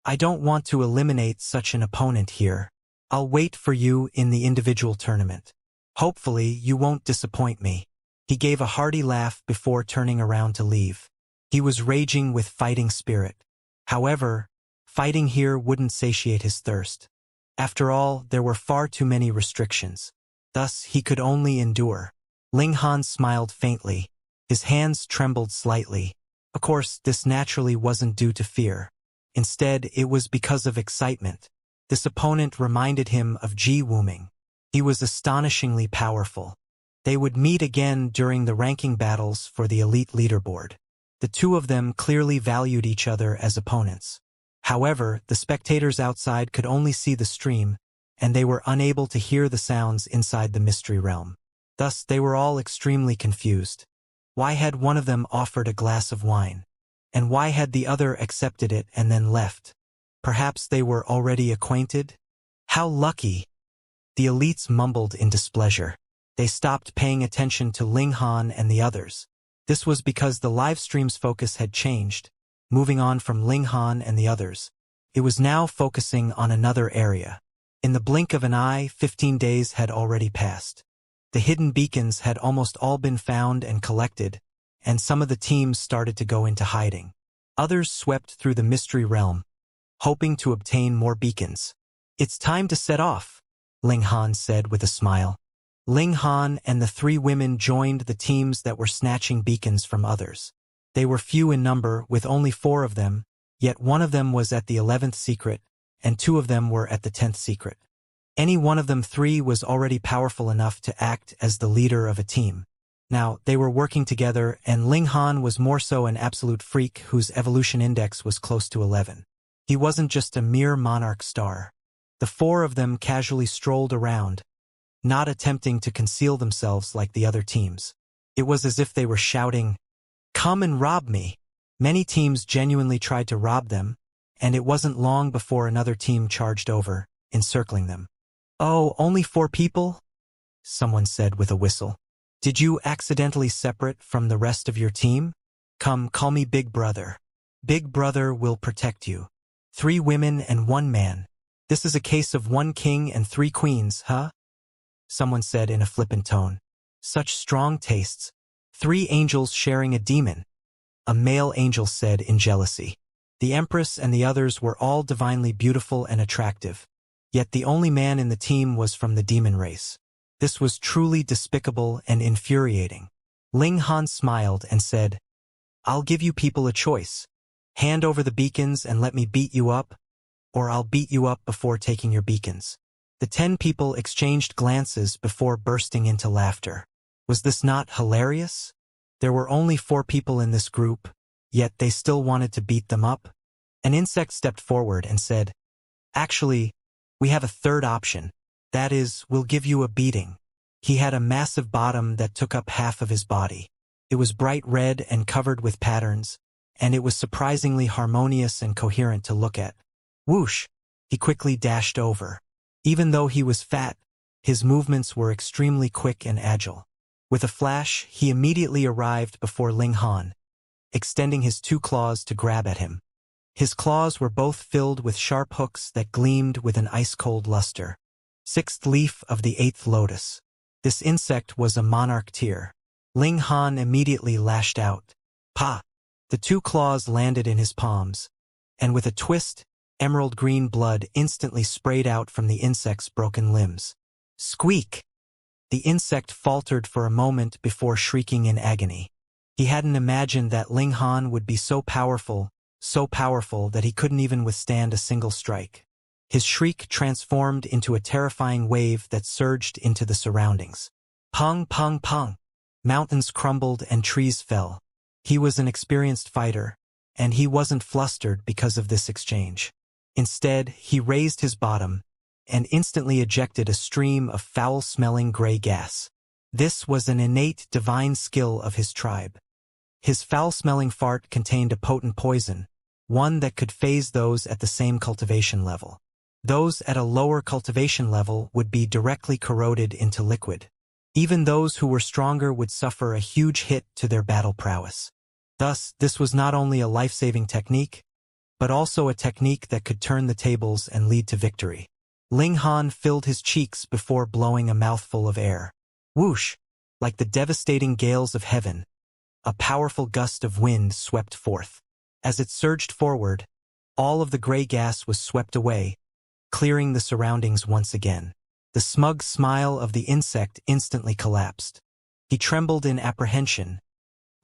"I don't want to eliminate such an opponent here. I'll wait for you in the individual tournament. Hopefully, you won't disappoint me." He gave a hearty laugh before turning around to leave. He was raging with fighting spirit. However, fighting here wouldn't satiate his thirst. After all, there were far too many restrictions. Thus, he could only endure. Ling Han smiled faintly. His hands trembled slightly. Of course, this naturally wasn't due to fear. Instead, it was because of excitement. This opponent reminded him of Ji Wuming. He was astonishingly powerful. They would meet again during the ranking battles for the elite leaderboard. The two of them clearly valued each other as opponents. However, the spectators outside could only see the stream, and they were unable to hear the sounds inside the mystery realm. Thus, they were all extremely confused. Why had one of them offered a glass of wine? And why had the other accepted it and then left? Perhaps they were already acquainted? How lucky! The elites mumbled in displeasure. They stopped paying attention to Ling Han and the others. This was because the live stream's focus had changed, moving on from Ling Han and the others. It was now focusing on another area. In the blink of an eye, 15 days had already passed. The hidden beacons had almost all been found and collected, and some of the teams started to go into hiding. Others swept through the mystery realm, hoping to obtain more beacons. "It's time to set off," Ling Han said with a smile. Ling Han and the three women joined the teams that were snatching beacons from others. They were few in number, with only 4 of them, yet one of them was at the 11th secret, and 2 of them were at the 10th secret. Any one of them 3 was already powerful enough to act as the leader of a team. Now, they were working together, and Ling Han was more so an absolute freak whose evolution index was close to 11. He wasn't just a mere monarch star. The 4 of them casually strolled around, not attempting to conceal themselves like the other teams. It was as if they were shouting, "Come and rob me." Many teams genuinely tried to rob them, and it wasn't long before another team charged over, encircling them. "Oh, only 4 people?" someone said with a whistle. "Did you accidentally separate from the rest of your team? Come, call me Big Brother. Big Brother will protect you. 3 women and 1 man. This is a case of 1 king and 3 queens, huh?" someone said in a flippant tone. "Such strong tastes. 3 angels sharing a demon," a male angel said in jealousy. The Empress and the others were all divinely beautiful and attractive, yet the only man in the team was from the demon race. This was truly despicable and infuriating. Ling Han smiled and said, "I'll give you people a choice. Hand over the beacons and let me beat you up, or I'll beat you up before taking your beacons." The 10 people exchanged glances before bursting into laughter. Was this not hilarious? There were only 4 people in this group, yet they still wanted to beat them up. An insect stepped forward and said, "Actually, we have a third option. That is, we'll give you a beating." He had a massive bottom that took up half of his body. It was bright red and covered with patterns, and it was surprisingly harmonious and coherent to look at. Whoosh! He quickly dashed over. Even though he was fat, his movements were extremely quick and agile. With a flash, he immediately arrived before Ling Han, extending his 2 claws to grab at him. His claws were both filled with sharp hooks that gleamed with an ice-cold luster. 6th leaf of the 8th lotus. This insect was a monarch tier. Ling Han immediately lashed out. Pa! The 2 claws landed in his palms, and with a twist, emerald green blood instantly sprayed out from the insect's broken limbs. Squeak! The insect faltered for a moment before shrieking in agony. He hadn't imagined that Ling Han would be so powerful that he couldn't even withstand a single strike. His shriek transformed into a terrifying wave that surged into the surroundings. Pong, pong, pong! Mountains crumbled and trees fell. He was an experienced fighter, and he wasn't flustered because of this exchange. Instead, he raised his bottom and instantly ejected a stream of foul-smelling gray gas. This was an innate divine skill of his tribe. His foul-smelling fart contained a potent poison, one that could phase those at the same cultivation level. Those at a lower cultivation level would be directly corroded into liquid. Even those who were stronger would suffer a huge hit to their battle prowess. Thus, this was not only a life-saving technique, but also a technique that could turn the tables and lead to victory. Ling Han filled his cheeks before blowing a mouthful of air. Whoosh! Like the devastating gales of heaven, a powerful gust of wind swept forth. As it surged forward, all of the gray gas was swept away, clearing the surroundings once again. The smug smile of the insect instantly collapsed. He trembled in apprehension,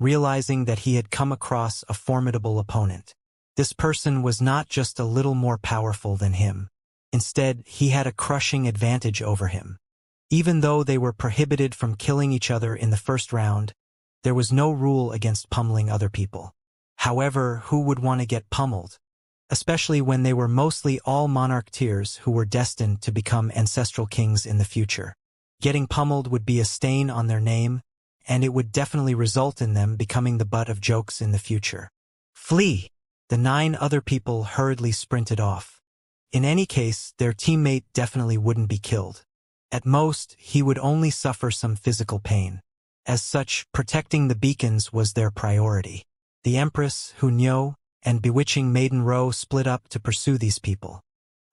realizing that he had come across a formidable opponent. This person was not just a little more powerful than him. Instead, he had a crushing advantage over him. Even though they were prohibited from killing each other in the first round, there was no rule against pummeling other people. However, who would want to get pummeled? Especially when they were mostly all monarch tiers who were destined to become ancestral kings in the future. Getting pummeled would be a stain on their name, and it would definitely result in them becoming the butt of jokes in the future. Flee! The 9 other people hurriedly sprinted off. In any case, their teammate definitely wouldn't be killed. At most, he would only suffer some physical pain. As such, protecting the beacons was their priority. The Empress, Hunyo, and Bewitching Maiden Row split up to pursue these people.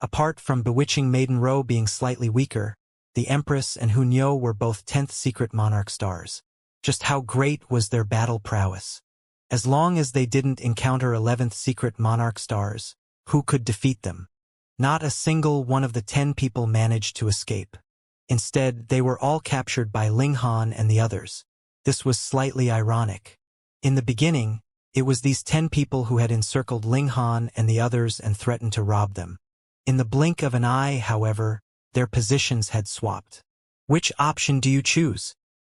Apart from Bewitching Maiden Row being slightly weaker, the Empress and Hunyo were both 10th Secret Monarch stars. Just how great was their battle prowess? As long as they didn't encounter 11th Secret Monarch stars, who could defeat them? Not a single one of the 10 people managed to escape. Instead, they were all captured by Ling Han and the others. This was slightly ironic. In the beginning, it was these 10 people who had encircled Ling Han and the others and threatened to rob them. In the blink of an eye, however, their positions had swapped. Which option do you choose?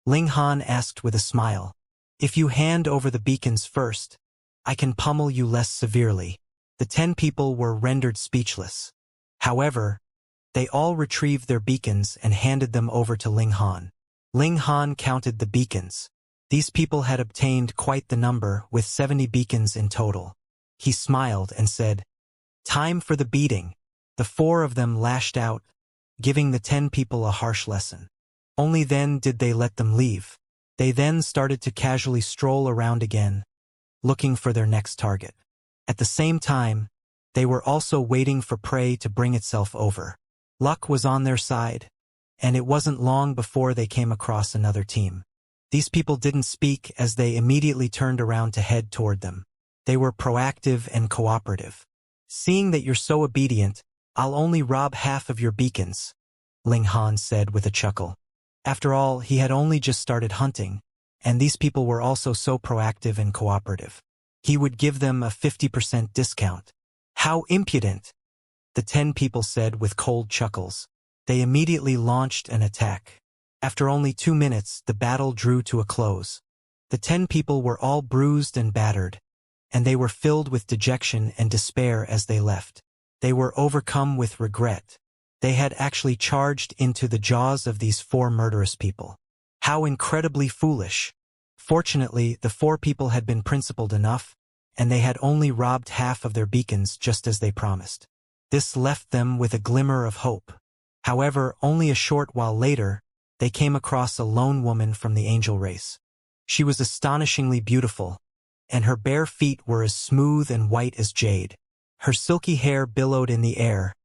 Ling Han asked with a smile. If you hand over the beacons first, I can pummel you less severely. The 10 people were rendered speechless. However, they all retrieved their beacons and handed them over to Ling Han. Ling Han counted the beacons. These people had obtained quite the number, with 70 beacons in total. He smiled and said, "Time for the beating." The 4 of them lashed out, giving the 10 people a harsh lesson. Only then did they let them leave. They then started to casually stroll around again, looking for their next target. At the same time, they were also waiting for prey to bring itself over. Luck was on their side, and it wasn't long before they came across another team. These people didn't speak as they immediately turned around to head toward them. They were proactive and cooperative. "Seeing that you're so obedient, I'll only rob half of your beacons," Ling Han said with a chuckle. After all, he had only just started hunting, and these people were also so proactive and cooperative. He would give them a 50% discount. "How impudent," the 10 people said with cold chuckles. They immediately launched an attack. After only 2 minutes, the battle drew to a close. The 10 people were all bruised and battered, and they were filled with dejection and despair as they left. They were overcome with regret. They had actually charged into the jaws of these 4 murderous people. How incredibly foolish. Fortunately, the 4 people had been principled enough, and they had only robbed half of their beacons just as they promised. This left them with a glimmer of hope. However, only a short while later, they came across a lone woman from the angel race. She was astonishingly beautiful, and her bare feet were as smooth and white as jade. Her silky hair billowed in the air,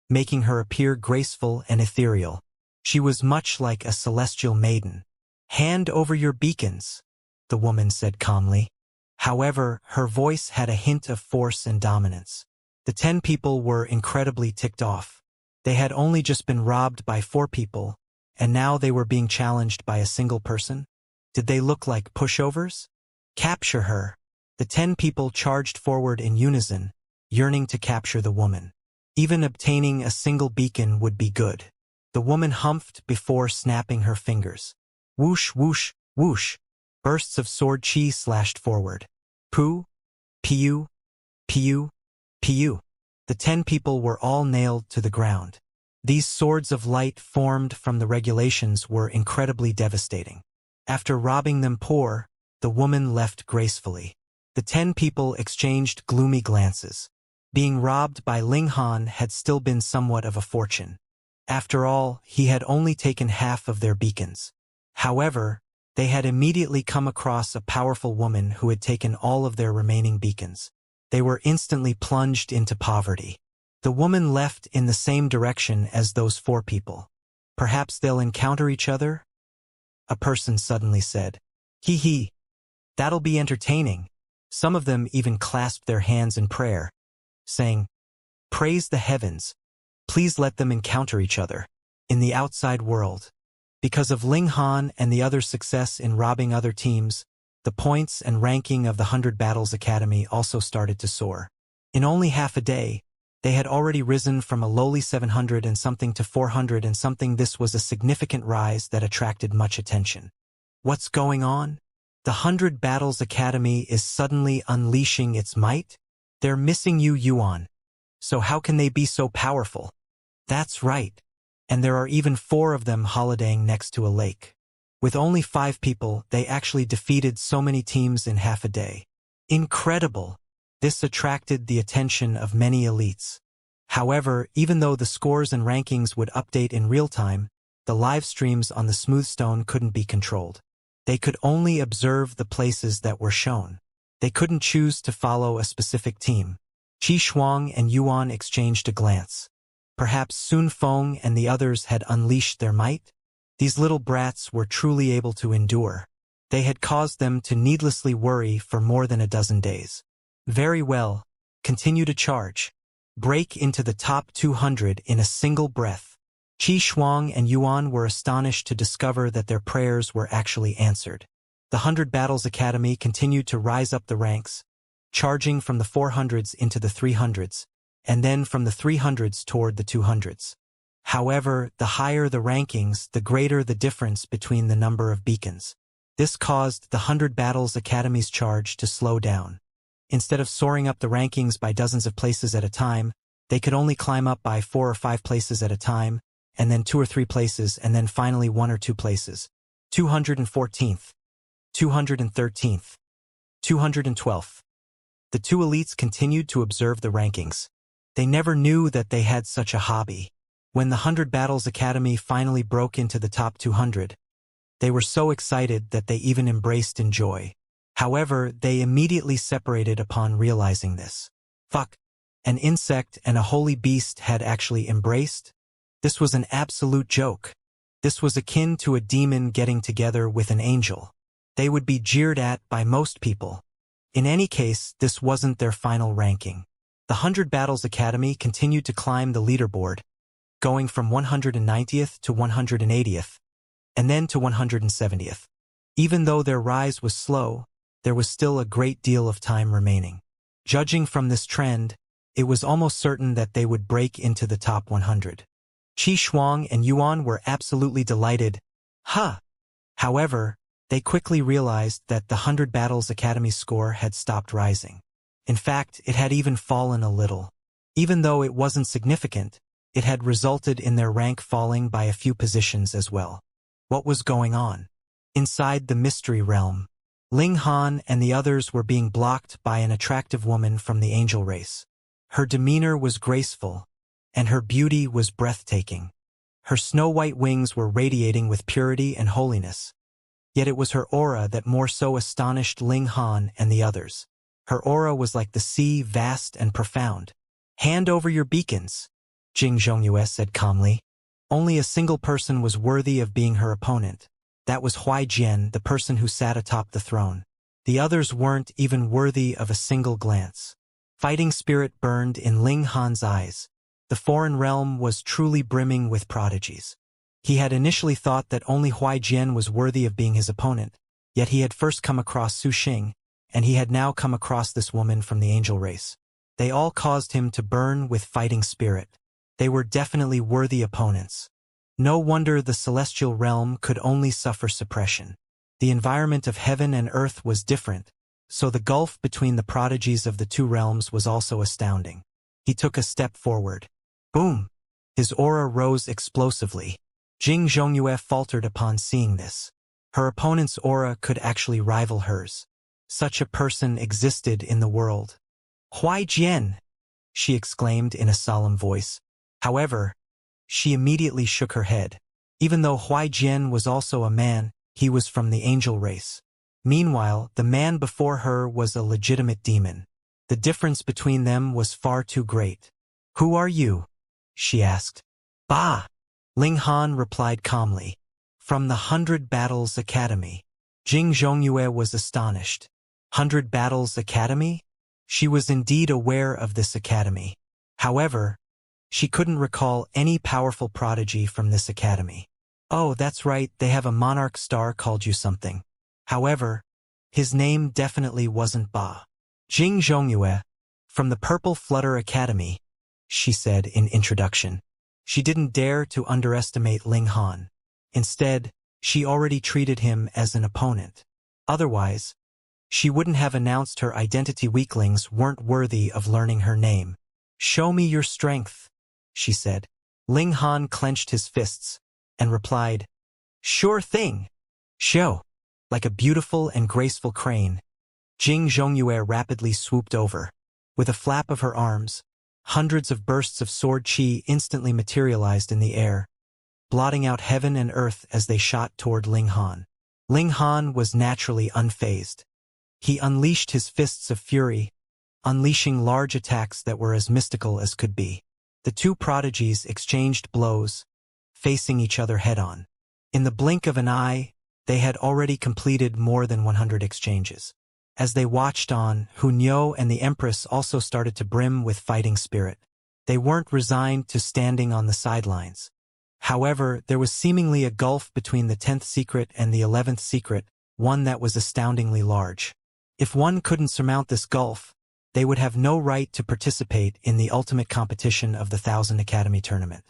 making her appear graceful and ethereal. She was much like a celestial maiden. "Hand over your beacons," the woman said calmly. However, her voice had a hint of force and dominance. The 10 people were incredibly ticked off. They had only just been robbed by 4 people, and now they were being challenged by a single person? Did they look like pushovers? "Capture her." The 10 people charged forward in unison, yearning to capture the woman. Even obtaining a single beacon would be good. The woman humphed before snapping her fingers. Whoosh, whoosh, whoosh. Bursts of sword chi slashed forward. Pu, piu, piu, piu. The 10 people were all nailed to the ground. These swords of light formed from the regulations were incredibly devastating. After robbing them poor, the woman left gracefully. The 10 people exchanged gloomy glances. Being robbed by Ling Han had still been somewhat of a fortune. After all, he had only taken half of their beacons. However, they had immediately come across a powerful woman who had taken all of their remaining beacons. They were instantly plunged into poverty. The woman left in the same direction as those 4 people. "Perhaps they'll encounter each other?" a person suddenly said. "Hee hee. That'll be entertaining." Some of them even clasped their hands in prayer, saying, "Praise the heavens. Please let them encounter each other." in the outside world. Because of Ling Han and the other's success in robbing other teams, the points and ranking of the 100 Battles Academy also started to soar. In only half a day, they had already risen from a lowly 700 and something to 400 and something. This was a significant rise that attracted much attention. What's going on? The 100 Battles Academy is suddenly unleashing its might? They're missing Yuan. So how can they be so powerful? That's right. And there are even 4 of them holidaying next to a lake. With only 5 people, they actually defeated so many teams in half a day. Incredible! This attracted the attention of many elites. However, even though the scores and rankings would update in real time, the live streams on the Smoothstone couldn't be controlled. They could only observe the places that were shown. They couldn't choose to follow a specific team. Qi Shuang and Yuan exchanged a glance. Perhaps Sun Feng and the others had unleashed their might? These little brats were truly able to endure. They had caused them to needlessly worry for more than a dozen days. Very well. Continue to charge. Break into the top 200 in a single breath. Qi Shuang and Yuan were astonished to discover that their prayers were actually answered. The 100 Battles Academy continued to rise up the ranks, charging from the 400s into the 300s, and then from the 300s toward the 200s. However, the higher the rankings, the greater the difference between the number of beacons. This caused the 100 Battles Academy's charge to slow down. Instead of soaring up the rankings by dozens of places at a time, they could only climb up by 4 or 5 places at a time, and then 2 or 3 places, and then finally 1 or 2 places. 214th, 213th, 212th. The 2 elites continued to observe the rankings. They never knew that they had such a hobby. When the 100 Battles Academy finally broke into the top 200, they were so excited that they even embraced in joy. However, they immediately separated upon realizing this. Fuck! An insect and a holy beast had actually embraced? This was an absolute joke. This was akin to a demon getting together with an angel. They would be jeered at by most people. In any case, this wasn't their final ranking. The 100 Battles Academy continued to climb the leaderboard, going from 190th to 180th, and then to 170th. Even though their rise was slow, there was still a great deal of time remaining. Judging from this trend, it was almost certain that they would break into the top 100. Qi Shuang and Yuan were absolutely delighted. However, they quickly realized that the 100 Battles Academy score had stopped rising. In fact, it had even fallen a little. Even though it wasn't significant, it had resulted in their rank falling by a few positions as well. What was going on? Inside the mystery realm, Ling Han and the others were being blocked by an attractive woman from the angel race. Her demeanor was graceful, and her beauty was breathtaking. Her snow-white wings were radiating with purity and holiness. Yet it was her aura that more so astonished Ling Han and the others. Her aura was like the sea, vast and profound. Hand over your beacons, Jing Zhongyue said calmly. Only a single person was worthy of being her opponent. That was Huaijian, the person who sat atop the throne. The others weren't even worthy of a single glance. Fighting spirit burned in Ling Han's eyes. The foreign realm was truly brimming with prodigies. He had initially thought that only Huaijian was worthy of being his opponent, yet he had first come across Su Xing, and he had now come across this woman from the angel race. They all caused him to burn with fighting spirit. They were definitely worthy opponents. No wonder the celestial realm could only suffer suppression. The environment of heaven and earth was different, so the gulf between the prodigies of the 2 realms was also astounding. He took a step forward. Boom! His aura rose explosively. Jing Zhongyue faltered upon seeing this. Her opponent's aura could actually rival hers. Such a person existed in the world. Huaijian! She exclaimed in a solemn voice. However, she immediately shook her head. Even though Huaijian was also a man, he was from the angel race. Meanwhile, the man before her was a legitimate demon. The difference between them was far too great. Who are you? She asked. Bah! Ling Han replied calmly. From the 100 Battles Academy. Jing Zhongyue was astonished. 100 Battles Academy? She was indeed aware of this academy. However, She couldn't recall any powerful prodigy from this academy. Oh, that's right, they have a monarch star called you something. However, his name definitely wasn't Ba. Jing Zhongyue, from the Purple Flutter Academy, she said in introduction. She didn't dare to underestimate Ling Han. Instead, she already treated him as an opponent. Otherwise, she wouldn't have announced her identity. Weaklings weren't worthy of learning her name. Show me your strength, she said. Ling Han clenched his fists and replied, Sure thing. Show. Like a beautiful and graceful crane, Jing Zhongyue rapidly swooped over. With a flap of her arms, hundreds of bursts of sword qi instantly materialized in the air, blotting out heaven and earth as they shot toward Ling Han. Ling Han was naturally unfazed. He unleashed his fists of fury, unleashing large attacks that were as mystical as could be. The two prodigies exchanged blows, facing each other head-on. In the blink of an eye, they had already completed more than 100 exchanges. As they watched on, Hunyo and the Empress also started to brim with fighting spirit. They weren't resigned to standing on the sidelines. However, there was seemingly a gulf between the 10th secret and the 11th secret, one that was astoundingly large. If one couldn't surmount this gulf, they would have no right to participate in the ultimate competition of the 1000 Academy tournament.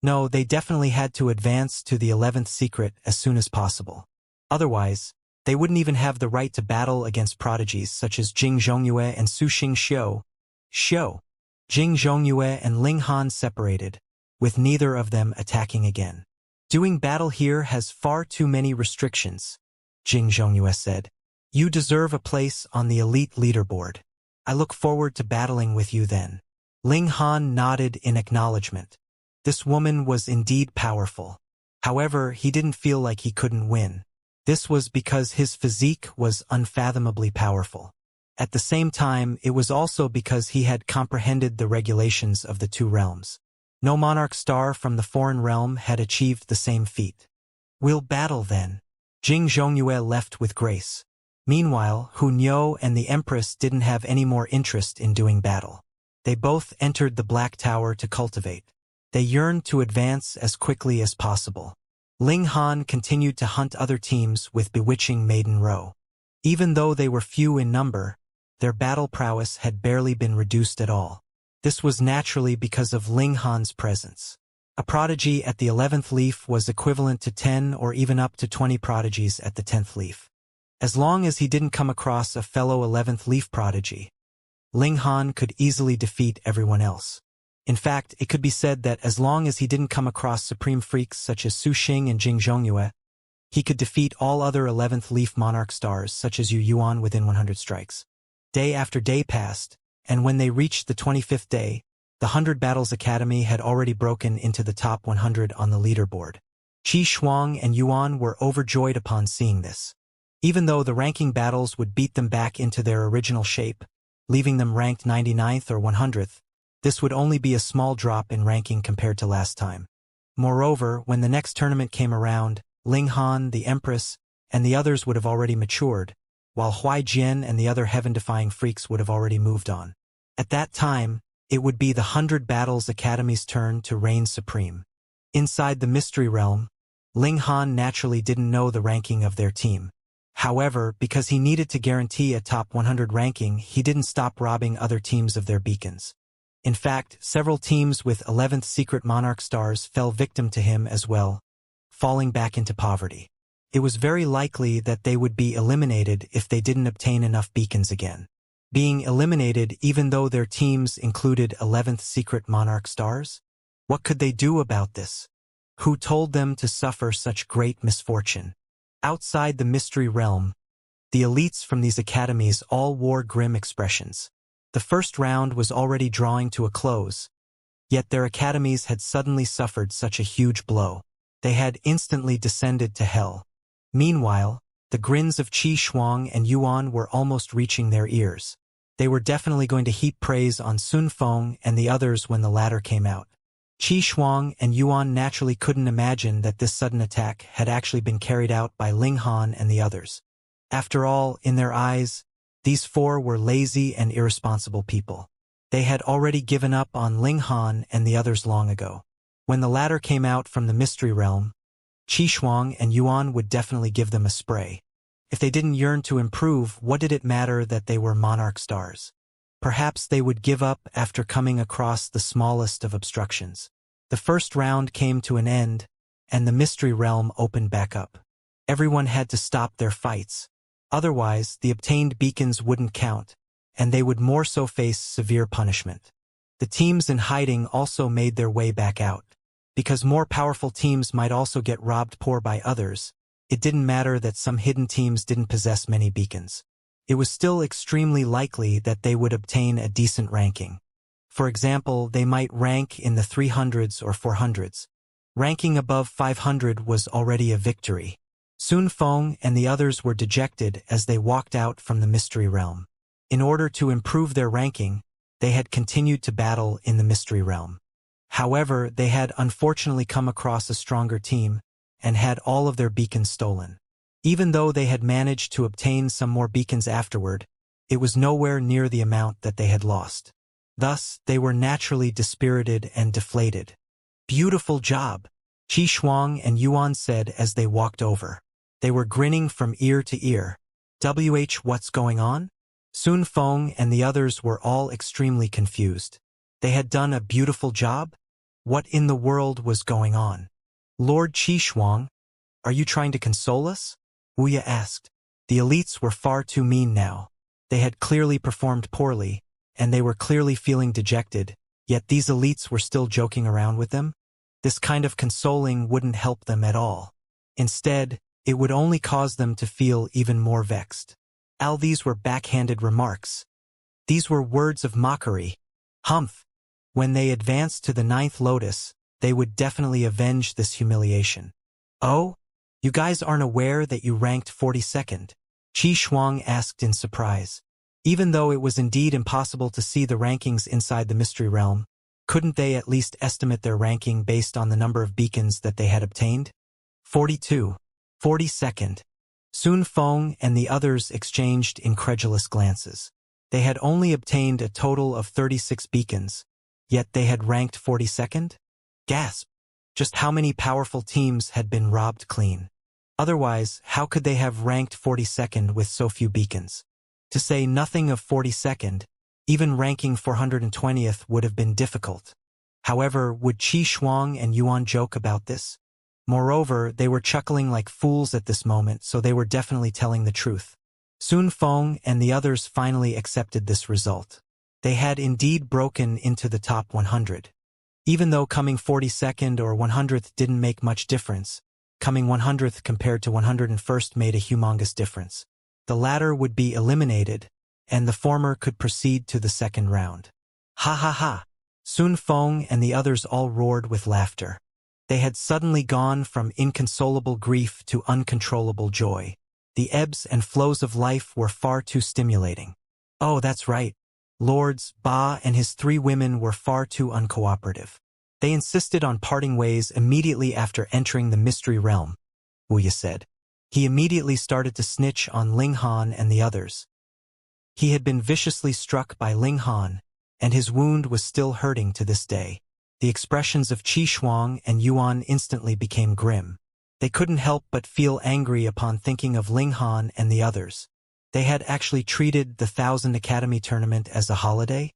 No, they definitely had to advance to the 11th secret as soon as possible. Otherwise, they wouldn't even have the right to battle against prodigies such as Jing Zhongyue and Su Xingxiu. Jing Zhongyue and Ling Han separated, with neither of them attacking again. Doing battle here has far too many restrictions, Jing Zhongyue said. You deserve a place on the elite leaderboard. I look forward to battling with you then. Ling Han nodded in acknowledgement. This woman was indeed powerful. However, he didn't feel like he couldn't win. This was because his physique was unfathomably powerful. At the same time, it was also because he had comprehended the regulations of the two realms. No monarch star from the foreign realm had achieved the same feat. We'll battle then. Jing Zhongyue left with grace. Meanwhile, Hunyo and the Empress didn't have any more interest in doing battle. They both entered the Black Tower to cultivate. They yearned to advance as quickly as possible. Ling Han continued to hunt other teams with bewitching maiden row. Even though they were few in number, their battle prowess had barely been reduced at all. This was naturally because of Ling Han's presence. A prodigy at the 11th leaf was equivalent to 10 or even up to 20 prodigies at the 10th leaf. As long as he didn't come across a fellow 11th leaf prodigy, Ling Han could easily defeat everyone else. In fact, it could be said that as long as he didn't come across supreme freaks such as Su Xing and Jing Zhongyue, he could defeat all other 11th leaf monarch stars such as Yu Yuan within 100 strikes. Day after day passed, and when they reached the 25th day, the 100 Battles Academy had already broken into the top 100 on the leaderboard. Qi Shuang and Yuan were overjoyed upon seeing this. Even though the ranking battles would beat them back into their original shape, leaving them ranked 99th or 100th, this would only be a small drop in ranking compared to last time. Moreover, when the next tournament came around, Ling Han, the Empress, and the others would have already matured, while Huai Jian and the other heaven-defying freaks would have already moved on. At that time, it would be the 100 Battles Academy's turn to reign supreme. Inside the Mystery Realm, Ling Han naturally didn't know the ranking of their team. However, because he needed to guarantee a top 100 ranking, he didn't stop robbing other teams of their beacons. In fact, several teams with 11th secret monarch stars fell victim to him as well, falling back into poverty. It was very likely that they would be eliminated if they didn't obtain enough beacons again. Being eliminated even though their teams included 11th secret monarch stars? What could they do about this? Who told them to suffer such great misfortune? Outside the mystery realm, the elites from these academies all wore grim expressions. The first round was already drawing to a close, yet their academies had suddenly suffered such a huge blow. They had instantly descended to hell. Meanwhile, the grins of Qi Shuang and Yuan were almost reaching their ears. They were definitely going to heap praise on Sun Feng and the others when the latter came out. Qi Shuang and Yuan naturally couldn't imagine that this sudden attack had actually been carried out by Ling Han and the others. After all, in their eyes, these four were lazy and irresponsible people. They had already given up on Ling Han and the others long ago. When the latter came out from the mystery realm, Qi Shuang and Yuan would definitely give them a spray. If they didn't yearn to improve, what did it matter that they were monarch stars? Perhaps they would give up after coming across the smallest of obstructions. The first round came to an end, and the mystery realm opened back up. Everyone had to stop their fights. Otherwise, the obtained beacons wouldn't count, and they would more so face severe punishment. The teams in hiding also made their way back out. Because more powerful teams might also get robbed poor by others, it didn't matter that some hidden teams didn't possess many beacons. It was still extremely likely that they would obtain a decent ranking. For example, they might rank in the 300s or 400s. Ranking above 500 was already a victory. Sun Feng and the others were dejected as they walked out from the mystery realm. In order to improve their ranking, they had continued to battle in the mystery realm. However, they had unfortunately come across a stronger team and had all of their beacons stolen. Even though they had managed to obtain some more beacons afterward, it was nowhere near the amount that they had lost. Thus, they were naturally dispirited and deflated. "Beautiful job," Qi Shuang and Yuan said as they walked over. They were grinning from ear to ear. What's going on? Sun Feng and the others were all extremely confused. They had done a beautiful job? What in the world was going on? "Lord Qi Shuang, are you trying to console us?" Wuxia asked. The elites were far too mean now. They had clearly performed poorly, and they were clearly feeling dejected, yet these elites were still joking around with them? This kind of consoling wouldn't help them at all. Instead, it would only cause them to feel even more vexed. These were backhanded remarks. These were words of mockery. Humph! When they advanced to the 9th lotus, they would definitely avenge this humiliation. "Oh? You guys aren't aware that you ranked 42nd? Qi Shuang asked in surprise. Even though it was indeed impossible to see the rankings inside the mystery realm, couldn't they at least estimate their ranking based on the number of beacons that they had obtained? 42. 42nd. Sun Feng and the others exchanged incredulous glances. They had only obtained a total of 36 beacons, yet they had ranked 42nd? Gasp! Just how many powerful teams had been robbed clean? Otherwise, how could they have ranked 42nd with so few beacons? To say nothing of 42nd, even ranking 420th would have been difficult. However, would Qi Shuang and Yuan joke about this? Moreover, they were chuckling like fools at this moment, so they were definitely telling the truth. Sun Feng and the others finally accepted this result. They had indeed broken into the top 100. Even though coming 42nd or 100th didn't make much difference, coming 100th compared to 101st made a humongous difference. The latter would be eliminated, and the former could proceed to the second round. Ha ha ha! Sun Feng and the others all roared with laughter. They had suddenly gone from inconsolable grief to uncontrollable joy. The ebbs and flows of life were far too stimulating. Oh, that's right. Lords Ba and his 3 women were far too uncooperative. They insisted on parting ways immediately after entering the mystery realm, Wuxia said. He immediately started to snitch on Ling Han and the others. He had been viciously struck by Ling Han, and his wound was still hurting to this day. The expressions of Qi Shuang and Yuan instantly became grim. They couldn't help but feel angry upon thinking of Ling Han and the others. They had actually treated the 1000 Academy tournament as a holiday?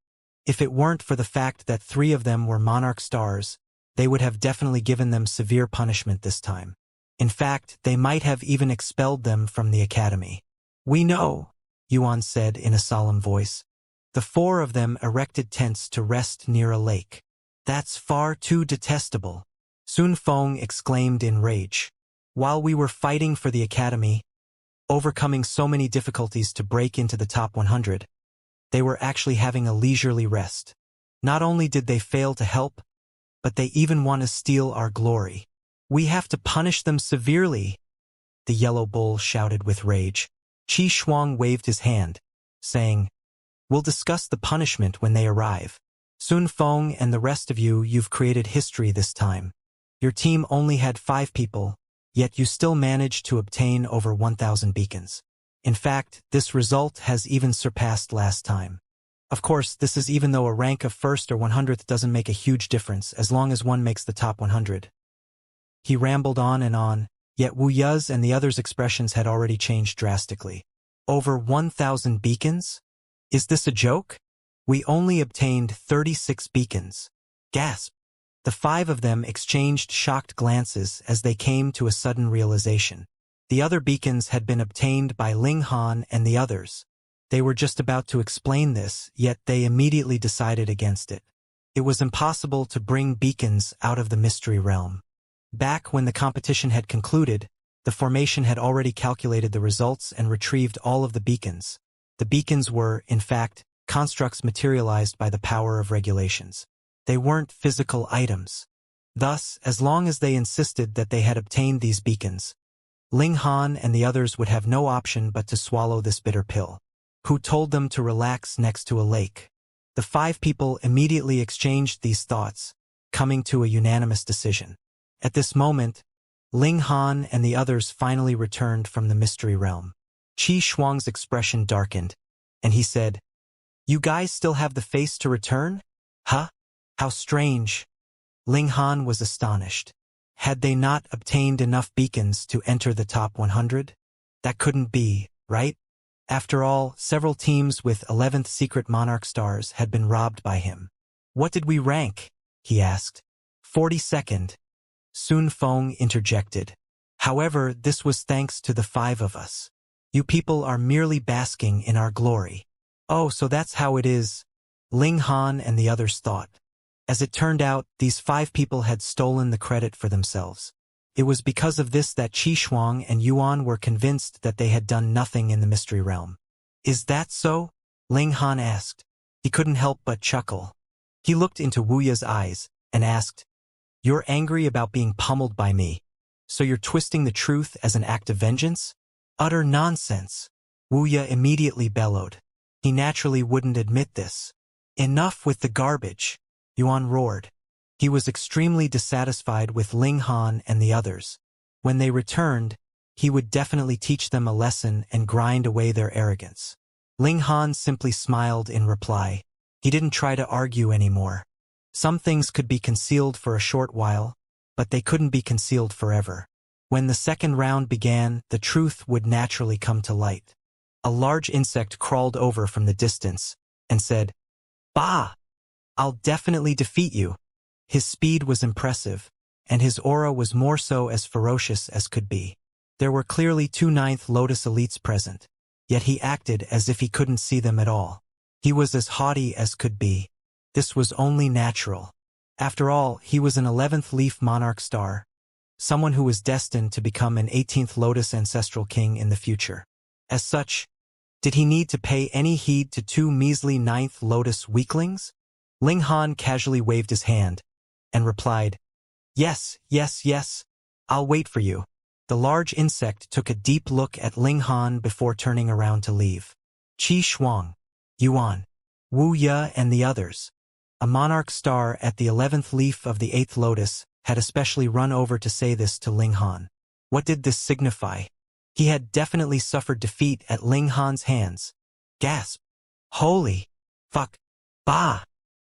If it weren't for the fact that 3 of them were monarch stars, they would have definitely given them severe punishment this time. In fact, they might have even expelled them from the academy. "We know," Yuan said in a solemn voice. The 4 of them erected tents to rest near a lake. "That's far too detestable," Sun Feng exclaimed in rage. "While we were fighting for the academy, overcoming so many difficulties to break into the top 100, they were actually having a leisurely rest. Not only did they fail to help, but they even want to steal our glory. We have to punish them severely," the yellow bull shouted with rage. Qi Shuang waved his hand, saying, "We'll discuss the punishment when they arrive. Sun Feng and the rest of you, you've created history this time. Your team only had 5 people, yet you still managed to obtain over 1,000 beacons. In fact, this result has even surpassed last time. Of course, this is even though a rank of first or 100th doesn't make a huge difference as long as one makes the top 100. He rambled on, yet Wu Yu's and the others' expressions had already changed drastically. Over 1,000 beacons? Is this a joke? We only obtained 36 beacons. Gasp! The 5 of them exchanged shocked glances as they came to a sudden realization. The other beacons had been obtained by Ling Han and the others. They were just about to explain this, yet they immediately decided against it. It was impossible to bring beacons out of the mystery realm. Back when the competition had concluded, the formation had already calculated the results and retrieved all of the beacons. The beacons were, in fact, constructs materialized by the power of regulations. They weren't physical items. Thus, as long as they insisted that they had obtained these beacons, Ling Han and the others would have no option but to swallow this bitter pill. Who told them to relax next to a lake? The 5 people immediately exchanged these thoughts, coming to a unanimous decision. At this moment, Ling Han and the others finally returned from the mystery realm. Qi Shuang's expression darkened, and he said, "You guys still have the face to return? Huh? How strange." Ling Han was astonished. Had they not obtained enough beacons to enter the top 100? That couldn't be, right? After all, several teams with 11th secret monarch stars had been robbed by him. "What did we rank?" he asked. 42nd. Sun Feng interjected. "However, this was thanks to the 5 of us. You people are merely basking in our glory." "Oh, so that's how it is," Ling Han and the others thought. As it turned out, these 5 people had stolen the credit for themselves. It was because of this that Qi Shuang and Yuan were convinced that they had done nothing in the mystery realm. "Is that so?" Ling Han asked. He couldn't help but chuckle. He looked into Wuya's eyes and asked, "You're angry about being pummeled by me, so you're twisting the truth as an act of vengeance?" "Utter nonsense," Wuya immediately bellowed. He naturally wouldn't admit this. "Enough with the garbage," Yuan roared. He was extremely dissatisfied with Ling Han and the others. When they returned, he would definitely teach them a lesson and grind away their arrogance. Ling Han simply smiled in reply. He didn't try to argue anymore. Some things could be concealed for a short while, but they couldn't be concealed forever. When the second round began, the truth would naturally come to light. A large insect crawled over from the distance and said, "Bah! I'll definitely defeat you." His speed was impressive, and his aura was more so as ferocious as could be. There were clearly 2 9th Lotus elites present, yet he acted as if he couldn't see them at all. He was as haughty as could be. This was only natural. After all, he was an 11th Leaf Monarch star, someone who was destined to become an 18th Lotus Ancestral King in the future. As such, did he need to pay any heed to 2 measly 9th Lotus weaklings? Ling Han casually waved his hand and replied, "Yes, yes, yes, I'll wait for you." The large insect took a deep look at Ling Han before turning around to leave. Qi Shuang, Yuan, Wu Ye and the others, a monarch star at the 11th leaf of the 8th lotus, had especially run over to say this to Ling Han. What did this signify? He had definitely suffered defeat at Ling Han's hands. Gasp. Holy fuck. Bah!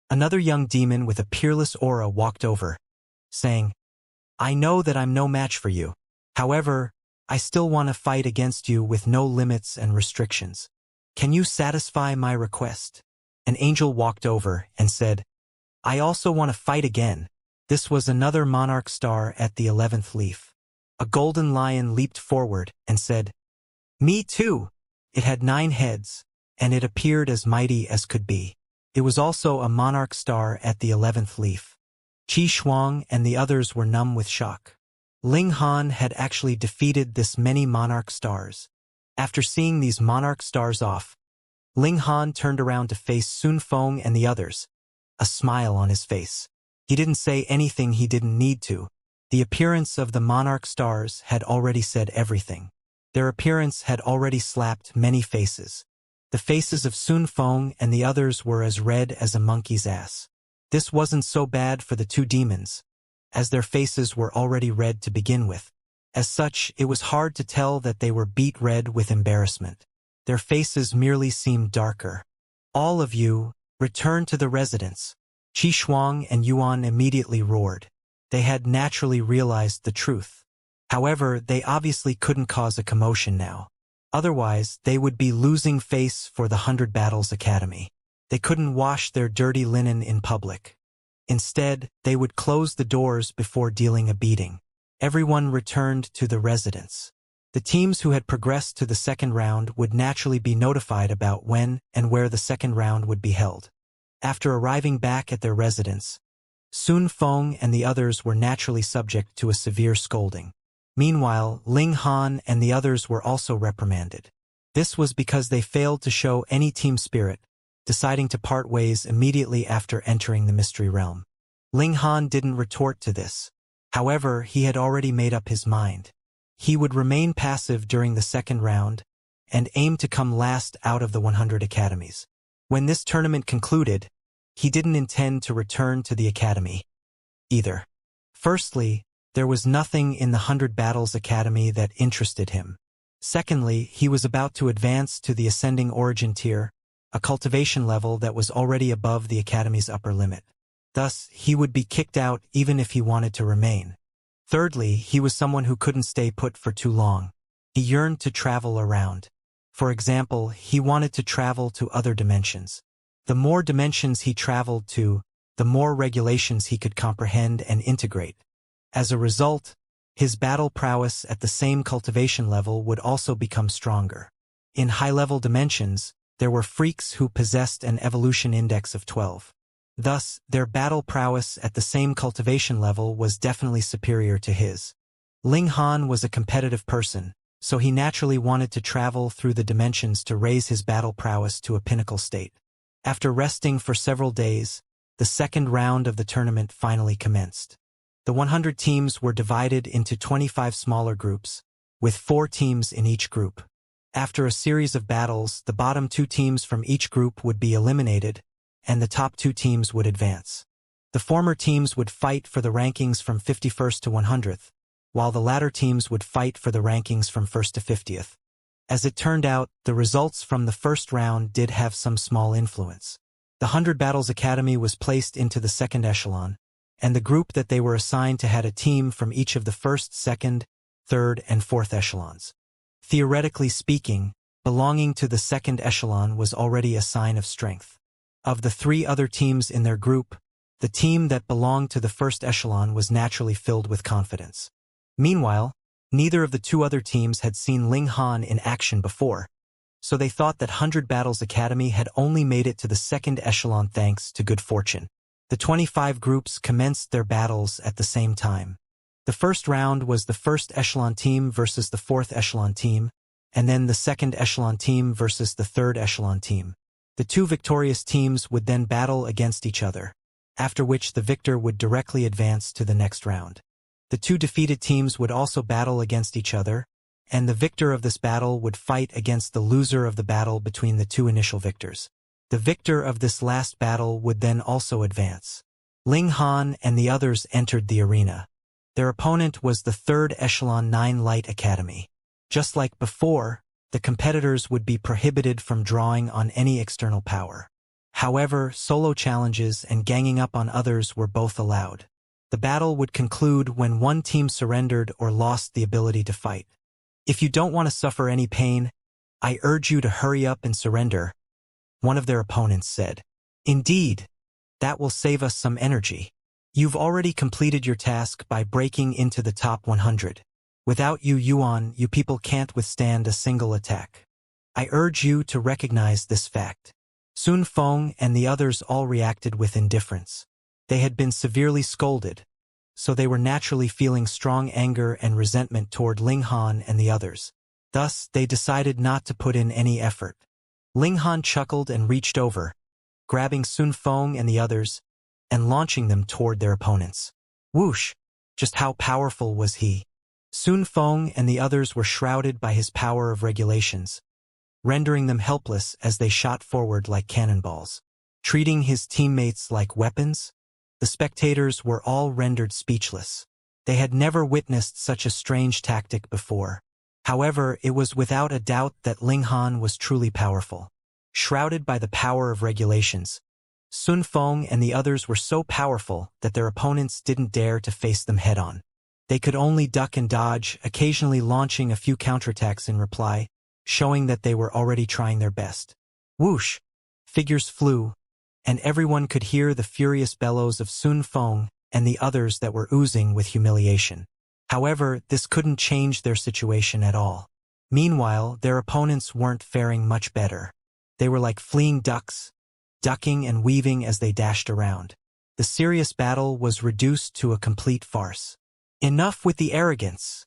Another young demon with a peerless aura walked over, saying, "I know that I'm no match for you. However, I still want to fight against you with no limits and restrictions. Can you satisfy my request?" An angel walked over and said, "I also want to fight again." This was another monarch star at the 11th leaf. A golden lion leaped forward and said, "Me too." It had 9 heads, and it appeared as mighty as could be. It was also a monarch star at the 11th leaf. Qi Shuang and the others were numb with shock. Ling Han had actually defeated this many monarch stars. After seeing these monarch stars off, Ling Han turned around to face Sun Feng and the others, a smile on his face. He didn't say anything he didn't need to. The appearance of the monarch stars had already said everything. Their appearance had already slapped many faces. The faces of Sun Feng and the others were as red as a monkey's ass. This wasn't so bad for the 2 demons, as their faces were already red to begin with. As such, it was hard to tell that they were beet red with embarrassment. Their faces merely seemed darker. "All of you," Return to the residence. Qi Shuang and Yuan immediately roared. They had naturally realized the truth. However, they obviously couldn't cause a commotion now. Otherwise, they would be losing face for the 100 Battles Academy. They couldn't wash their dirty linen in public. Instead, they would close the doors before dealing a beating. Everyone returned to the residence. The teams who had progressed to the second round would naturally be notified about when and where the second round would be held. After arriving back at their residence, Sun Feng and the others were naturally subject to a severe scolding. Meanwhile, Ling Han and the others were also reprimanded. This was because they failed to show any team spirit, deciding to part ways immediately after entering the mystery realm. Ling Han didn't retort to this. However, he had already made up his mind. He would remain passive during the second round and aim to come last out of the 100 academies. When this tournament concluded, he didn't intend to return to the academy either. Firstly, there was nothing in the 100 Battles Academy that interested him. Secondly, he was about to advance to the ascending origin tier, a cultivation level that was already above the academy's upper limit. Thus, he would be kicked out even if he wanted to remain. Thirdly, he was someone who couldn't stay put for too long. He yearned to travel around. For example, he wanted to travel to other dimensions. The more dimensions he traveled to, the more regulations he could comprehend and integrate. As a result, his battle prowess at the same cultivation level would also become stronger. In high-level dimensions, there were freaks who possessed an evolution index of 12. Thus, their battle prowess at the same cultivation level was definitely superior to his. Ling Han was a competitive person, so he naturally wanted to travel through the dimensions to raise his battle prowess to a pinnacle state. After resting for several days, the second round of the tournament finally commenced. The 100 teams were divided into 25 smaller groups, with 4 teams in each group. After a series of battles, the bottom 2 teams from each group would be eliminated, and the top 2 teams would advance. The former teams would fight for the rankings from 51st to 100th, while the latter teams would fight for the rankings from 1st to 50th. As it turned out, the results from the first round did have some small influence. The 100 Battles Academy was placed into the second echelon, and the group that they were assigned to had a team from each of the first, second, third, and fourth echelons. Theoretically speaking, belonging to the second echelon was already a sign of strength. Of the 3 other teams in their group, the team that belonged to the first echelon was naturally filled with confidence. Meanwhile, neither of the 2 other teams had seen Ling Han in action before, so they thought that 100 Battles Academy had only made it to the second echelon thanks to good fortune. The 25 groups commenced their battles at the same time. The first round was the first echelon team versus the fourth echelon team, and then the second echelon team versus the third echelon team. The 2 victorious teams would then battle against each other, after which the victor would directly advance to the next round. The 2 defeated teams would also battle against each other, and the victor of this battle would fight against the loser of the battle between the 2 initial victors. The victor of this last battle would then also advance. Ling Han and the others entered the arena. Their opponent was the 3rd Echelon 9 Light Academy. Just like before, the competitors would be prohibited from drawing on any external power. However, solo challenges and ganging up on others were both allowed. The battle would conclude when one team surrendered or lost the ability to fight. If you don't want to suffer any pain, I urge you to hurry up and surrender, one of their opponents said. Indeed, that will save us some energy. You've already completed your task by breaking into the top 100. Without you, Yuan, you people can't withstand a single attack. I urge you to recognize this fact. Sun Feng and the others all reacted with indifference. They had been severely scolded, so they were naturally feeling strong anger and resentment toward Ling Han and the others. Thus, they decided not to put in any effort. Ling Han chuckled and reached over, grabbing Sun Feng and the others, and launching them toward their opponents. Whoosh! Just how powerful was he? Sun Feng and the others were shrouded by his power of regulations, rendering them helpless as they shot forward like cannonballs. Treating his teammates like weapons, the spectators were all rendered speechless. They had never witnessed such a strange tactic before. However, it was without a doubt that Ling Han was truly powerful. Shrouded by the power of regulations, Sun Feng and the others were so powerful that their opponents didn't dare to face them head-on. They could only duck and dodge, occasionally launching a few counterattacks in reply, showing that they were already trying their best. Whoosh! Figures flew, and everyone could hear the furious bellows of Sun Feng and the others that were oozing with humiliation. However, this couldn't change their situation at all. Meanwhile, their opponents weren't faring much better. They were like fleeing ducks, ducking and weaving as they dashed around. The serious battle was reduced to a complete farce. Enough with the arrogance!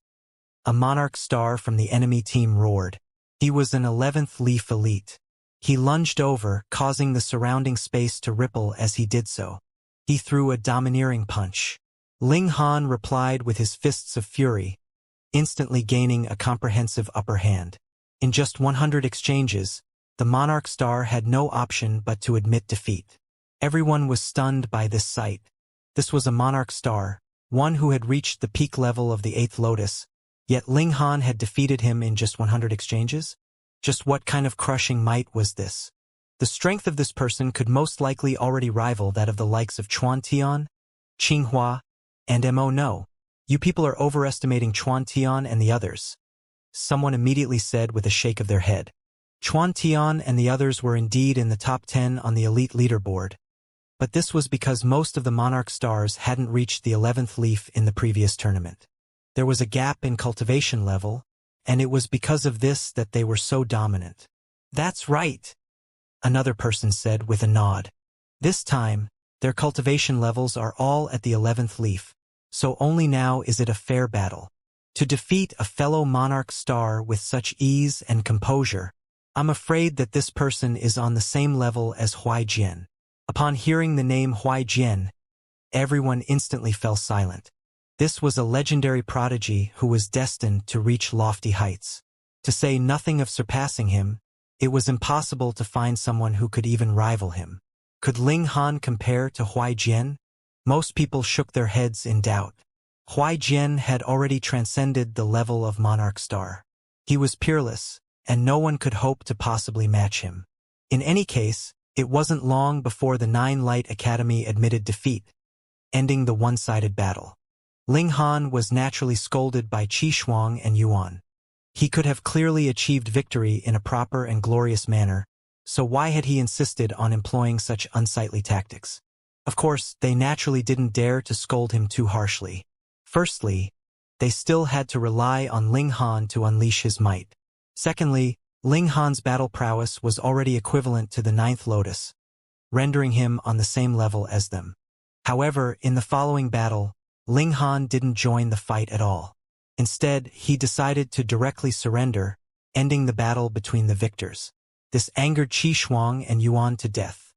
A monarch star from the enemy team roared. He was an 11th Leaf elite. He lunged over, causing the surrounding space to ripple as he did so. He threw a domineering punch. Ling Han replied with his fists of fury, instantly gaining a comprehensive upper hand. In just 100 exchanges, the monarch star had no option but to admit defeat. Everyone was stunned by this sight. This was a monarch star, one who had reached the peak level of the 8th Lotus, yet Ling Han had defeated him in just 100 exchanges? Just what kind of crushing might was this? The strength of this person could most likely already rival that of the likes of Chuan Tian, Qinghua, and Mo. No, you people are overestimating Chuan Tian and the others, someone immediately said with a shake of their head. Chuan Tian and the others were indeed in the top 10 on the elite leaderboard, but this was because most of the monarch stars hadn't reached the 11th leaf in the previous tournament. There was a gap in cultivation level, and it was because of this that they were so dominant. That's right, another person said with a nod. This time, their cultivation levels are all at the 11th leaf, so only now is it a fair battle. To defeat a fellow monarch star with such ease and composure, I'm afraid that this person is on the same level as Huai Jian. Upon hearing the name Huai Jian, everyone instantly fell silent. This was a legendary prodigy who was destined to reach lofty heights. To say nothing of surpassing him, it was impossible to find someone who could even rival him. Could Ling Han compare to Huai Jian? Most people shook their heads in doubt. Huai Jian had already transcended the level of monarch star. He was peerless, and no one could hope to possibly match him. In any case, it wasn't long before the 9 Light Academy admitted defeat, ending the one-sided battle. Ling Han was naturally scolded by Qi Shuang and Yuan. He could have clearly achieved victory in a proper and glorious manner, so why had he insisted on employing such unsightly tactics? Of course, they naturally didn't dare to scold him too harshly. Firstly, they still had to rely on Ling Han to unleash his might. Secondly, Ling Han's battle prowess was already equivalent to the 9th Lotus, rendering him on the same level as them. However, in the following battle, Ling Han didn't join the fight at all. Instead, he decided to directly surrender, ending the battle between the victors. This angered Qi Shuang and Yuan to death.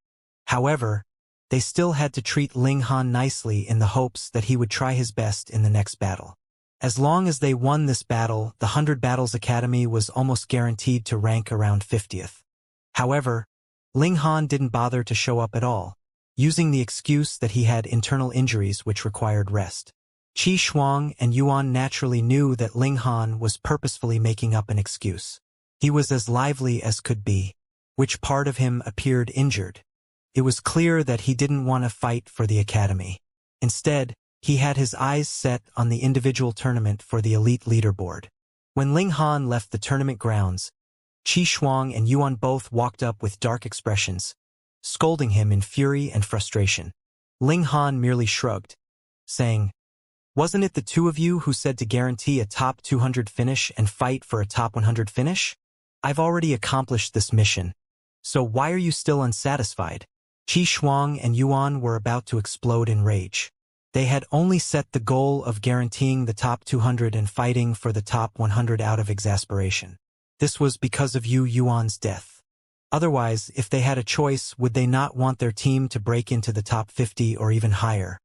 However, they still had to treat Ling Han nicely in the hopes that he would try his best in the next battle. As long as they won this battle, the 100 Battles Academy was almost guaranteed to rank around 50th. However, Ling Han didn't bother to show up at all, using the excuse that he had internal injuries which required rest. Qi Shuang and Yuan naturally knew that Ling Han was purposefully making up an excuse. He was as lively as could be. Which part of him appeared injured? It was clear that he didn't want to fight for the academy. Instead, he had his eyes set on the individual tournament for the elite leaderboard. When Ling Han left the tournament grounds, Qi Shuang and Yuan both walked up with dark expressions, scolding him in fury and frustration. Ling Han merely shrugged, saying, "Wasn't it the two of you who said to guarantee a top 200 finish and fight for a top 100 finish? I've already accomplished this mission, so why are you still unsatisfied?" Qi Shuang and Yuan were about to explode in rage. They had only set the goal of guaranteeing the top 200 and fighting for the top 100 out of exasperation. This was because of Yuan's death. Otherwise, if they had a choice, would they not want their team to break into the top 50 or even higher?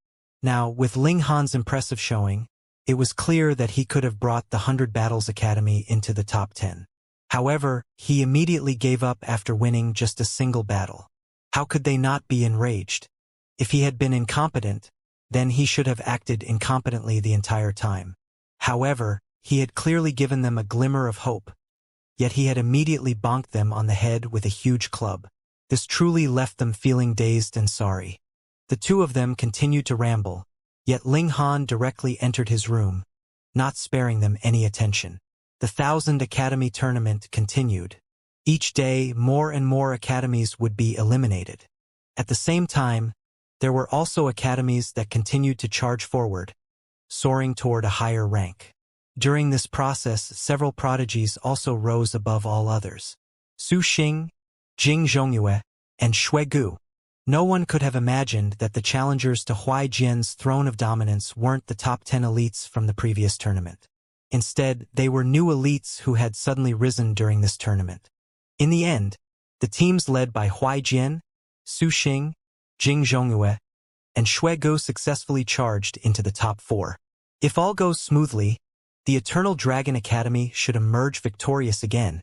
Now, with Ling Han's impressive showing, it was clear that he could have brought the 100 Battles Academy into the top 10. However, he immediately gave up after winning just a single battle. How could they not be enraged? If he had been incompetent, then he should have acted incompetently the entire time. However, he had clearly given them a glimmer of hope, yet he had immediately bonked them on the head with a huge club. This truly left them feeling dazed and sorry. The two of them continued to ramble, yet Ling Han directly entered his room, not sparing them any attention. The 1,000 Academy tournament continued. Each day, more and more academies would be eliminated. At the same time, there were also academies that continued to charge forward, soaring toward a higher rank. During this process, several prodigies also rose above all others. Su Xing, Jing Zhongyue, and Shui Gu. No one could have imagined that the challengers to Huai Jian's throne of dominance weren't the top 10 elites from the previous tournament. Instead, they were new elites who had suddenly risen during this tournament. In the end, the teams led by Huai Jian, Su Xing, Jing Zhongyue, and Shui Gu successfully charged into the top 4. If all goes smoothly, the Eternal Dragon Academy should emerge victorious again,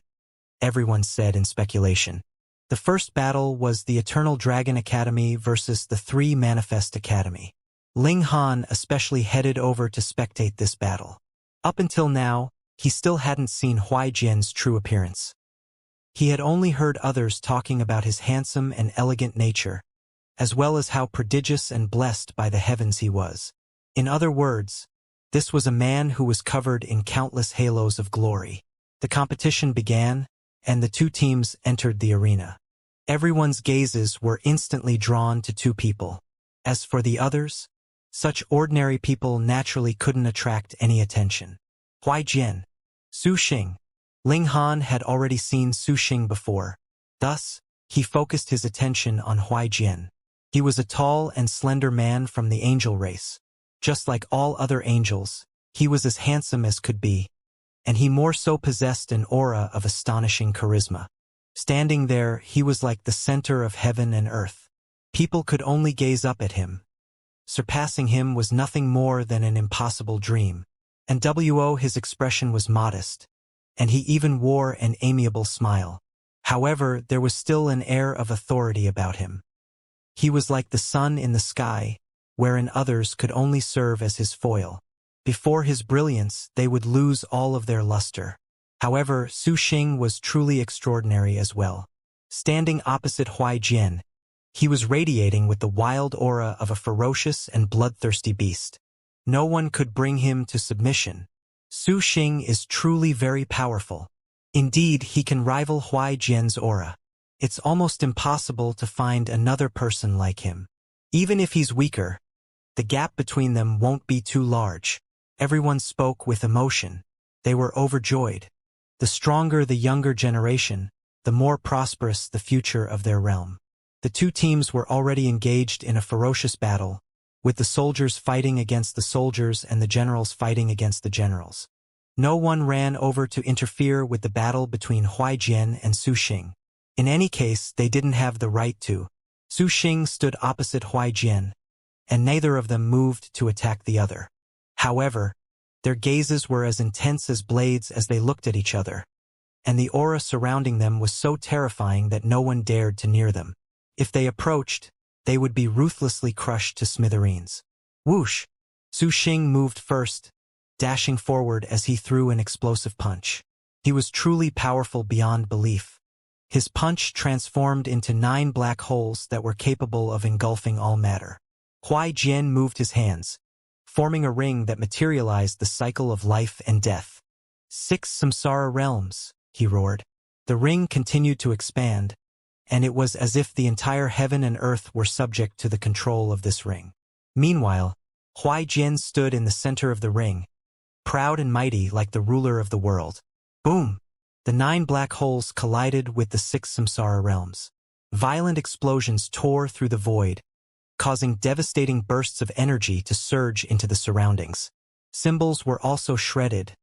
everyone said in speculation. The first battle was the Eternal Dragon Academy versus the 3 Manifest Academy. Ling Han especially headed over to spectate this battle. Up until now, he still hadn't seen Huai Jian's true appearance. He had only heard others talking about his handsome and elegant nature, as well as how prodigious and blessed by the heavens he was. In other words, this was a man who was covered in countless halos of glory. The competition began, and the two teams entered the arena. Everyone's gazes were instantly drawn to 2 people. As for the others, such ordinary people naturally couldn't attract any attention. Huai Jian, Su Xing. Ling Han had already seen Su Xing before. Thus, he focused his attention on Huai Jian. He was a tall and slender man from the angel race. Just like all other angels, he was as handsome as could be, and he more so possessed an aura of astonishing charisma. Standing there, he was like the center of heaven and earth. People could only gaze up at him. Surpassing him was nothing more than an impossible dream. And his expression was modest, and he even wore an amiable smile. However, there was still an air of authority about him. He was like the sun in the sky, wherein others could only serve as his foil. Before his brilliance, they would lose all of their luster. However, Su Xing was truly extraordinary as well. Standing opposite Huai Jian, he was radiating with the wild aura of a ferocious and bloodthirsty beast. No one could bring him to submission. Su Xing is truly very powerful. Indeed, he can rival Huai Jian's aura. It's almost impossible to find another person like him. Even if he's weaker, the gap between them won't be too large. Everyone spoke with emotion. They were overjoyed. The stronger the younger generation, the more prosperous the future of their realm. The two teams were already engaged in a ferocious battle, with the soldiers fighting against the soldiers and the generals fighting against the generals. No one ran over to interfere with the battle between Huai Jian and Su Xing. In any case, they didn't have the right to. Su Xing stood opposite Huai Jian, and neither of them moved to attack the other. However, their gazes were as intense as blades as they looked at each other, and the aura surrounding them was so terrifying that no one dared to near them. If they approached, they would be ruthlessly crushed to smithereens. Whoosh! Su Xing moved first, dashing forward as he threw an explosive punch. He was truly powerful beyond belief. His punch transformed into 9 black holes that were capable of engulfing all matter. Huai Jian moved his hands, forming a ring that materialized the cycle of life and death. 6 samsara realms, he roared. The ring continued to expand, and it was as if the entire heaven and earth were subject to the control of this ring. Meanwhile, Huai Jian stood in the center of the ring, proud and mighty like the ruler of the world. Boom! The 9 black holes collided with the 6 samsara realms. Violent explosions tore through the void, causing devastating bursts of energy to surge into the surroundings. Symbols were also shredded,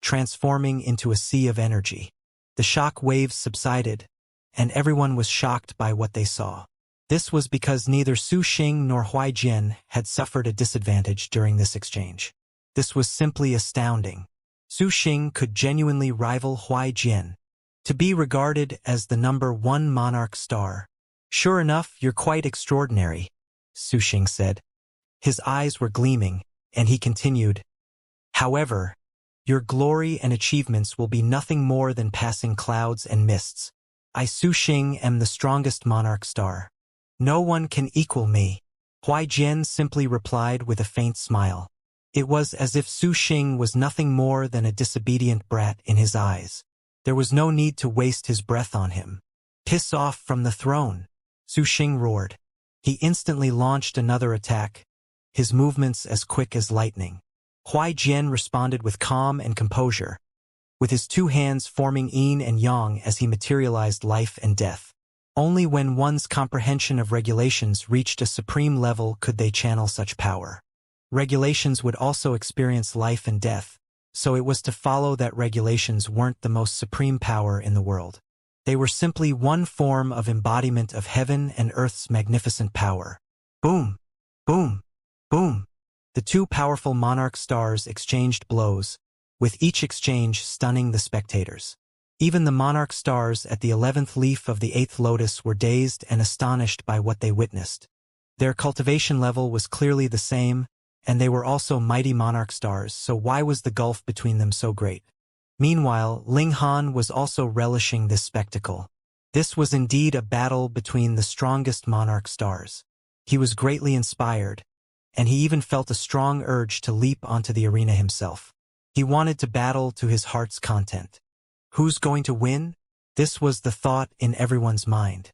transforming into a sea of energy. The shock waves subsided, and everyone was shocked by what they saw. This was because neither Su Xing nor Huai Jian had suffered a disadvantage during this exchange. This was simply astounding. Su Xing could genuinely rival Huai Jian, to be regarded as the #1 monarch star. Sure enough, you're quite extraordinary, Su Xing said. His eyes were gleaming, and he continued, however, your glory and achievements will be nothing more than passing clouds and mists. I Su Xing am the strongest monarch star. No one can equal me. Huai Jian simply replied with a faint smile. It was as if Su Xing was nothing more than a disobedient brat in his eyes. There was no need to waste his breath on him. Piss off from the throne, Su Xing roared. He instantly launched another attack, his movements as quick as lightning. Huai Jian responded with calm and composure, with his two hands forming yin and yang as he materialized life and death. Only when one's comprehension of regulations reached a supreme level could they channel such power. Regulations would also experience life and death, so it was to follow that regulations weren't the most supreme power in the world. They were simply one form of embodiment of heaven and earth's magnificent power. Boom! Boom! Boom! The two powerful monarch stars exchanged blows, with each exchange stunning the spectators. Even the monarch stars at the 11th leaf of the 8th lotus were dazed and astonished by what they witnessed. Their cultivation level was clearly the same, and they were also mighty monarch stars, so why was the gulf between them so great? Meanwhile, Ling Han was also relishing this spectacle. This was indeed a battle between the strongest monarch stars. He was greatly inspired, and he even felt a strong urge to leap onto the arena himself. He wanted to battle to his heart's content. Who's going to win? This was the thought in everyone's mind.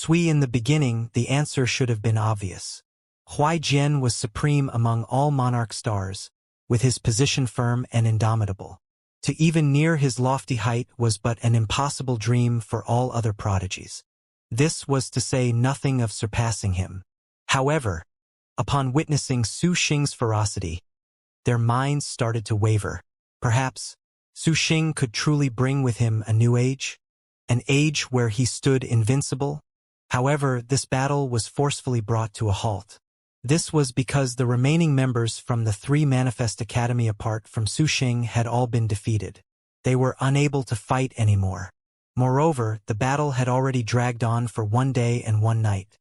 In the beginning, the answer should have been obvious. Huai Jian was supreme among all monarch stars, with his position firm and indomitable. To even near his lofty height was but an impossible dream for all other prodigies. This was to say nothing of surpassing him. However, upon witnessing Su Xing's ferocity, their minds started to waver. Perhaps Su Xing could truly bring with him a new age? An age where he stood invincible? However, this battle was forcefully brought to a halt. This was because the remaining members from the three Manifest Academy apart from Su Xing had all been defeated. They were unable to fight anymore. Moreover, the battle had already dragged on for 1 day and 1 night.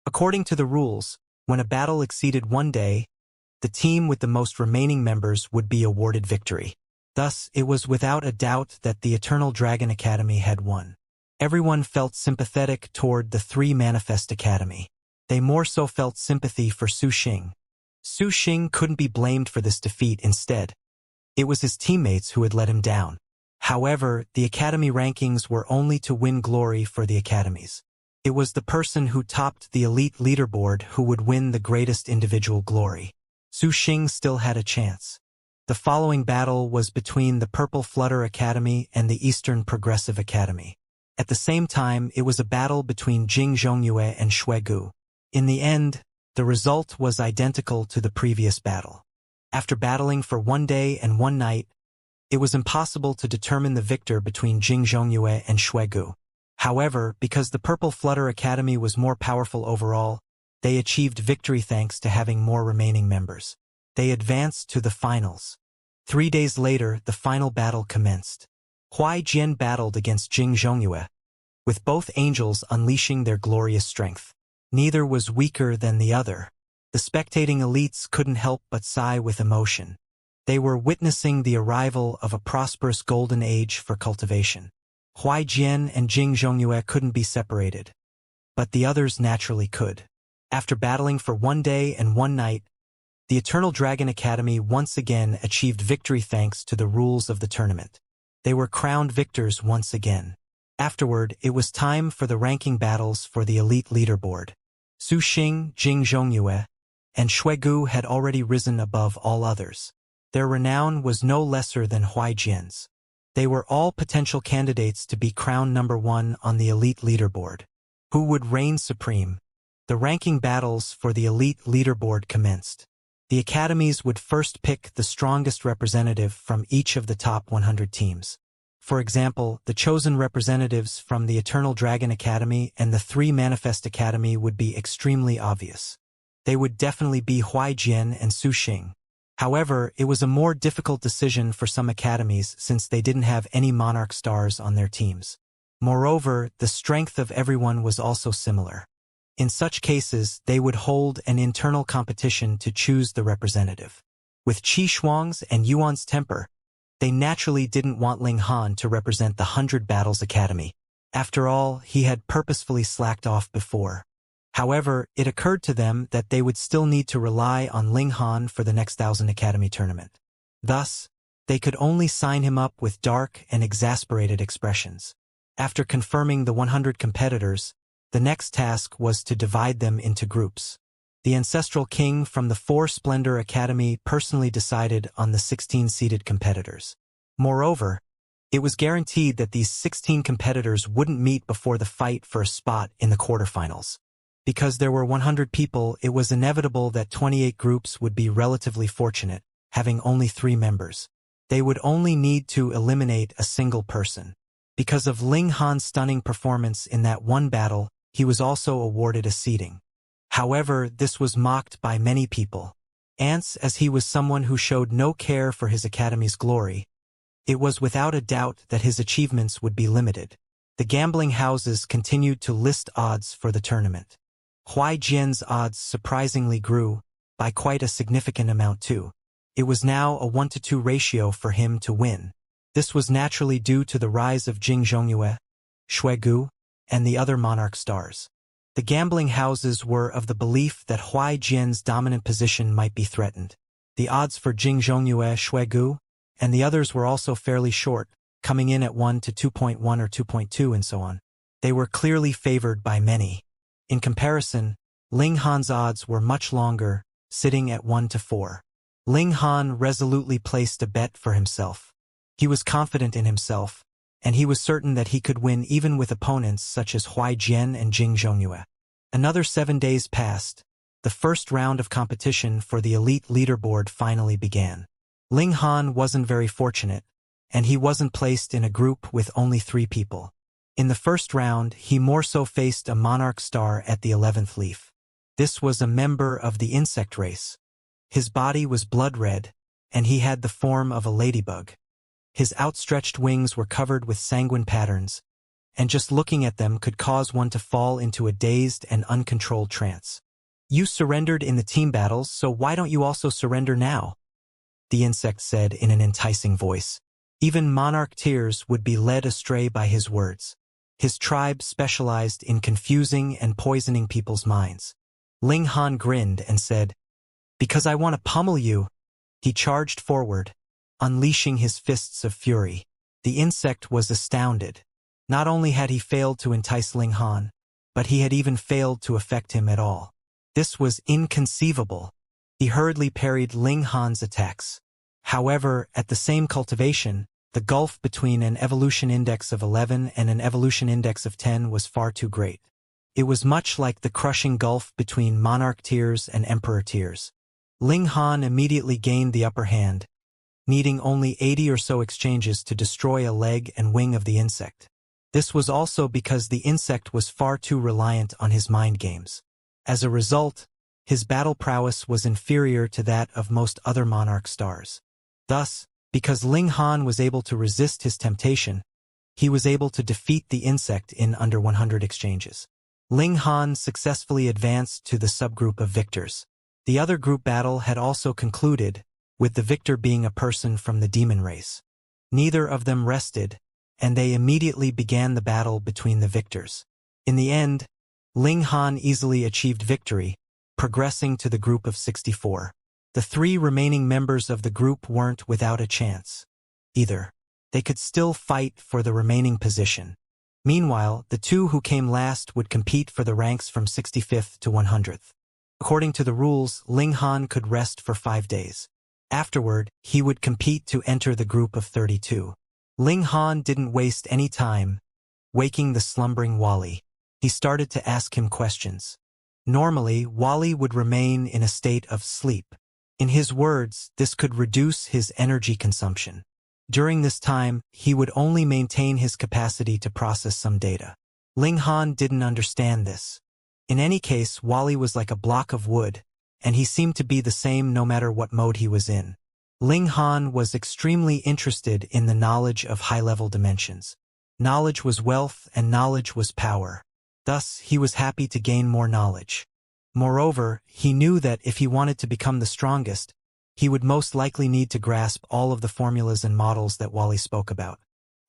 According to the rules, when a battle exceeded 1 day, the team with the most remaining members would be awarded victory. Thus, it was without a doubt that the Eternal Dragon Academy had won. Everyone felt sympathetic toward the three Manifest Academy. They more so felt sympathy for Su Xing. Su Xing couldn't be blamed for this defeat. Instead, it was his teammates who had let him down. However, the Academy rankings were only to win glory for the academies. It was the person who topped the elite leaderboard who would win the greatest individual glory. Su Xing still had a chance. The following battle was between the Purple Flutter Academy and the Eastern Progressive Academy. At the same time, it was a battle between Jing Zhongyue and Xue Gu. In the end, the result was identical to the previous battle. After battling for 1 day and 1 night, it was impossible to determine the victor between Jing Zhongyue and Xue Gu. However, because the Purple Flutter Academy was more powerful overall, they achieved victory thanks to having more remaining members. They advanced to the finals. 3 days later, the final battle commenced. Huai Jian battled against Jing Zhongyue, with both angels unleashing their glorious strength. Neither was weaker than the other. The spectating elites couldn't help but sigh with emotion. They were witnessing the arrival of a prosperous golden age for cultivation. Huai Jian and Jing Zhongyue couldn't be separated, but the others naturally could. After battling for 1 day and 1 night, the Eternal Dragon Academy once again achieved victory thanks to the rules of the tournament. They were crowned victors once again. Afterward, it was time for the ranking battles for the elite leaderboard. Su Xing, Jing Zhongyue, and Xue Gu had already risen above all others. Their renown was no lesser than Huai Jian's. They were all potential candidates to be crowned number 1 on the elite leaderboard. Who would reign supreme? The ranking battles for the elite leaderboard commenced. The academies would first pick the strongest representative from each of the top 100 teams. For example, the chosen representatives from the Eternal Dragon Academy and the 3 Manifest Academy would be extremely obvious. They would definitely be Huai Jian and Su Xing. However, it was a more difficult decision for some academies since they didn't have any monarch stars on their teams. Moreover, the strength of everyone was also similar. In such cases, they would hold an internal competition to choose the representative. With Qi Shuang's and Yuan's temper, they naturally didn't want Ling Han to represent the 100 Battles Academy. After all, he had purposefully slacked off before. However, it occurred to them that they would still need to rely on Ling Han for the next 1000 Academy tournament. Thus, they could only sign him up with dark and exasperated expressions. After confirming the 100 competitors, the next task was to divide them into groups. The ancestral king from the Four Splendor Academy personally decided on the 16-seeded competitors. Moreover, it was guaranteed that these 16 competitors wouldn't meet before the fight for a spot in the quarterfinals. Because there were 100 people, it was inevitable that 28 groups would be relatively fortunate, having only 3 members. They would only need to eliminate a single person. Because of Ling Han's stunning performance in that one battle, he was also awarded a seeding. However, this was mocked by many people. As he was someone who showed no care for his academy's glory, it was without a doubt that his achievements would be limited. The gambling houses continued to list odds for the tournament. Huai Jian's odds surprisingly grew, by quite a significant amount too. It was now a 1-to-2 ratio for him to win. This was naturally due to the rise of Jing Zhongyue, Shuegu, and the other monarch stars. The gambling houses were of the belief that Huai Jian's dominant position might be threatened. The odds for Jing Zhongyue, Shuegu, and the others were also fairly short, coming in at 1 to 2.1 or 2.2 and so on. They were clearly favored by many. In comparison, Ling Han's odds were much longer, sitting at 1 to 4. Ling Han resolutely placed a bet for himself. He was confident in himself, and he was certain that he could win even with opponents such as Huai Jian and Jing Zhongyue. Another 7 days passed. The first round of competition for the elite leaderboard finally began. Ling Han wasn't very fortunate, and he wasn't placed in a group with only 3 people. In the first round, he more so faced a monarch star at the 11th leaf. This was a member of the insect race. His body was blood red, and he had the form of a ladybug. His outstretched wings were covered with sanguine patterns, and just looking at them could cause one to fall into a dazed and uncontrolled trance. "You surrendered in the team battles, so why don't you also surrender now?" the insect said in an enticing voice. Even monarch tears would be led astray by his words. His tribe specialized in confusing and poisoning people's minds. Ling Han grinned and said, "Because I want to pummel you." He charged forward, unleashing his fists of fury. The insect was astounded. Not only had he failed to entice Ling Han, but he had even failed to affect him at all. This was inconceivable. He hurriedly parried Ling Han's attacks. However, at the same cultivation, the gulf between an evolution index of 11 and an evolution index of 10 was far too great. It was much like the crushing gulf between monarch tears and emperor tears. Ling Han immediately gained the upper hand, needing only 80 or so exchanges to destroy a leg and wing of the insect. This was also because the insect was far too reliant on his mind games. As a result, his battle prowess was inferior to that of most other monarch stars. Thus, because Ling Han was able to resist his temptation, he was able to defeat the insect in under 100 exchanges. Ling Han successfully advanced to the subgroup of victors. The other group battle had also concluded, with the victor being a person from the demon race. Neither of them rested, and they immediately began the battle between the victors. In the end, Ling Han easily achieved victory, progressing to the group of 64. The 3 remaining members of the group weren't without a chance either. They could still fight for the remaining position. Meanwhile, the 2 who came last would compete for the ranks from 65th to 100th. According to the rules, Ling Han could rest for 5 days. Afterward, he would compete to enter the group of 32. Ling Han didn't waste any time waking the slumbering Wally. He started to ask him questions. Normally, Wally would remain in a state of sleep. In his words, this could reduce his energy consumption. During this time, he would only maintain his capacity to process some data. Ling Han didn't understand this. In any case, Wally was like a block of wood, and he seemed to be the same no matter what mode he was in. Ling Han was extremely interested in the knowledge of high-level dimensions. Knowledge was wealth and knowledge was power. Thus, he was happy to gain more knowledge. Moreover, he knew that if he wanted to become the strongest, he would most likely need to grasp all of the formulas and models that Wally spoke about.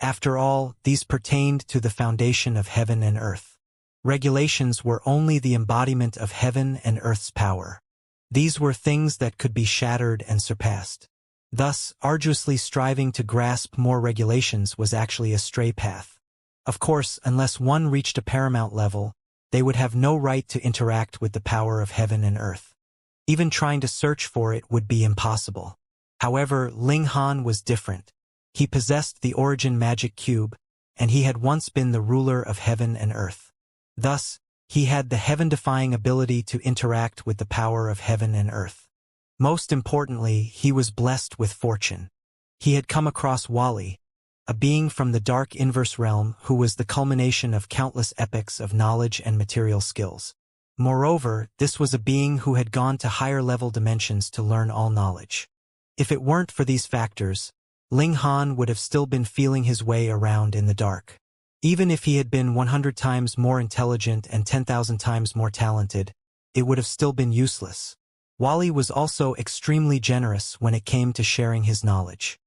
After all, these pertained to the foundation of heaven and earth. Regulations were only the embodiment of heaven and earth's power. These were things that could be shattered and surpassed. Thus, arduously striving to grasp more regulations was actually a stray path. Of course, unless one reached a paramount level, they would have no right to interact with the power of heaven and earth. Even trying to search for it would be impossible. However, Ling Han was different. He possessed the origin magic cube, and he had once been the ruler of heaven and earth. Thus, he had the heaven-defying ability to interact with the power of heaven and earth. Most importantly, he was blessed with fortune. He had come across Wali, a being from the dark inverse realm who was the culmination of countless epochs of knowledge and material skills. Moreover, this was a being who had gone to higher-level dimensions to learn all knowledge. If it weren't for these factors, Ling Han would have still been feeling his way around in the dark. Even if he had been 100 times more intelligent and 10,000 times more talented, it would have still been useless. Wali was also extremely generous when it came to sharing his knowledge.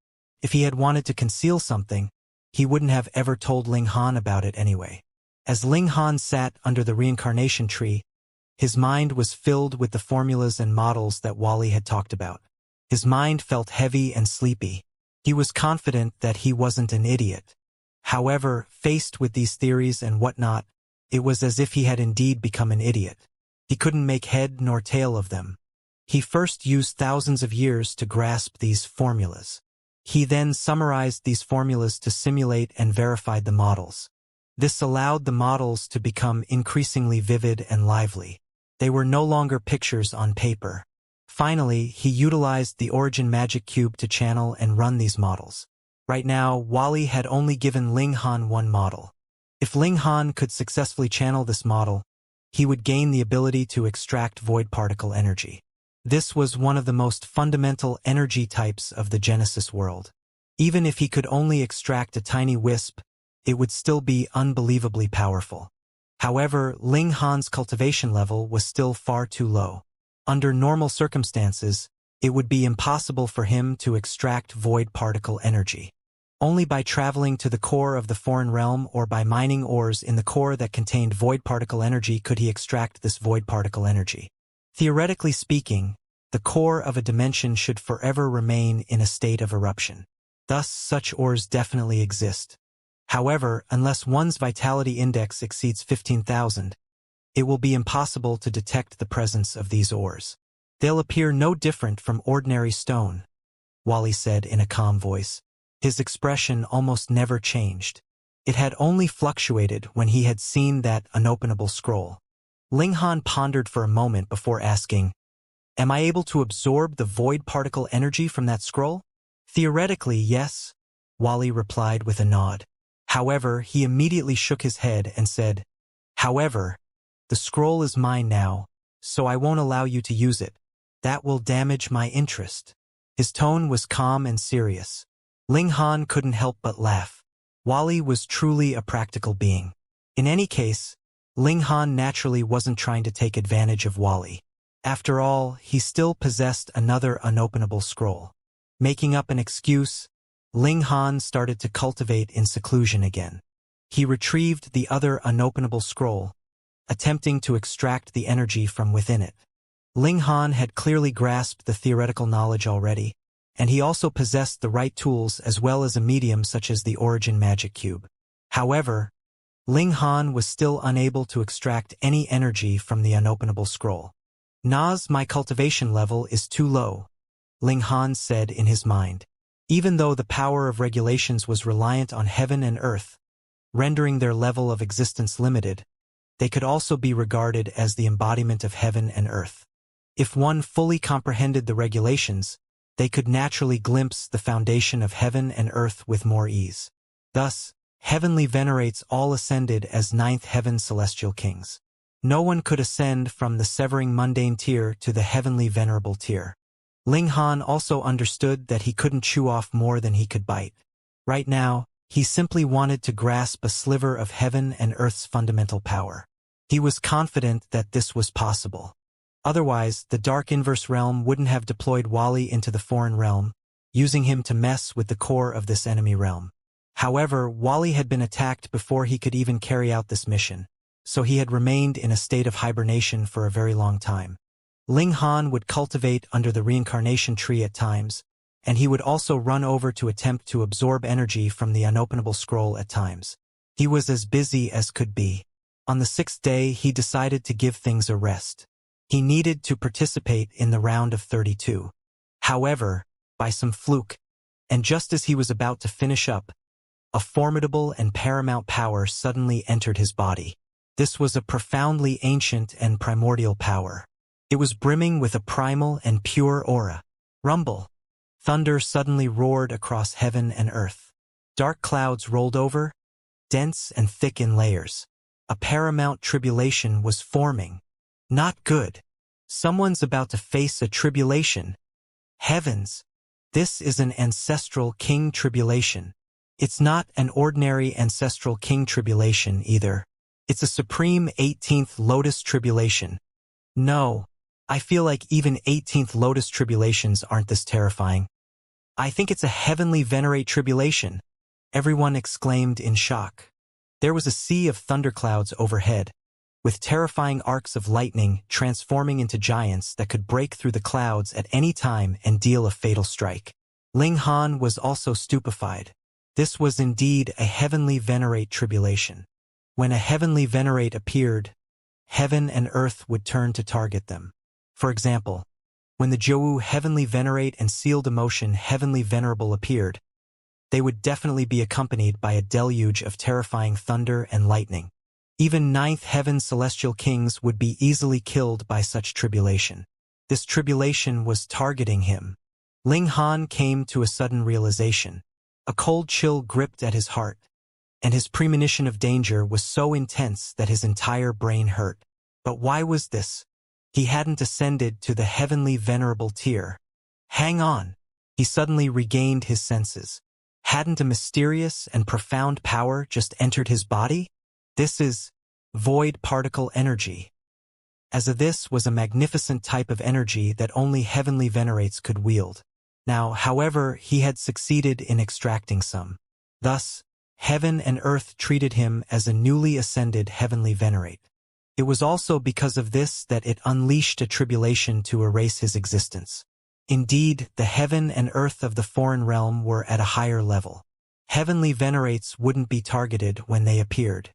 If he had wanted to conceal something, he wouldn't have ever told Ling Han about it anyway. As Ling Han sat under the reincarnation tree, his mind was filled with the formulas and models that Wali had talked about. His mind felt heavy and sleepy. He was confident that he wasn't an idiot. However, faced with these theories and whatnot, it was as if he had indeed become an idiot. He couldn't make head nor tail of them. He first used thousands of years to grasp these formulas. He then summarized these formulas to simulate and verified the models. This allowed the models to become increasingly vivid and lively. They were no longer pictures on paper. Finally, he utilized the origin magic cube to channel and run these models. Right now, Wali had only given Ling Han one model. If Ling Han could successfully channel this model, he would gain the ability to extract void particle energy. This was one of the most fundamental energy types of the Genesis world. Even if he could only extract a tiny wisp, it would still be unbelievably powerful. However, Ling Han's cultivation level was still far too low. Under normal circumstances, it would be impossible for him to extract void particle energy. Only by traveling to the core of the foreign realm or by mining ores in the core that contained void particle energy could he extract this void particle energy. Theoretically speaking, the core of a dimension should forever remain in a state of eruption. Thus, such ores definitely exist. However, unless one's vitality index exceeds 15,000, it will be impossible to detect the presence of these ores. They'll appear no different from ordinary stone, Wali said in a calm voice. His expression almost never changed. It had only fluctuated when he had seen that unopenable scroll. Ling Han pondered for a moment before asking, "Am I able to absorb the void particle energy from that scroll?" "Theoretically, yes," Wali replied with a nod. However, he immediately shook his head and said, "However, the scroll is mine now, so I won't allow you to use it. That will damage my interest." His tone was calm and serious. Ling Han couldn't help but laugh. Wali was truly a practical being. In any case, Ling Han naturally wasn't trying to take advantage of Wali. After all, he still possessed another unopenable scroll. Making up an excuse, Ling Han started to cultivate in seclusion again. He retrieved the other unopenable scroll, attempting to extract the energy from within it. Ling Han had clearly grasped the theoretical knowledge already, and he also possessed the right tools as well as a medium such as the origin magic cube. However, Ling Han was still unable to extract any energy from the unopenable scroll. My cultivation level is too low," Ling Han said in his mind. Even though the power of regulations was reliant on heaven and earth, rendering their level of existence limited, they could also be regarded as the embodiment of heaven and earth. If one fully comprehended the regulations, they could naturally glimpse the foundation of heaven and earth with more ease. Thus, Heavenly venerates all ascended as ninth heaven celestial kings. No one could ascend from the severing mundane tier to the heavenly venerable tier. Ling Han also understood that he couldn't chew off more than he could bite. Right now, he simply wanted to grasp a sliver of heaven and earth's fundamental power. He was confident that this was possible. Otherwise, the dark inverse realm wouldn't have deployed Wali into the foreign realm, using him to mess with the core of this enemy realm. However, Wally had been attacked before he could even carry out this mission, so he had remained in a state of hibernation for a very long time. Ling Han would cultivate under the reincarnation tree at times, and he would also run over to attempt to absorb energy from the unopenable scroll at times. He was as busy as could be. On the 6th day, he decided to give things a rest. He needed to participate in the round of 32. However, by some fluke, and just as he was about to finish up, a formidable and paramount power suddenly entered his body. This was a profoundly ancient and primordial power. It was brimming with a primal and pure aura. Rumble. Thunder suddenly roared across heaven and earth. Dark clouds rolled over, dense and thick in layers. A paramount tribulation was forming. Not good. Someone's about to face a tribulation. Heavens! This is an ancestral king tribulation. It's not an ordinary ancestral king tribulation either. It's a supreme 18th Lotus tribulation. No, I feel like even 18th Lotus tribulations aren't this terrifying. I think it's a heavenly venerate tribulation, everyone exclaimed in shock. There was a sea of thunderclouds overhead, with terrifying arcs of lightning transforming into giants that could break through the clouds at any time and deal a fatal strike. Ling Han was also stupefied. This was indeed a heavenly venerate tribulation. When a heavenly venerate appeared, heaven and earth would turn to target them. For example, when the Zhou heavenly venerate and sealed emotion heavenly venerable appeared, they would definitely be accompanied by a deluge of terrifying thunder and lightning. Even 9th heaven celestial kings would be easily killed by such tribulation. This tribulation was targeting him. Ling Han came to a sudden realization. A cold chill gripped at his heart, and his premonition of danger was so intense that his entire brain hurt. But why was this? He hadn't ascended to the heavenly venerable tier. Hang on! He suddenly regained his senses. Hadn't a mysterious and profound power just entered his body? This is void particle energy. This was a magnificent type of energy that only heavenly venerates could wield. Now, however, he had succeeded in extracting some. Thus, heaven and earth treated him as a newly ascended heavenly venerate. It was also because of this that it unleashed a tribulation to erase his existence. Indeed, the heaven and earth of the foreign realm were at a higher level. Heavenly venerates wouldn't be targeted when they appeared.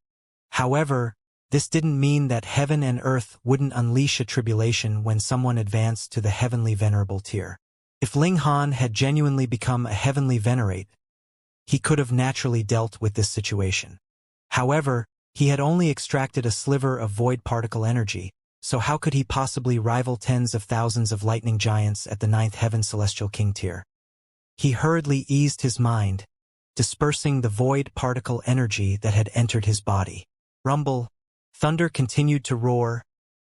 However, this didn't mean that heaven and earth wouldn't unleash a tribulation when someone advanced to the heavenly venerable tier. If Ling Han had genuinely become a heavenly venerate, he could have naturally dealt with this situation. However, he had only extracted a sliver of void particle energy, so how could he possibly rival tens of thousands of lightning giants at the 9th heaven celestial king tier? He hurriedly eased his mind, dispersing the void particle energy that had entered his body. Rumble, thunder continued to roar,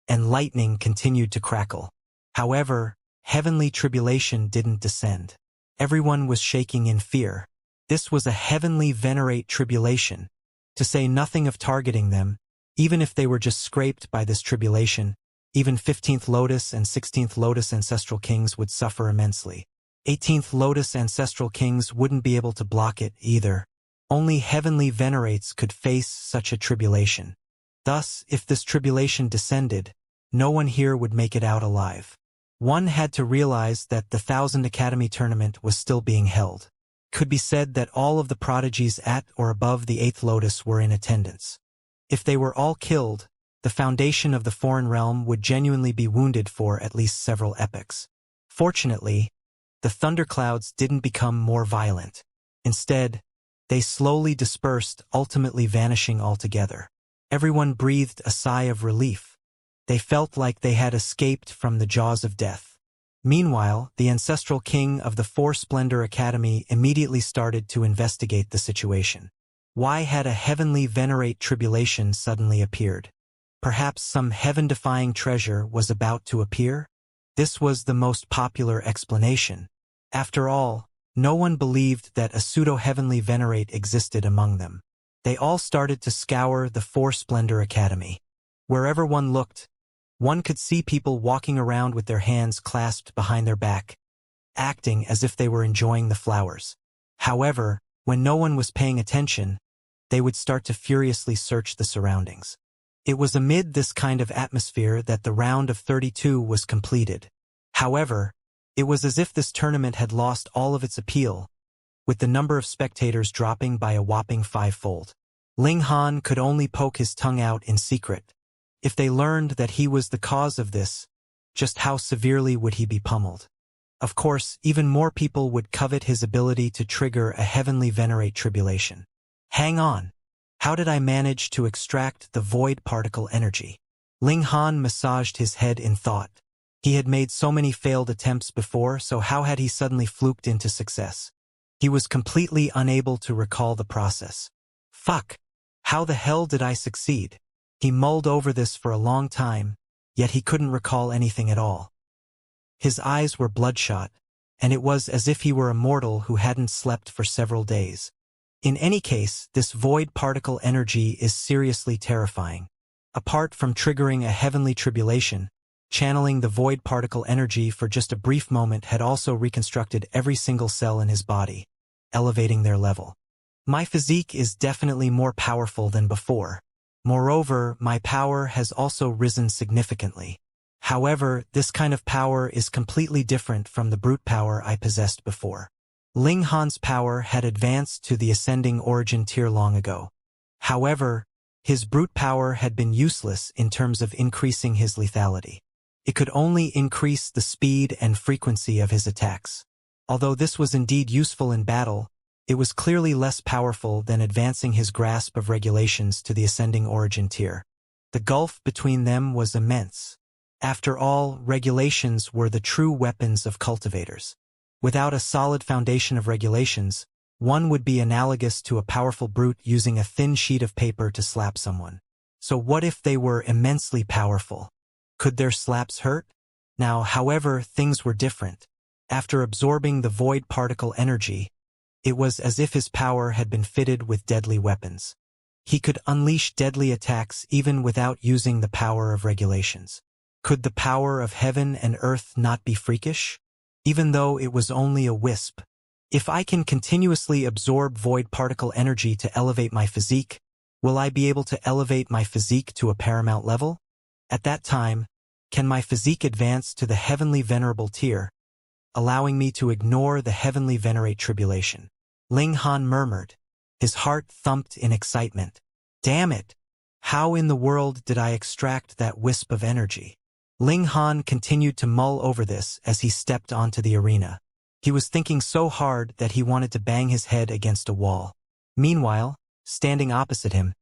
and lightning continued to crackle. However, heavenly tribulation didn't descend. Everyone was shaking in fear. This was a heavenly venerate tribulation. To say nothing of targeting them, even if they were just scraped by this tribulation, even 15th Lotus and 16th Lotus ancestral kings would suffer immensely. 18th Lotus ancestral kings wouldn't be able to block it either. Only heavenly venerates could face such a tribulation. Thus, if this tribulation descended, no one here would make it out alive. One had to realize that the 1000 Academy tournament was still being held. Could be said that all of the prodigies at or above the 8th Lotus were in attendance. If they were all killed, the foundation of the foreign realm would genuinely be wounded for at least several epochs. Fortunately, the thunderclouds didn't become more violent. Instead, they slowly dispersed, ultimately vanishing altogether. Everyone breathed a sigh of relief. They felt like they had escaped from the jaws of death. Meanwhile, the ancestral king of the Four Splendor Academy immediately started to investigate the situation. Why had a heavenly venerate tribulation suddenly appeared? Perhaps some heaven-defying treasure was about to appear? This was the most popular explanation. After all, no one believed that a pseudo-heavenly venerate existed among them. They all started to scour the Four Splendor Academy. Wherever one looked, one could see people walking around with their hands clasped behind their back, acting as if they were enjoying the flowers. However, When no one was paying attention, they would start to furiously search the surroundings. It was amid this kind of atmosphere that the round of 32 was completed. However, it was as if this tournament had lost all of its appeal, with the number of spectators dropping by a whopping 5-fold. Ling Han could only poke his tongue out in secret. If they learned that he was the cause of this, just how severely would he be pummeled? Of course, even more people would covet his ability to trigger a heavenly venerate tribulation. Hang on. How did I manage to extract the void particle energy? Ling Han massaged his head in thought. He had made so many failed attempts before, so how had he suddenly fluked into success? He was completely unable to recall the process. Fuck! How the hell did I succeed? He mulled over this for a long time, yet he couldn't recall anything at all. His eyes were bloodshot, and it was as if he were a mortal who hadn't slept for several days. In any case, this void particle energy is seriously terrifying. Apart from triggering a heavenly tribulation, channeling the void particle energy for just a brief moment had also reconstructed every single cell in his body, elevating their level. My physique is definitely more powerful than before. Moreover, my power has also risen significantly. However, this kind of power is completely different from the brute power I possessed before. Ling Han's power had advanced to the ascending origin tier long ago. However, his brute power had been useless in terms of increasing his lethality. It could only increase the speed and frequency of his attacks. Although this was indeed useful in battle, it was clearly less powerful than advancing his grasp of regulations to the ascending origin tier. The gulf between them was immense. After all, regulations were the true weapons of cultivators. Without a solid foundation of regulations, one would be analogous to a powerful brute using a thin sheet of paper to slap someone. So what if they were immensely powerful? Could their slaps hurt? Now, however, things were different. After absorbing the void particle energy, it was as if his power had been fitted with deadly weapons. He could unleash deadly attacks even without using the power of regulations. Could the power of heaven and earth not be freakish? Even though it was only a wisp. If I can continuously absorb void particle energy to elevate my physique, will I be able to elevate my physique to a paramount level? At that time, can my physique advance to the heavenly venerable tier, allowing me to ignore the heavenly venerate tribulation? Ling Han murmured. His heart thumped in excitement. Damn it! How in the world did I extract that wisp of energy? Ling Han continued to mull over this as he stepped onto the arena. He was thinking so hard that he wanted to bang his head against a wall. Meanwhile, standing opposite him,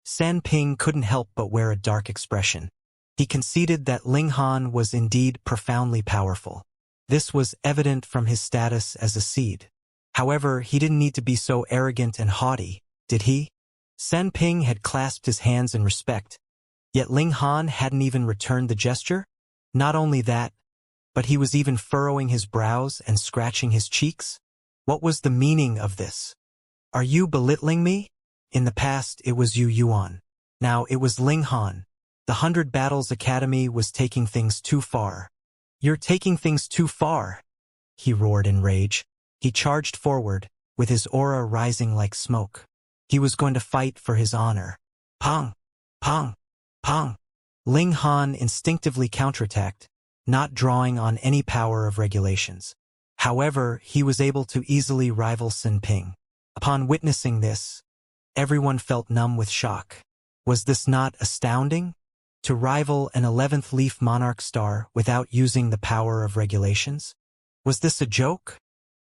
San Ping couldn't help but wear a dark expression. He conceded that Ling Han was indeed profoundly powerful. This was evident from his status as a seed. However, he didn't need to be so arrogant and haughty, did he? San Ping had clasped his hands in respect, yet Ling Han hadn't even returned the gesture? Not only that, but he was even furrowing his brows and scratching his cheeks? What was the meaning of this? Are you belittling me? In the past, it was Yu Yuan. Now it was Ling Han. The 100 Battles Academy was taking things too far. You're taking things too far, he roared in rage. He charged forward, with his aura rising like smoke. He was going to fight for his honor. Pong! Pong! Pong! Ling Han instinctively counterattacked, not drawing on any power of regulations. However, he was able to easily rival Sin Ping. Upon witnessing this, everyone felt numb with shock. Was this not astounding? To rival an 11th Leaf Monarch star without using the power of regulations? Was this a joke?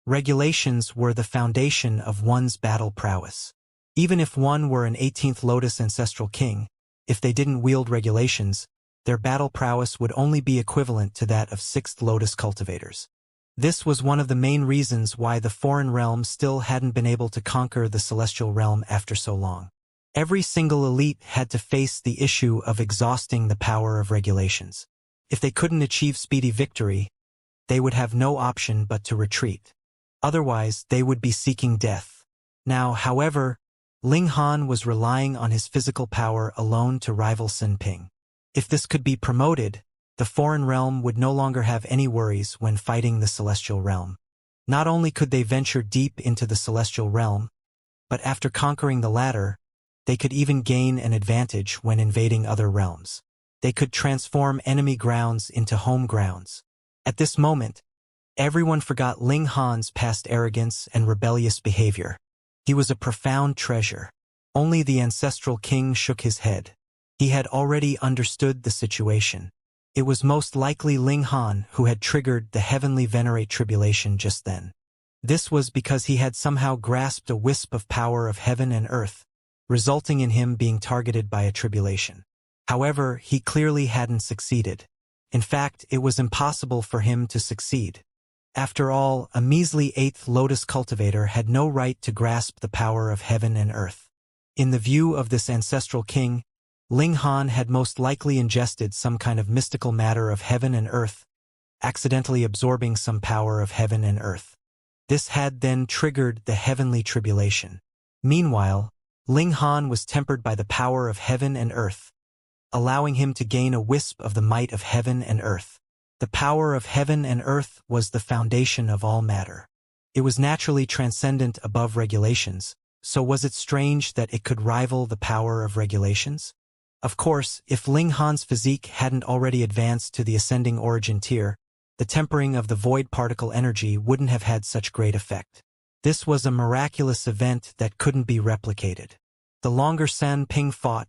Regulations were the foundation of one's battle prowess. Even if one were an 18th Lotus Ancestral King, if they didn't wield regulations, their battle prowess would only be equivalent to that of 6th Lotus cultivators. This was one of the main reasons why the foreign realm still hadn't been able to conquer the celestial realm after so long. Every single elite had to face the issue of exhausting the power of regulations. If they couldn't achieve speedy victory, they would have no option but to retreat. Otherwise, they would be seeking death. Now, however, Ling Han was relying on his physical power alone to rival Sin Ping. If this could be promoted, the foreign realm would no longer have any worries when fighting the celestial realm. Not only could they venture deep into the celestial realm, but after conquering the latter, they could even gain an advantage when invading other realms. They could transform enemy grounds into home grounds. At this moment, everyone forgot Ling Han's past arrogance and rebellious behavior. He was a profound treasure. Only the ancestral king shook his head. He had already understood the situation. It was most likely Ling Han who had triggered the heavenly venerate tribulation just then. This was because he had somehow grasped a wisp of power of heaven and earth, resulting in him being targeted by a tribulation. However, he clearly hadn't succeeded. In fact, it was impossible for him to succeed. After all, a measly 8th Lotus cultivator had no right to grasp the power of heaven and earth. In the view of this ancestral king, Ling Han had most likely ingested some kind of mystical matter of heaven and earth, accidentally absorbing some power of heaven and earth. This had then triggered the heavenly tribulation. Meanwhile, Ling Han was tempered by the power of heaven and earth, allowing him to gain a wisp of the might of heaven and earth. The power of heaven and earth was the foundation of all matter. It was naturally transcendent above regulations, so was it strange that it could rival the power of regulations? Of course, if Ling Han's physique hadn't already advanced to the ascending origin tier, the tempering of the void particle energy wouldn't have had such great effect. This was a miraculous event that couldn't be replicated. The longer San Ping fought,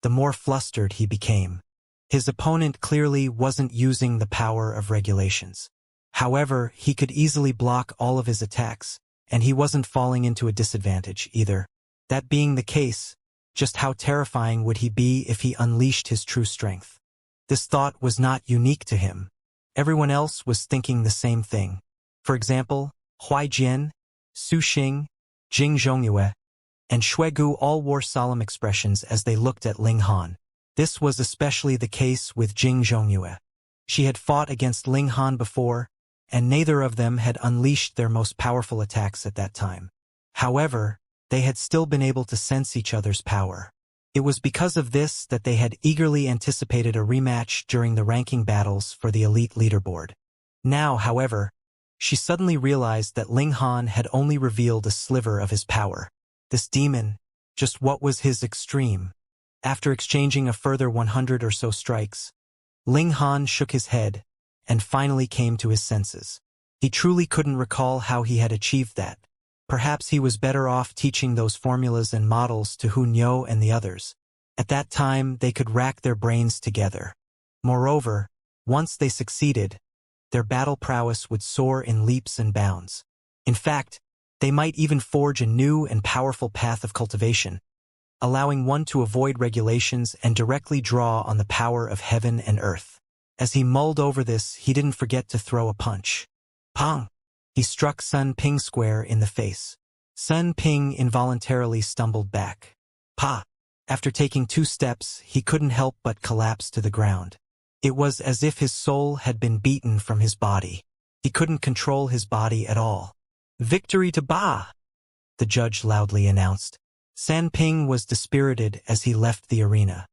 the more flustered he became. His opponent clearly wasn't using the power of regulations. However, he could easily block all of his attacks, and he wasn't falling into a disadvantage either. That being the case, just how terrifying would he be if he unleashed his true strength? This thought was not unique to him. Everyone else was thinking the same thing. For example, Huai Jian, Su Xing, Jing Zhongyue, and Xue Gu all wore solemn expressions as they looked at Ling Han. This was especially the case with Jing Zhongyue. She had fought against Ling Han before, and neither of them had unleashed their most powerful attacks at that time. However, they had still been able to sense each other's power. It was because of this that they had eagerly anticipated a rematch during the ranking battles for the elite leaderboard. Now, however, she suddenly realized that Ling Han had only revealed a sliver of his power. This demon, just what was his extreme? After exchanging a further 100 or so strikes, Ling Han shook his head and finally came to his senses. He truly couldn't recall how he had achieved that. Perhaps he was better off teaching those formulas and models to Hu Niu and the others. At that time, they could rack their brains together. Moreover, once they succeeded, their battle prowess would soar in leaps and bounds. In fact, they might even forge a new and powerful path of cultivation, allowing one to avoid regulations and directly draw on the power of heaven and earth. As he mulled over this, he didn't forget to throw a punch. Pong! He struck Sun Ping square in the face. Sun Ping involuntarily stumbled back. Pa! After taking 2 steps, he couldn't help but collapse to the ground. It was as if his soul had been beaten from his body. He couldn't control his body at all. Victory to Ba! The judge loudly announced. San Ping was dispirited as he left the arena.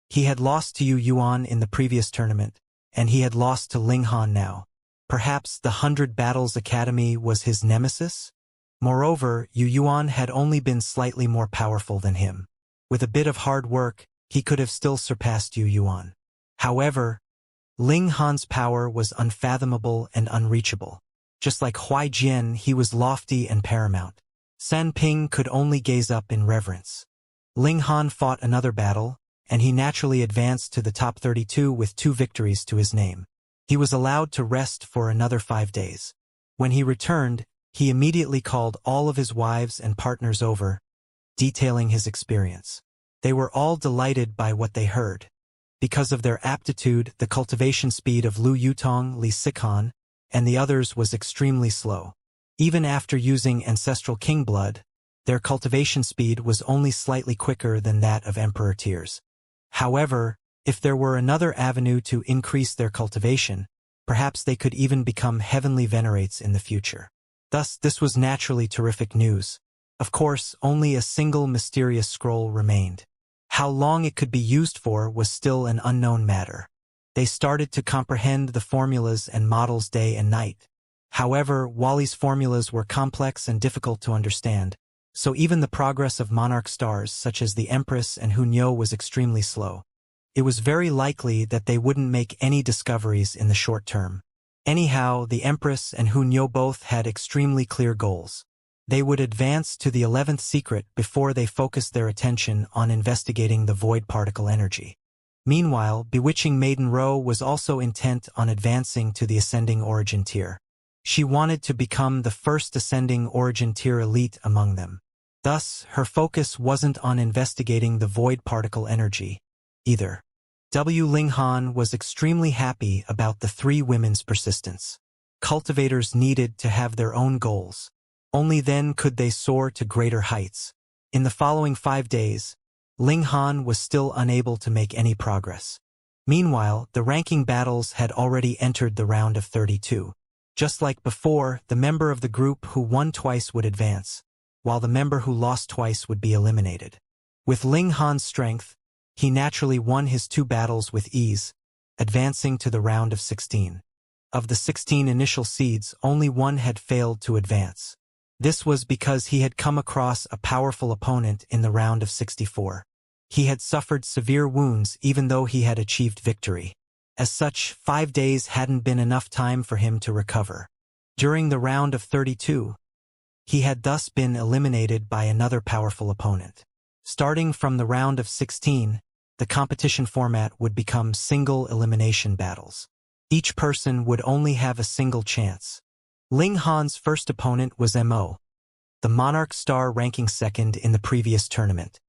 He had lost to Yu Yuan in the previous tournament, and he had lost to Ling Han now. Perhaps the 100 Battles Academy was his nemesis? Moreover, Yu Yuan had only been slightly more powerful than him. With a bit of hard work, he could have still surpassed Yu Yuan. However, Ling Han's power was unfathomable and unreachable. Just like Huai Jian, he was lofty and paramount. San Ping could only gaze up in reverence. Ling Han fought another battle, and he naturally advanced to the top 32 with 2 victories to his name. He was allowed to rest for another 5 days. When he returned, he immediately called all of his wives and partners over, detailing his experience. They were all delighted by what they heard. Because of their aptitude, the cultivation speed of Lu Yutong, Li Sikan, and the others was extremely slow. Even after using ancestral king blood, their cultivation speed was only slightly quicker than that of Emperor tiers. However, if there were another avenue to increase their cultivation, perhaps they could even become heavenly venerates in the future. Thus, this was naturally terrific news. Of course, only a single mysterious scroll remained. How long it could be used for was still an unknown matter. They started to comprehend the formulas and models day and night. However, Wally's formulas were complex and difficult to understand, So even the progress of monarch stars such as the Empress and Hunyo was extremely slow. It was very likely that they wouldn't make any discoveries in the short term. Anyhow, the Empress and Hunyo both had extremely clear goals. They would advance to the 11th secret before they focused their attention on investigating the void particle energy. Meanwhile, Bewitching Maiden Row was also intent on advancing to the ascending origin tier. She wanted to become the first ascending origin tier elite among them. Thus, her focus wasn't on investigating the void particle energy, either. Linghan was extremely happy about the three women's persistence. Cultivators needed to have their own goals. Only then could they soar to greater heights. In the following 5 days, Linghan was still unable to make any progress. Meanwhile, the ranking battles had already entered the round of 32. Just like before, the member of the group who won twice would advance, while the member who lost twice would be eliminated. With Linghan's strength, he naturally won his 2 battles with ease, advancing to the round of 16. Of the 16 initial seeds, only 1 had failed to advance. This was because he had come across a powerful opponent in the round of 64. He had suffered severe wounds even though he had achieved victory. As such, 5 days hadn't been enough time for him to recover. During the round of 32, he had thus been eliminated by another powerful opponent. Starting from the round of 16, the competition format would become single elimination battles. Each person would only have a single chance. Linghan's first opponent was Mo, the monarch star ranking 2nd in the previous tournament.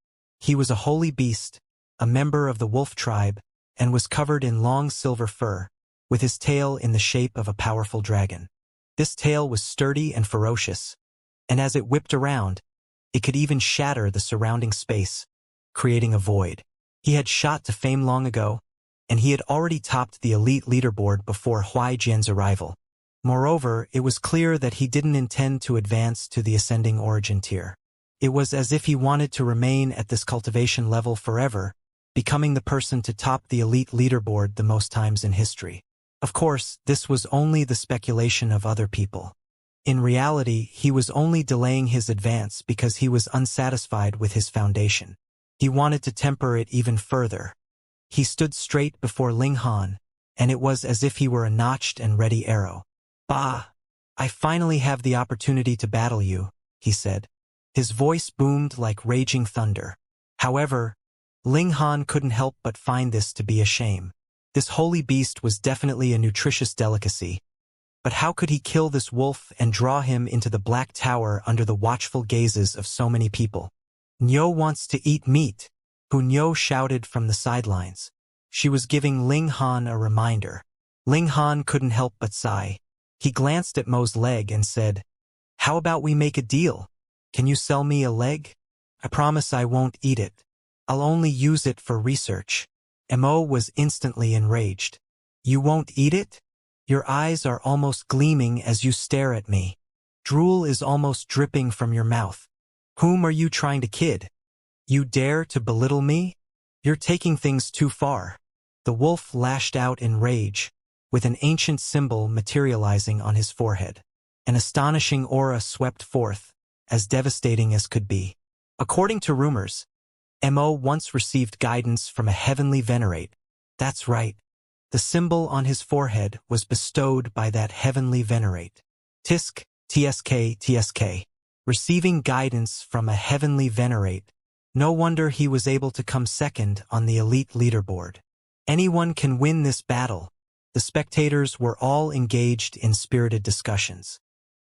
He was a holy beast, a member of the wolf tribe, and was covered in long silver fur, with his tail in the shape of a powerful dragon. This tail was sturdy and ferocious, and as it whipped around, it could even shatter the surrounding space, creating a void. He had shot to fame long ago, and he had already topped the elite leaderboard before Huai Jian's arrival. Moreover, it was clear that he didn't intend to advance to the ascending origin tier. It was as if he wanted to remain at this cultivation level forever, becoming the person to top the elite leaderboard the most times in history. Of course, this was only the speculation of other people. In reality, he was only delaying his advance because he was unsatisfied with his foundation. He wanted to temper it even further. He stood straight before Linghan, and it was as if he were a notched and ready arrow. "Bah! I finally have the opportunity to battle you," he said. His voice boomed like raging thunder. However, Linghan couldn't help but find this to be a shame. This holy beast was definitely a nutritious delicacy. But how could he kill this wolf and draw him into the Black Tower under the watchful gazes of so many people? "Nyo wants to eat meat," Hunyo shouted from the sidelines. She was giving Linghan a reminder. Linghan couldn't help but sigh. He glanced at Mo's leg and said, "How about we make a deal? Can you sell me a leg? I promise I won't eat it. I'll only use it for research." Mo was instantly enraged. "You won't eat it? Your eyes are almost gleaming as you stare at me. Drool is almost dripping from your mouth. Whom are you trying to kid? You dare to belittle me? You're taking things too far." The wolf lashed out in rage, with an ancient symbol materializing on his forehead. An astonishing aura swept forth, as devastating as could be. According to rumors, Mo once received guidance from a heavenly venerate. That's right. The symbol on his forehead was bestowed by that heavenly venerate. Tisk, tsk, tsk. Receiving guidance from a heavenly venerate. No wonder he was able to come second on the elite leaderboard. Anyone can win this battle. The spectators were all engaged in spirited discussions.